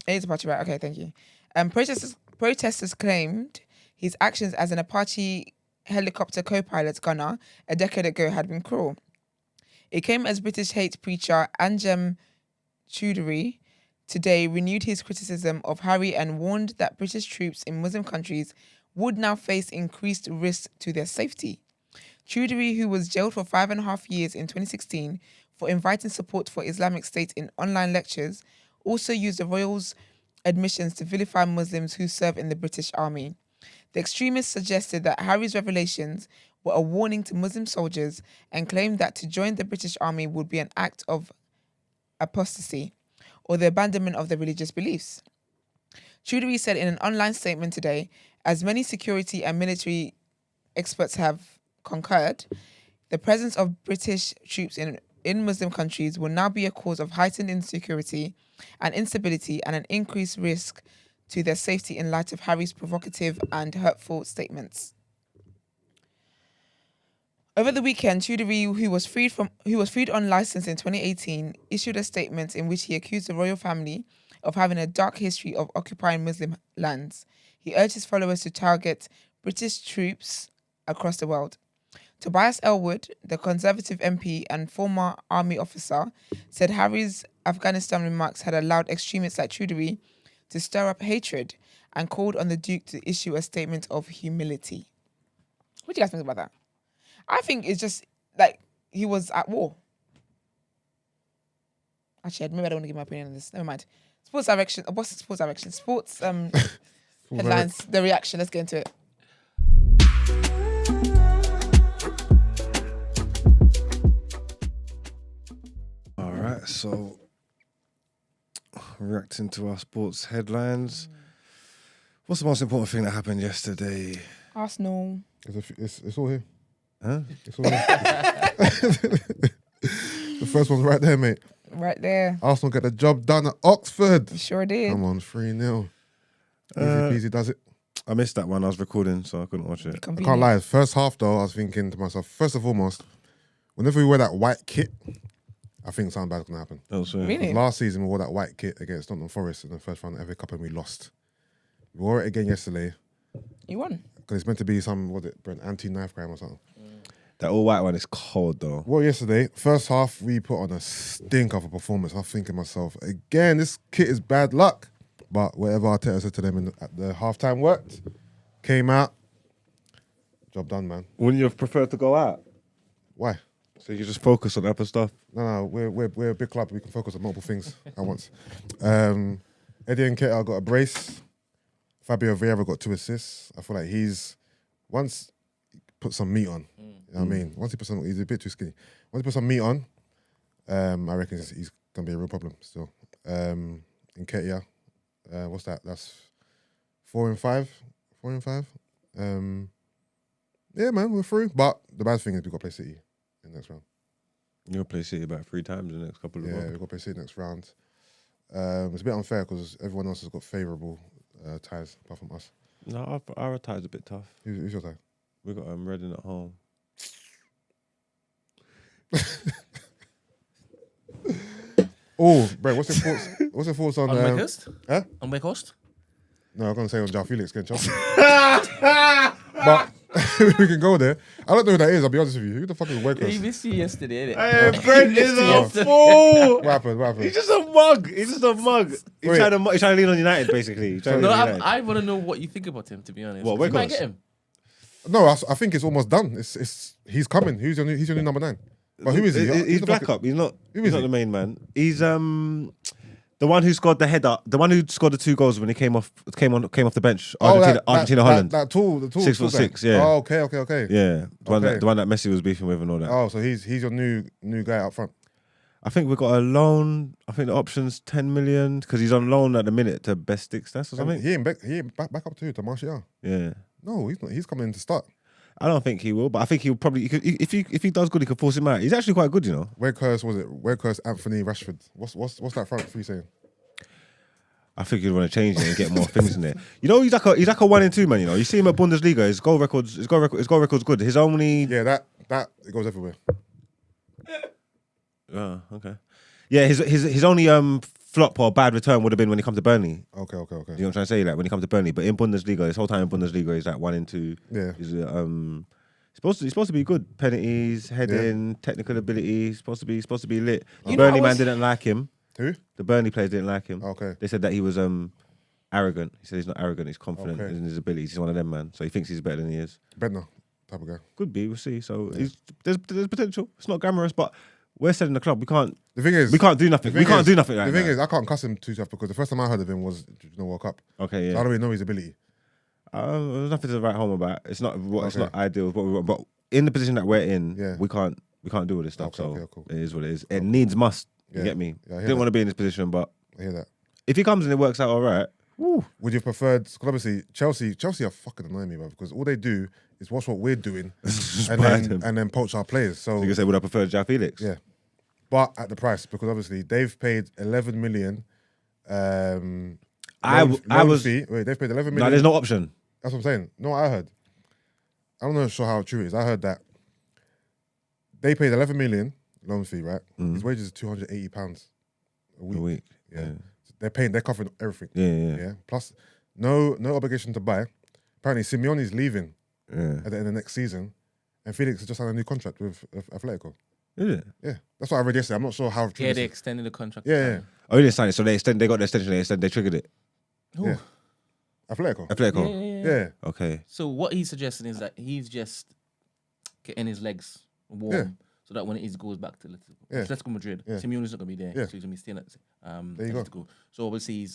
It is Apache, right? Okay, thank you. Protesters claimed his actions as an Apache helicopter co-pilot gunner a decade ago had been cruel. It came as British hate preacher Anjem Choudhury today renewed his criticism of Harry and warned that British troops in Muslim countries would now face increased risk to their safety. Choudhury, who was jailed for 5.5 years in 2016 for inviting support for Islamic State in online lectures, also used the royals' admissions to vilify Muslims who serve in the British Army. The extremists suggested that Harry's revelations were a warning to Muslim soldiers and claimed that to join the British Army would be an act of apostasy or the abandonment of their religious beliefs. Tudery said in an online statement today, as many security and military experts have concurred, the presence of British troops in Muslim countries will now be a cause of heightened insecurity and instability and an increased risk to their safety in light of Harry's provocative and hurtful statements. Over the weekend, Tudery, who was freed on license in 2018, issued a statement in which he accused the royal family of having a dark history of occupying Muslim lands. He urged his followers to target British troops across the world. Tobias Elwood, the Conservative MP and former army officer, said Harry's Afghanistan remarks had allowed extremists like Tudery to stir up hatred and called on the Duke to issue a statement of humility. What do you guys think about that? I think it's just like he was at war. Actually, maybe I don't want to give my opinion on this. Never mind. Sports direction. What's sports direction? Sports headlines. The reaction. Let's get into it. All right, so reacting to our sports headlines. What's the most important thing that happened yesterday? Arsenal. It's all here. Huh? It's all here. The first one's right there, mate. Right there. Arsenal get the job done at Oxford. We sure did. Come on, 3-0. Easy peasy does it. I missed that one. I was recording, so I couldn't watch it. I can't lie. First half, though, I was thinking to myself, first and foremost, whenever we wear that white kit, I think something bad's going to happen. Oh, so Really? Last season, we wore that white kit against Nottingham Forest in the first round of the FA Cup and we lost. We wore it again yesterday You won. because it's meant to be some, anti-knife crime or something. That all white one is cold, though. Well, yesterday, first half, we put on a stink of a performance. I'm thinking to myself, again, this kit is bad luck. But whatever Arteta said to them at the halftime worked. Came out. Job done, man. Wouldn't you have preferred to go out? Why? So you just focus on other stuff? No, we're a big club. We can focus on multiple things at once. Eddie Nketiah got a brace. Fabio Vieira got 2 assists. I feel like once he put some meat on. You know what I mean? Once he put he's a bit too skinny. Once he put some meat on, I reckon he's gonna be a real problem still. Nketiah, what's that? That's 4 and 5. 4 and 5. Yeah, man, we're through. But the bad thing is we've got to play City in the next round. You'll play City about 3 times in the next couple of Yeah, months. we've got to play City next round. It's a bit unfair because everyone else has got favourable ties apart from us. No, our tie's a bit tough. Who's your tie? We got Reading at home. Oh, bro, what's your thoughts? What's your thoughts on? On Wakehurst? Huh? On Wakehurst? No, I'm gonna say on João Felix against Chelsea. But we can go there. I don't know who that is. I'll be honest with you. Who the fuck is He Wakehurst? missed you yesterday, innit? Hey, Brent is a fool. What happened? He's just a mug. He's just a mug. He's Wait. trying to lean on United, basically. He's trying to No, lean on United. I want to know what you think about him, to be honest. What, You might Wakehurst? get him. No, I think it's almost done. He's coming. He's your new number 9. But who is he? He's the black fuck- up. He's not. Who He's is not he? the main man. He's the one who scored the header. The one who scored the 2 goals when he came off the bench. Argentina, Holland. That tall, the tall. 6'6", guy. yeah. Oh, okay. Yeah, Okay. the one that Messi was beefing with and all that. Oh, so he's your new guy up front. I think we got a loan. I think the option's 10 million because he's on loan at the minute to Best Sticks. That's or something. He ain't back up to Martial. Yeah. No, he's not. He's coming in to start. I don't think he will, but I think he'll probably. If he does good, he could force him out. He's actually quite good, you know. Wakehurst, Anthony, Rashford. What's that front three saying? I think you'd want to change it and get more things in there. You know, he's like a 1 and 2 man. You know, you see him at Bundesliga. His goal record's good. His only. Yeah, that it goes everywhere. Oh, okay. Yeah, his only flop or bad return would have been when he comes to Burnley. Okay. You know what I'm trying to say? Like when he comes to Burnley, but in Bundesliga, his whole time in Bundesliga, he's like 1 and 2. Yeah. He's supposed to be good. Penalties, heading, technical ability. He's supposed to be lit. The You know, Burnley I man was- didn't like him. Who? The Burnley players didn't like him. Okay. They said that he was arrogant. He said he's not arrogant. He's confident Okay. in his abilities. He's one of them, man. So he thinks he's better than he is. Bednar type of guy. Could be. We'll see. So there's potential. It's not glamorous, but we're selling the club. We can't The thing is, do nothing. We can't do nothing like The thing that. is, I can't cuss him too tough because the first time I heard of him was World Cup. Okay, So I yeah. don't really know his ability. There's nothing to write home about. It's not it's Okay. not ideal. What we want, but in the position that we're in, Yeah. we can't do all this stuff. Okay, so okay, cool. it is what it is. It needs must. You Yeah. get me? Yeah, I hear Didn't that. want to be in this position, but I hear that. if he comes and it works out all right, woo. Would you have preferred? Because obviously Chelsea are fucking annoying me, bro. Because all they do is watch what we're doing and then poach our players. So You can say, would I prefer João Felix? yeah, but at the price, because obviously they've paid 11 million. Loan fee. Wait, they've paid 11 million. No, there's no option. That's what I'm saying. No, I heard. I'm not sure how true it is. I heard that they paid 11 million loan fee, right? His wages is £280 a week. A week. Yeah. They're covering everything. Yeah. Plus, no obligation to buy. Apparently, Simeone's leaving Yeah. at the end of next season, and Felix has just signed a new contract with Atletico. Is it? Yeah, that's what I read yesterday. I'm not sure how true Yeah, this they is. extended the contract. Yeah. Oh, they didn't sign it. So they got the extension. They triggered it. Yeah. Atletico. Atletico. Yeah. Okay. So what he's suggesting is that he's just getting his legs warm, so that when it goes back to Atletico Madrid, Yeah. Simeone's not gonna be there, Yeah. so he's gonna be staying at There you go. Atletico. So obviously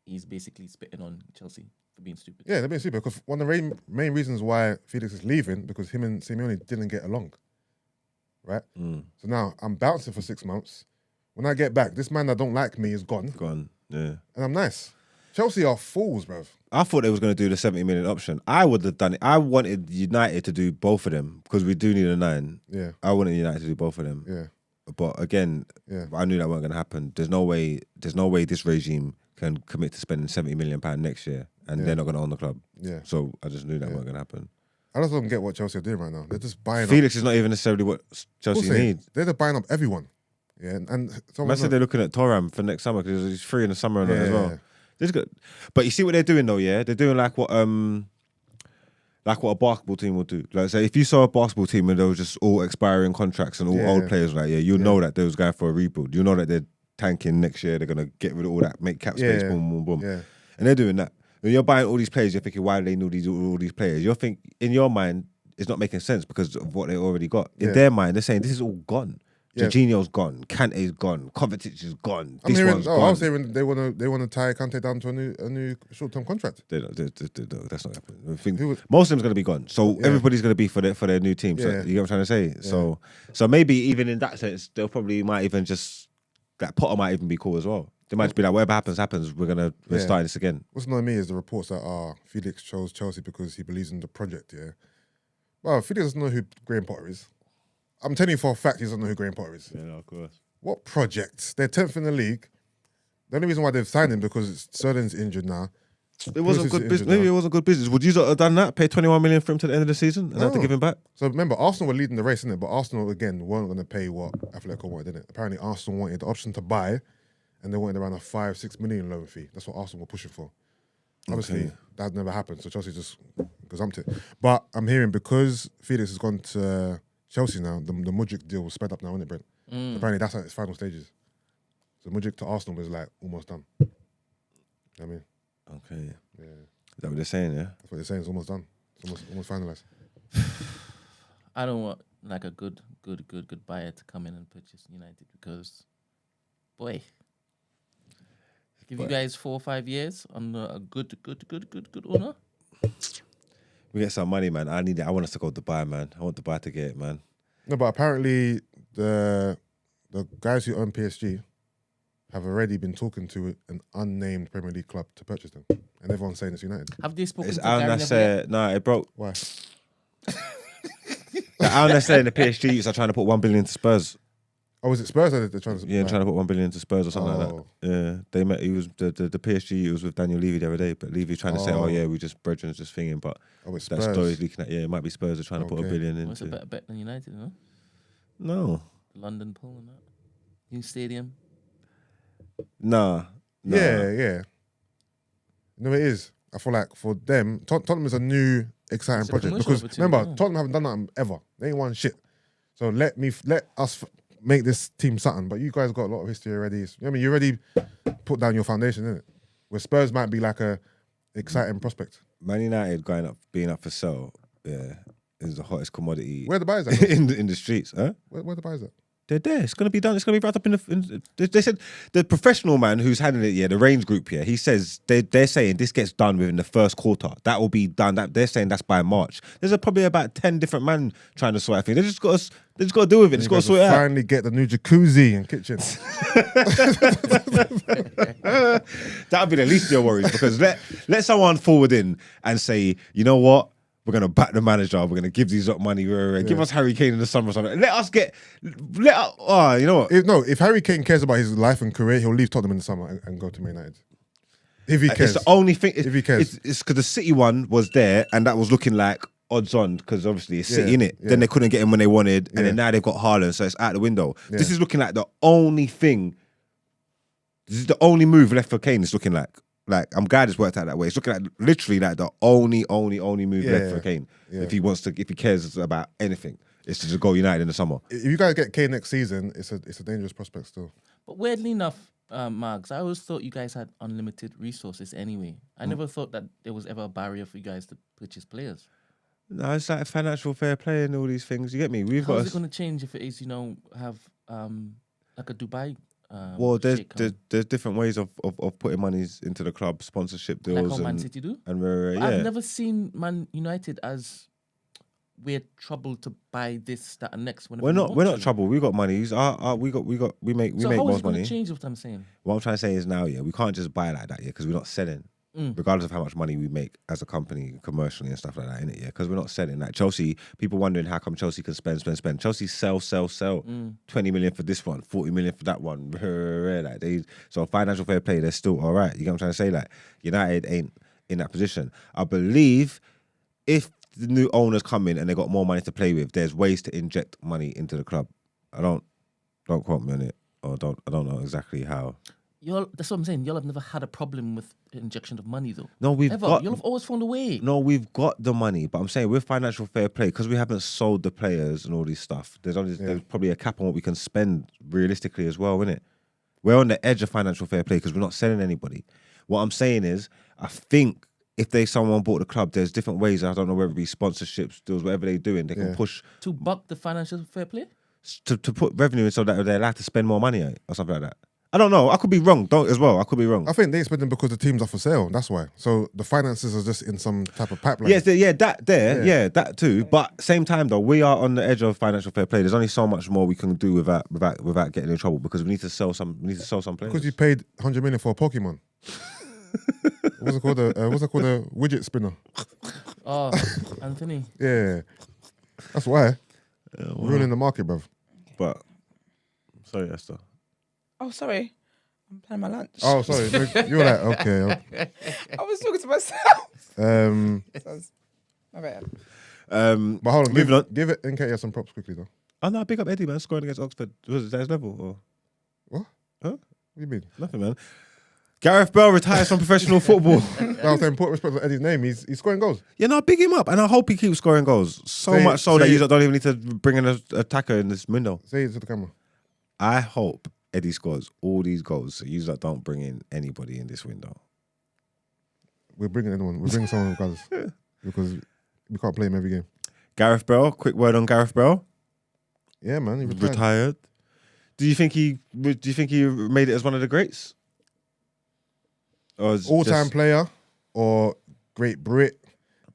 he's basically spitting on Chelsea for being stupid. Yeah, they're being super. Because one of the main reasons why Felix is leaving, because him and Simeone didn't get along. Right? So now I'm bouncing for 6 months. When I get back, this man that don't like me is gone, Gone. Yeah. and I'm nice. Chelsea are fools, bruv. I thought they was going to do the 70 million option. I would have done it. I wanted United to do both of them because we do need a 9. Yeah, I wanted United to do both of them. yeah, But again, yeah. I knew that wasn't going to happen. There's no way this regime can commit to spending £70 million next year and they're not going to own the club. Yeah. So I just knew that wasn't going to happen. I just don't get what Chelsea are doing right now. They're just buying Felix is not even necessarily what Chelsea needs. They're just buying up everyone. Yeah, and I said they're looking at Thuram for next summer because he's free in the summer and that as well. Yeah. This good. But you see what they're doing though, yeah? They're doing like what a basketball team would do. Like say if you saw a basketball team and they were just all expiring contracts and all old players like, you know that they was going for a rebuild. You know that they're tanking next year, they're gonna get rid of all that, make cap space, boom, boom, boom. Yeah. And they're doing that. When you're buying all these players, you're thinking, why do they need all these players? You're thinking in your mind, it's not making sense because of what they already got. In their mind, they're saying this is all gone. Yeah. Jorginho's gone, Kante's gone, Kovacic is gone. I'm This hearing, one's I gone. was hearing they wanna tie Kante down to a new short-term contract. That's not happening. I think Who was- most of them's going to be gone. So everybody's going to be for their new team. So Yeah. you get what I'm trying to say? So maybe even in that sense, they'll probably might even just that Potter might even be cool as well. They might just be like, whatever happens. We're starting this again. What's annoying me is the reports that Felix chose Chelsea because he believes in the project. Yeah, well, Felix doesn't know who Graham Potter is. I'm telling you for a fact he doesn't know who Graham Potter is. Yeah, no, of course. What project? They're 10th in the league. The only reason why they've signed him because Sterling's injured now. It wasn't Pulisic good is business. injured Maybe now. it wasn't good business. Would you have done that? Pay 21 million for him to the end of the season and have to No. give him back? So remember, Arsenal were leading the race, innit? But Arsenal again weren't going to pay what Atletico wanted, didn't it? Apparently, Arsenal wanted the option to buy, and they wanted around a 5-6 million loan fee. That's what Arsenal were pushing for. Obviously, that never happened, so Chelsea just gazumped it. But I'm hearing because Felix has gone to Chelsea now, the Mudryk deal was sped up now, isn't it, Brent? Apparently, that's at its final stages. So Mudryk to Arsenal was like almost done. You know what I mean? Okay. Yeah, Is that what they're saying, yeah? that's what they're saying. It's almost done. It's almost finalized. I don't want like a good buyer to come in and purchase United because, boy, give you guys 4 or 5 years on a good owner. We get some money, man. I need it. I want us to go to Dubai, man. I want Dubai to get it, man. No, but apparently the guys who own PSG have already been talking to an unnamed Premier League club to purchase them, and everyone's saying it's United. Have they spoken It's to Al Gary Neville yet? Nasser. No, it broke. Why? Al Nasser and the PSG youths are trying to put 1 billion to Spurs. Oh, is it Spurs that they're trying to? Yeah, trying to put 1 billion to Spurs or something Oh. like that. Yeah, they met. He was the PSG. It was with Daniel Levy the other day, but Levy's trying to say, "Oh yeah, we just Brethren's just thinking," but Oh, it's that Spurs. story's leaking out. Yeah, it might be Spurs are trying to put 1 Okay. billion What's a into. better bet than United, no? No, London pool and that. New stadium. nah. Yeah. No, it is. I feel like for them, Tottenham is a new exciting It's a project commercial because remember opportunity, yeah. Tottenham haven't done that ever. They ain't won shit. So let us make this team something. But you guys got a lot of history already. I mean, you already put down your foundation, innit? Where Spurs might be like a exciting prospect. Man United being up for sale. Yeah, is the hottest commodity Where the buyers at? in the streets, huh? Where the buyers at? They're there. It's going to be done. It's going to be wrapped up they said the professional man who's handling it, the range group here, he says they're saying this gets done within the first quarter. That will be done. They're saying that's by March. There's probably about 10 different men trying to sort out things. They just got to deal with it. They just got to sort it out. Finally get the new jacuzzi and kitchen. That would be the least of your worries, because let someone forward in and say, you know what? We're going to back the manager. We're going to give these up money. Give us Harry Kane in the summer or something. You know what? If Harry Kane cares about his life and career, he'll leave Tottenham in the summer and go to Man United. If he cares. It's the only thing. If he cares. It's because the City one was there and that was looking like odds on, because obviously it's City, innit? Yeah. Then they couldn't get him when they wanted, and then now they've got Haaland, so it's out the window. Yeah. This is looking like the only thing. This is the only move left for Kane. It's looking like. I'm glad it's worked out that way. It's looking like literally like the only move left for Kane. Yeah. If he cares about anything, it's to just go United in the summer. If you guys get Kane next season, it's a dangerous prospect still. But weirdly enough, Margs, I always thought you guys had unlimited resources anyway. I never thought that there was ever a barrier for you guys to purchase players. No, it's like financial fair play and all these things. You get me? How is it going to change if it is, have like a Dubai? Well, there's different ways of putting monies into the club, sponsorship deals, like how Man City do. And I've never seen Man United as we're troubled to buy this, that, and next. We're not trouble. We got money. We make most money. So how is it going to change? What I'm saying. What I'm trying to say is now, we can't just buy like that, because we're not selling. Regardless of how much money we make as a company commercially and stuff like that, innit? Because we're not selling. Like Chelsea, people wondering how come Chelsea can spend. Chelsea sell. 20 million for this one, 40 million for that one. So financial fair play, they're still all right. You get what I'm trying to say? Like United ain't in that position. I believe if the new owners come in and they got more money to play with, there's ways to inject money into the club. Don't quote me on it, or I don't know exactly how. That's what I'm saying. Y'all have never had a problem with injection of money, though. No, y'all have always found a way. No, we've got the money, but I'm saying with financial fair play, because we haven't sold the players and all this stuff. There's probably a cap on what we can spend realistically as well, isn't it? We're on the edge of financial fair play because we're not selling anybody. What I'm saying is, I think if someone bought the club, there's different ways. I don't know whether it be sponsorships, deals, whatever they're doing, they can push to buck the financial fair play, to put revenue in so that they're allowed to spend more money or something like that. I don't know. I could be wrong. I could be wrong. I think they expect them because the teams are for sale. That's why. So the finances are just in some type of pipeline. Yes, that too. But same time though, we are on the edge of financial fair play. There's only so much more we can do without getting in trouble, because we need to sell some. We need to sell some players. Because you paid 100 million for a Pokemon. What's it called? A widget spinner. Oh, Anthony. Yeah, that's why. Ruining the market, bruv. But sorry, Esther. Oh, sorry. I'm planning my lunch. Oh, sorry. You were like, okay. I was talking to myself. My bad. But hold on. Give it NK some props quickly, though. Oh, no, big up Eddie, man. Scoring against Oxford. Was that his level? Or? What? Huh? What do you mean? Nothing, man. Gareth Bale retires from professional football. I was saying, put respect to Eddie's name. He's scoring goals. Yeah, no, big him up. And I hope he keeps scoring goals. Much so that you don't even need to bring in an attacker in this window. Say it to the camera. I hope Eddie scores all these goals, so you don't bring in anybody in this window. We're bringing anyone. We're bringing someone because we can't play him every game. Gareth Bale, quick word on Gareth Bale. Yeah, man, he retired. Do you think he made it as one of the greats? All-time player or great Brit?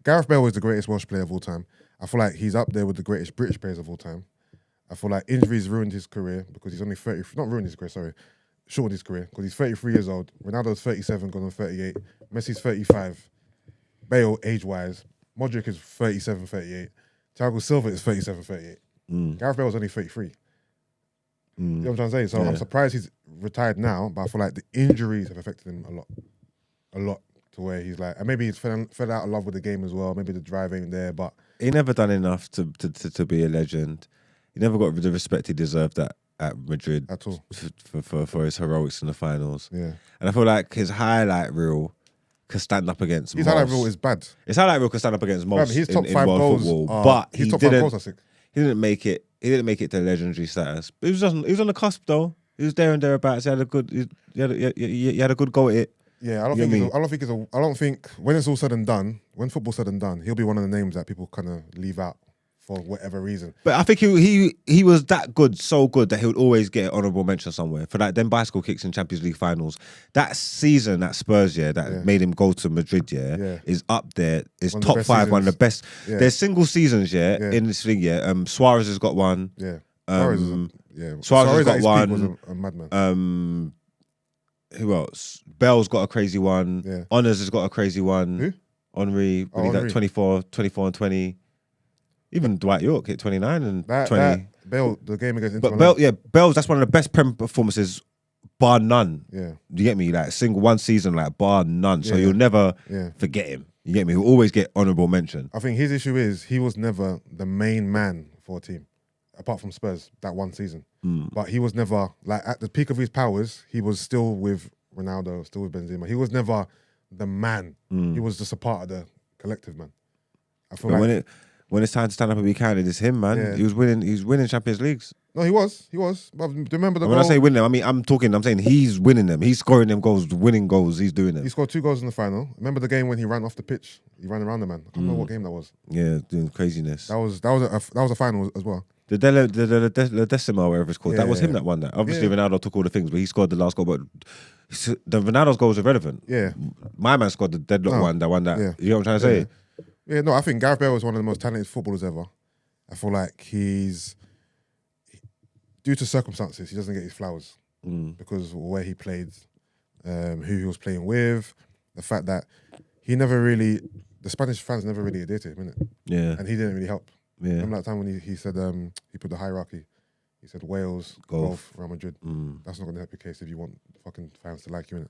Gareth Bale was the greatest Welsh player of all time. I feel like he's up there with the greatest British players of all time. I feel like injuries ruined his career because he's only 30. Not ruined his career, sorry. Shortened his career because he's 33 years old. Ronaldo's 37, going on 38. Messi's 35. Bale, age-wise. Modric is 37, 38. Thiago Silva is 37, 38. Gareth Bale was only 33. You know what I'm trying to say? So I'm surprised he's retired now, but I feel like the injuries have affected him a lot to where he's like, and maybe he's fell out of love with the game as well. Maybe the drive ain't there, but he never done enough to be a legend. He never got the respect he deserved at Madrid at all for his heroics in the finals. Yeah, and I feel like his highlight reel could stand up against. His highlight reel is bad. His highlight reel could stand up against most. His top 5 world goals, football, but his top 5 goals are sick. He didn't make it. He didn't make it to legendary status. But he was on the cusp though. He was there and thereabouts. He had a good. He had a good go at it. Yeah, I don't think when it's all said and done, when football's said and done, he'll be one of the names that people kind of leave out for whatever reason. But I think he was that good, so good that he would always get an honourable mention somewhere for like them bicycle kicks in Champions League finals. That season at Spurs, that made him go to Madrid, is up there. It's One of the top best 5, one of the seasons. best. Yeah. There's single seasons, in this thing, Suarez has got one. Yeah. Suarez Suarez has at got his peak one. was a madman. Who else? Bell's got a crazy one. Yeah. Honours has got a crazy one. Who? Henry, when he's Henry. at 24 and 20. Even Dwight York hit 29 and 20. That Bale, the game against Inter But Milan. Bell's that's one of the best Prem performances, bar none. Yeah. You get me? Like single one season, like bar none. So Yeah. you'll never Yeah. forget him. You get me? He'll always get honourable mention. I think his issue is he was never the main man for a team, apart from Spurs that one season. But he was never, like at the peak of his powers, he was still with Ronaldo, still with Benzema. He was never the man. He was just a part of the collective, man. I feel But like when it's time to stand up and be counted, it's him, man. Yeah. He was winning Champions Leagues. no, he was. But do you remember the And when goal? I say winning them, I mean I'm saying he's winning them. He's scoring them goals, winning goals. He's doing He them. scored 2 goals in the final. Remember the game when he ran off the pitch? He ran around the man. I can't remember what game that was. Yeah, doing craziness. That was a final as well. The Decima, whatever it's called, that was him that won that. Obviously, Ronaldo took all the things, but he scored the last goal. But the Ronaldo's goal was irrelevant. Yeah. My man scored the deadlock one that won that. Yeah. You know what I'm trying to say? Yeah, no, I think Gareth Bale is one of the most talented footballers ever. I feel like due to circumstances, he doesn't get his flowers because of where he played, who he was playing with, the fact that the Spanish fans never really adhered to him, innit? Yeah. And he didn't really help. Yeah. Remember that time when he said he put the hierarchy. He said Wales, golf, Real Madrid. That's not going to help your case if you want fucking fans to like you,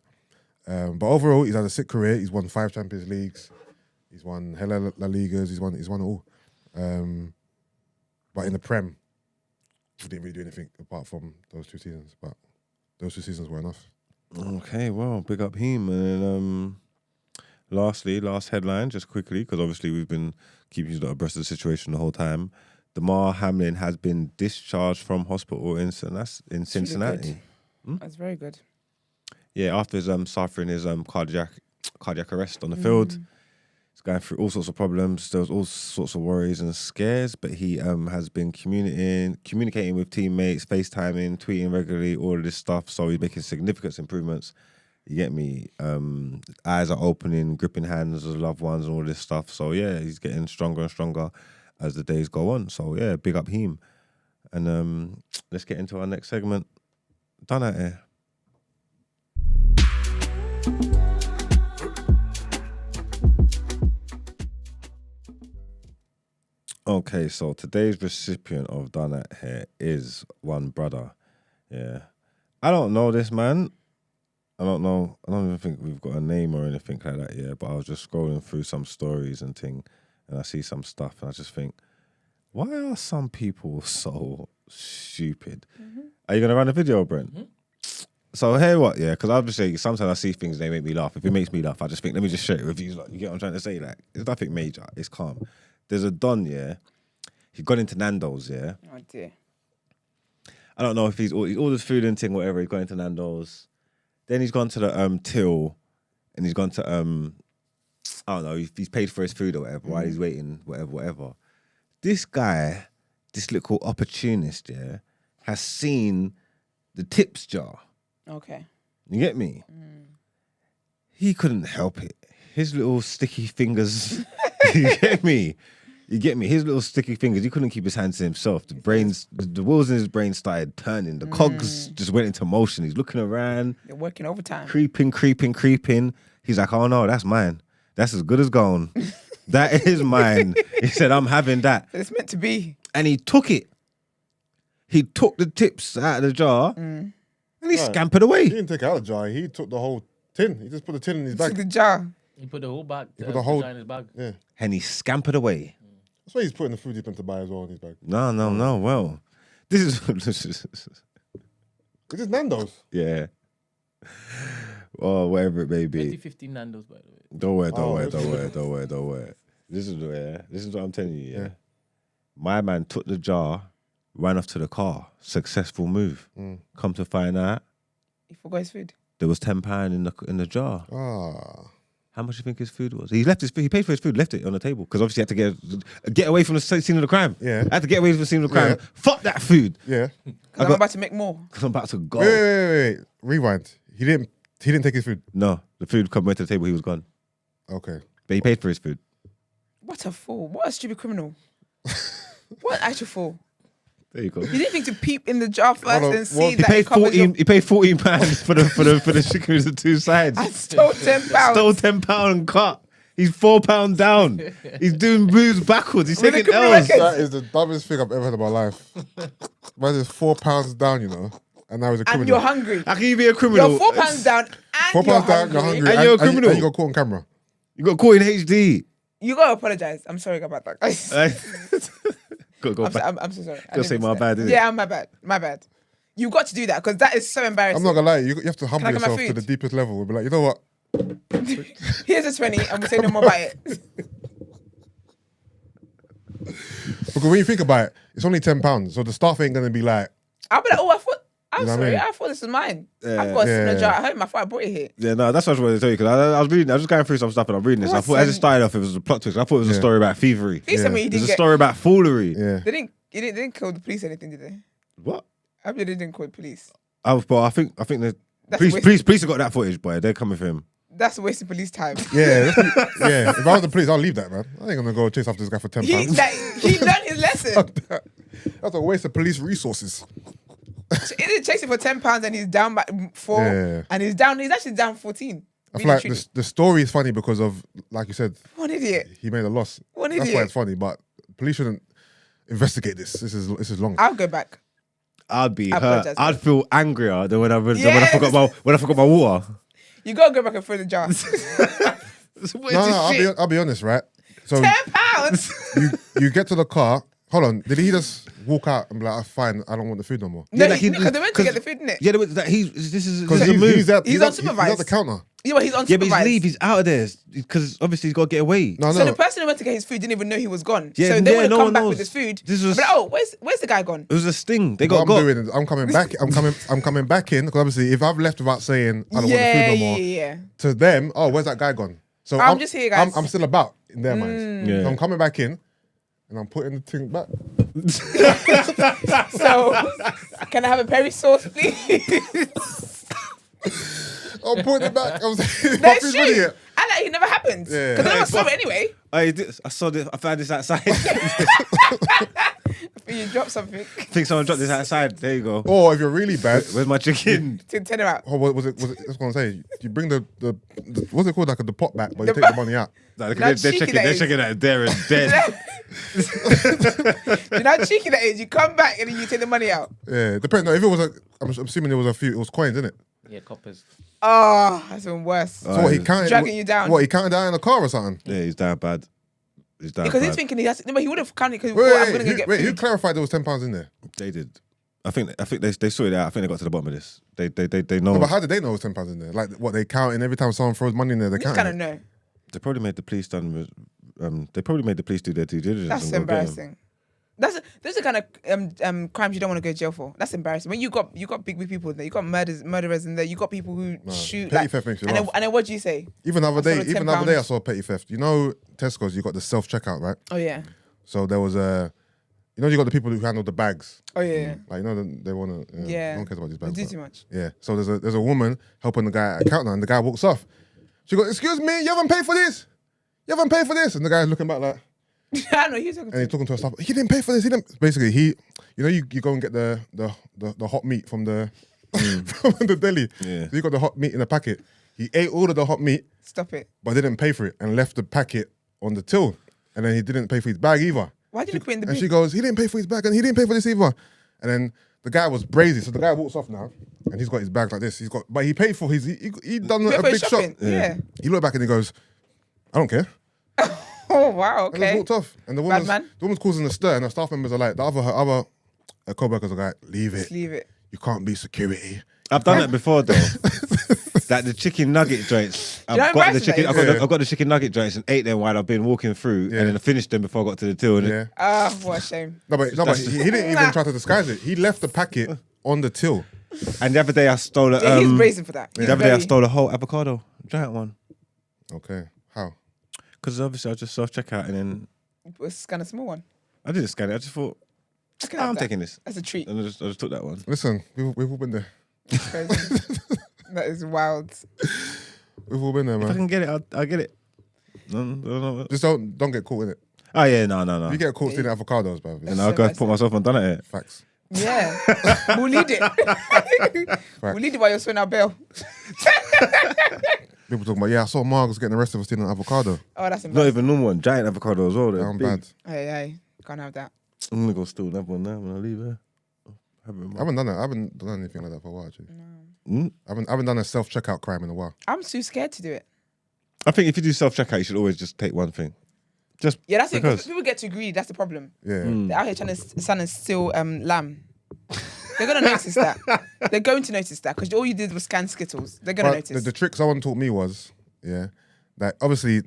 innit? But overall, he's had a sick career. He's won 5 Champions Leagues. He's won hella La Ligas. He's won it all. But in the Prem, he didn't really do anything apart from those 2 seasons. But those 2 seasons were enough. Okay, well, big up him. And then, lastly, last headline, just quickly, because obviously we've been keeping you abreast of the situation the whole time. Damar Hamlin has been discharged from hospital in Cincinnati. That's very good. Yeah, after his suffering his cardiac arrest on the field. He's going through all sorts of problems. There was all sorts of worries and scares, but he has been communicating with teammates, FaceTiming, tweeting regularly, all of this stuff. So he's making significant improvements. You get me? Eyes are opening, gripping hands of loved ones and all this stuff. So yeah, he's getting stronger and stronger as the days go on. So yeah, big up him. And let's get into our next segment. Done Out Ere. Okay, so today's recipient of Done Out Ere is one brother. Yeah. I don't know this man. I don't know. I don't even think we've got a name or anything like that yet, but I was just scrolling through some stories and thing, and I see some stuff, and I just think, why are some people so stupid? Are you going to run a video, Brent? So, hey, what? Yeah, because obviously sometimes I see things, they make me laugh. If it makes me laugh, I just think, let me just share it with you. Like, you get what I'm trying to say? Like, it's nothing major. It's calm. There's a Don, yeah. He got into Nando's, yeah. Oh dear. I don't know if he's ordered food and thing, whatever. He's gone into Nando's. Then he's gone to the till, and he's gone to I don't know. He's paid for his food or whatever while he's waiting, whatever. This guy, this little opportunist, yeah, has seen the tips jar. Okay. You get me? He couldn't help it. His little sticky fingers. You get me? You get me? His little sticky fingers, he couldn't keep his hands to himself. The wheels in his brain started turning. The cogs just went into motion. He's looking around. They're working overtime. Creeping. He's like, oh no, that's mine. That's as good as gone. That is mine. He said, I'm having that. It's meant to be. And he took it. He took the tips out of the jar and he scampered He away. didn't take it out of the jar. He took the whole tin. He just put the tin in his Took bag. the jar. He put the whole bag. put the whole- in his bag. Yeah. And he scampered away. That's why he's putting the food he's meant to buy as well in his bag. No. Well, this is It is Nando's. yeah. Oh, whatever it may be. 2015 Nando's, by the way. Don't worry. Oh, Don't worry. This is what I'm telling you. Yeah. My man took the jar, ran off to the car. Successful move. Come to find out, He forgot his food. there was £10 in the jar. Ah. How much do you think his food was? He left his food. He paid for his food, left it on the table because obviously he had to get away from the scene of the crime. Yeah. I had to get away from the scene of the crime. Yeah. Fuck that food. Yeah. I'm about to make more. Because I'm about to go. Wait. Rewind. He didn't take his food. No, the food went to the table. He was gone. Okay. But he paid for his food. What a fool. What a stupid criminal. What an actual fool. There you go. You didn't think to peep in the jar first Hold on, and see what? He that paid it covers your... £14. He paid £14 for the chicken with the two sides. I stole £10. Stole £10 cut. He's £4 down. He's doing moves backwards. He's With a taking criminal L's. record. That is the dumbest thing I've ever heard in my life. Man is £4 down, you know, and now he's a criminal. And you're hungry. How can you be a criminal? You're £4 down and £4 you're down, you're hungry. hungry, And you're a criminal. And you got caught on camera. You got caught in HD. You gotta apologize. I'm sorry about that, guys. Go back. I'm so sorry. I Gotta say didn't my mean to bad, say that. innit? Yeah, my bad. My bad. You got to do that because that is so embarrassing. I'm not gonna lie, you have to humble Can I get my yourself to food? the deepest level. We'll be like, you know what? Here's a 20 and we'll say no more about it. Because when you think about it, it's only £10, so the staff ain't gonna be like, I'll be like, oh, I'm You know what I sorry. mean? I thought this was mine. I've got a Yeah. similar jar at home. I thought I brought it here. Yeah, no, that's what I was going to tell you because I was reading. I was just going through some stuff and I'm reading this. I thought as it started off, it was a plot twist. I thought it was a Yeah. story about thievery. Please tell me he It was didn't a get... story about foolery. yeah. They didn't call the police or anything, did they? What? I believe they didn't call the police. But I think the That's police have got that footage, boy. They're coming for him. That's a waste of police time. Yeah, yeah. If I was the police, I'll leave that, man. I ain't gonna go chase after this guy for £10. He learned his lesson. That's a waste of police resources. He didn't chase him for £10 and he's down by 4 Yeah. and he's actually down 14. I feel like the story is funny because of, like you said, What an idiot. he made a loss. What an That's why idiot. it's funny, but police shouldn't investigate this. This is long. I'll go back. I'd be I hurt. apologize. I'd feel angrier than when I Yes. forgot my water. You gotta go back and throw the jar. I'll be honest, right? So £10. you get to the car. Hold on, did he just walk out and be like, fine, I don't want the food no more? No, like because they went to get the food, innit? Yeah, this is Because a move. he's at He's he's at unsupervised. the counter. Yeah, but he's unsupervised. Yeah, but he's leave. He's out of there because obviously he's got to get away. No, So no. the person who went to get his food didn't even know he was gone. Yeah, so they yeah, would have no come one back knows. with his food. This was- But oh, where's the guy gone? It was a sting. They What got I'm doing is I'm coming back. I'm coming back in because obviously if I've left without saying I don't want the food no more, Yeah. to them, oh, where's that guy gone? So I'm just here, guys. I'm still about in their minds. Yeah. So I'm coming back in, and I'm putting the thing back. So can I have a peri sauce, please? I'm putting it back. I was like, my That's food's ready true. yet. And like, it never happened. Yeah. Because I never saw it anyway. I saw this. I found this outside. You drop something I think someone dropped this outside. There you go. Or if you're really bad, Where's my chicken? to turn him out. oh, what was it? That's what I'm saying. You bring the what's it called? Like the pot back, but you take the money out. No, Now they're cheeky checking. that They're is. checking that there and dead. You know how cheeky that is? You come back and then you take the money out. Yeah, depends. No, if it was I'm assuming there was a few. It was coins, isn't it? Yeah, coppers. Oh, that's even worse. So what he counted? Dragging you down. What he counted down in the car or something? Yeah, he's down bad. He's down Because bad. he's thinking he has to, no, but he would have counted because he thought, I'm going to go get Wait, who food. clarified there was £10 in there? They did. I think they sorted it out. I think they got to the bottom of this. They know. No, but how did they know it was £10 in there? Like what they count, and every time someone throws money in there, they You count. kind of know. They probably made the police they probably made the police do their due diligence. That's and go get 'em. embarrassing. Those are kind of crimes you don't want to go to jail for. That's embarrassing. When you got big people in there, you got murderers in there, you got people who shoot. petty Like, theft makes you and laugh. then what do you say? Even the other I saw day, the even the other £10. day, I saw petty theft. You know, Tesco's, you got the self checkout, right? Oh yeah. So there was you got the people who handle the bags. Oh yeah. Like they want to. Yeah. No one cares about these They bags. do but- too much. Yeah. So there's a woman helping the guy at the counter, and the guy walks off. She goes, "Excuse me, you haven't paid for this. You haven't paid for this." And the guy's looking back like, I know he's talking and he's to. talking to her staff. He didn't pay for this. He didn't. Basically, you go and get the hot meat from the from the deli. Yeah. So you got the hot meat in a packet. He ate all of the hot meat, Stop it. but didn't pay for it, and left the packet on the till. And then he didn't pay for his bag either. Why didn't you put it in the And bin? she goes, he didn't pay for his bag, and he didn't pay for this either. And then the guy was brazy, so the guy walks off now, and he's got his bag like this. But he paid for his. He done Pay a for his big shop. shopping. Yeah. He looked back and he goes, I don't care. Oh wow. And just Okay. walked off. And the man. woman's causing a stir, and the staff members are like, her other co-workers are like, leave it. Just leave it. You can't be security. I've done that before though. Like the chicken nugget joints. know how I've got the embarrassing chicken. that is? I've got the chicken nugget joints and ate them while I've been walking through, Yeah. and then I finished them before I got to the till. And Yeah. Ah, what a shame. No, but he didn't even try to disguise it. He left the packet on the till. And the other day I stole a. Yeah, he's brazen for that. The other day I stole a whole avocado, giant one. Okay. How? Because obviously I just self-checkout and then Scan a small one. I didn't scan it. I just thought, I can have I'm that. taking this. That's a treat. And I just took that one. Listen, we've all been there. Crazy. That is wild. We've all been there, If I man. can get it, I'll get it. No. Just don't get caught in it. Oh, yeah, no. If you get caught stealing avocados, bruv. And I'll go put myself on done it. Facts. Yeah. We'll need it. We'll need it while you're sweating our bill. People talking about, I saw Marcus getting arrested for stealing an avocado. Oh, that's Not embarrassing. even normal one. Giant avocado as well. They're Down big. bad. Hey. Can't have that. I'm going to go steal another one now when I leave here. I haven't done that. I haven't done anything like that for a while, actually. Mm? I haven't done a self-checkout crime in a while. I'm too scared to do it. I think if you do self-checkout, you should always just take one thing. Just Yeah, that's it. because. Because people get too greedy. That's the problem. Yeah. They're out here trying to steal lamb. They're going to notice that. They're going to notice that because all you did was scan Skittles. They're going to But notice. the trick someone taught me was, that obviously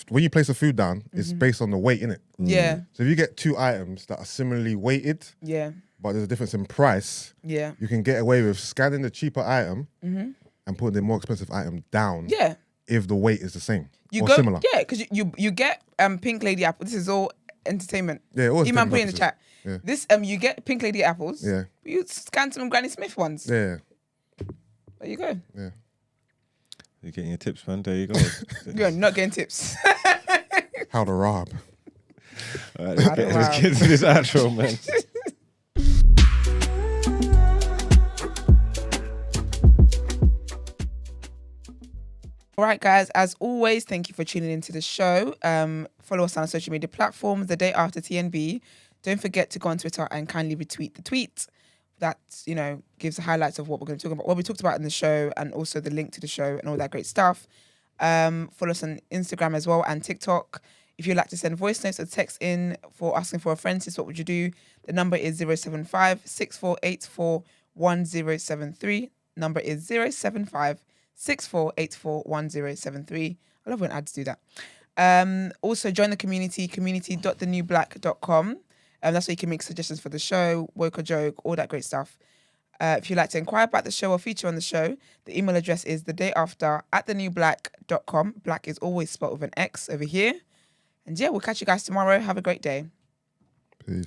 when you place the food down, it's based on the weight, innit? Yeah. So if you get two items that are similarly weighted, Yeah. but there's a difference in price, Yeah. you can get away with scanning the cheaper item and putting the more expensive item down Yeah. if the weight is the same You or go, similar. yeah, because you get Pink Lady apple. This is all entertainment. Yeah, all Email, put it in the entertainment chat. Yeah. This you get Pink Lady apples. Yeah. You scan some Granny Smith ones. Yeah, There you go. yeah. You're getting your tips, man. There you go. You're not getting tips. How to rob. All right, let's get to this outro, man. All right, guys. As always, thank you for tuning into the show. Follow us on our social media platforms. The day after TNB. Don't forget to go on Twitter and kindly retweet the tweet. That, gives the highlights of what we're going to talk about, what we talked about in the show, and also the link to the show and all that great stuff. Follow us on Instagram as well and TikTok. If you'd like to send voice notes or text in for asking for a friend, sis, what would you do? The number is 075-6484-1073. Number is 075-6484-1073. I love when ads do that. Also, join the community.thenewblack.com. That's where you can make suggestions for the show, woke or joke, all that great stuff. If you'd like to inquire about the show or feature on the show, the email address is thedayafter@thenewblack.com. Black is always spelled with an X over here. And yeah, we'll catch you guys tomorrow. Have a great day. Peace.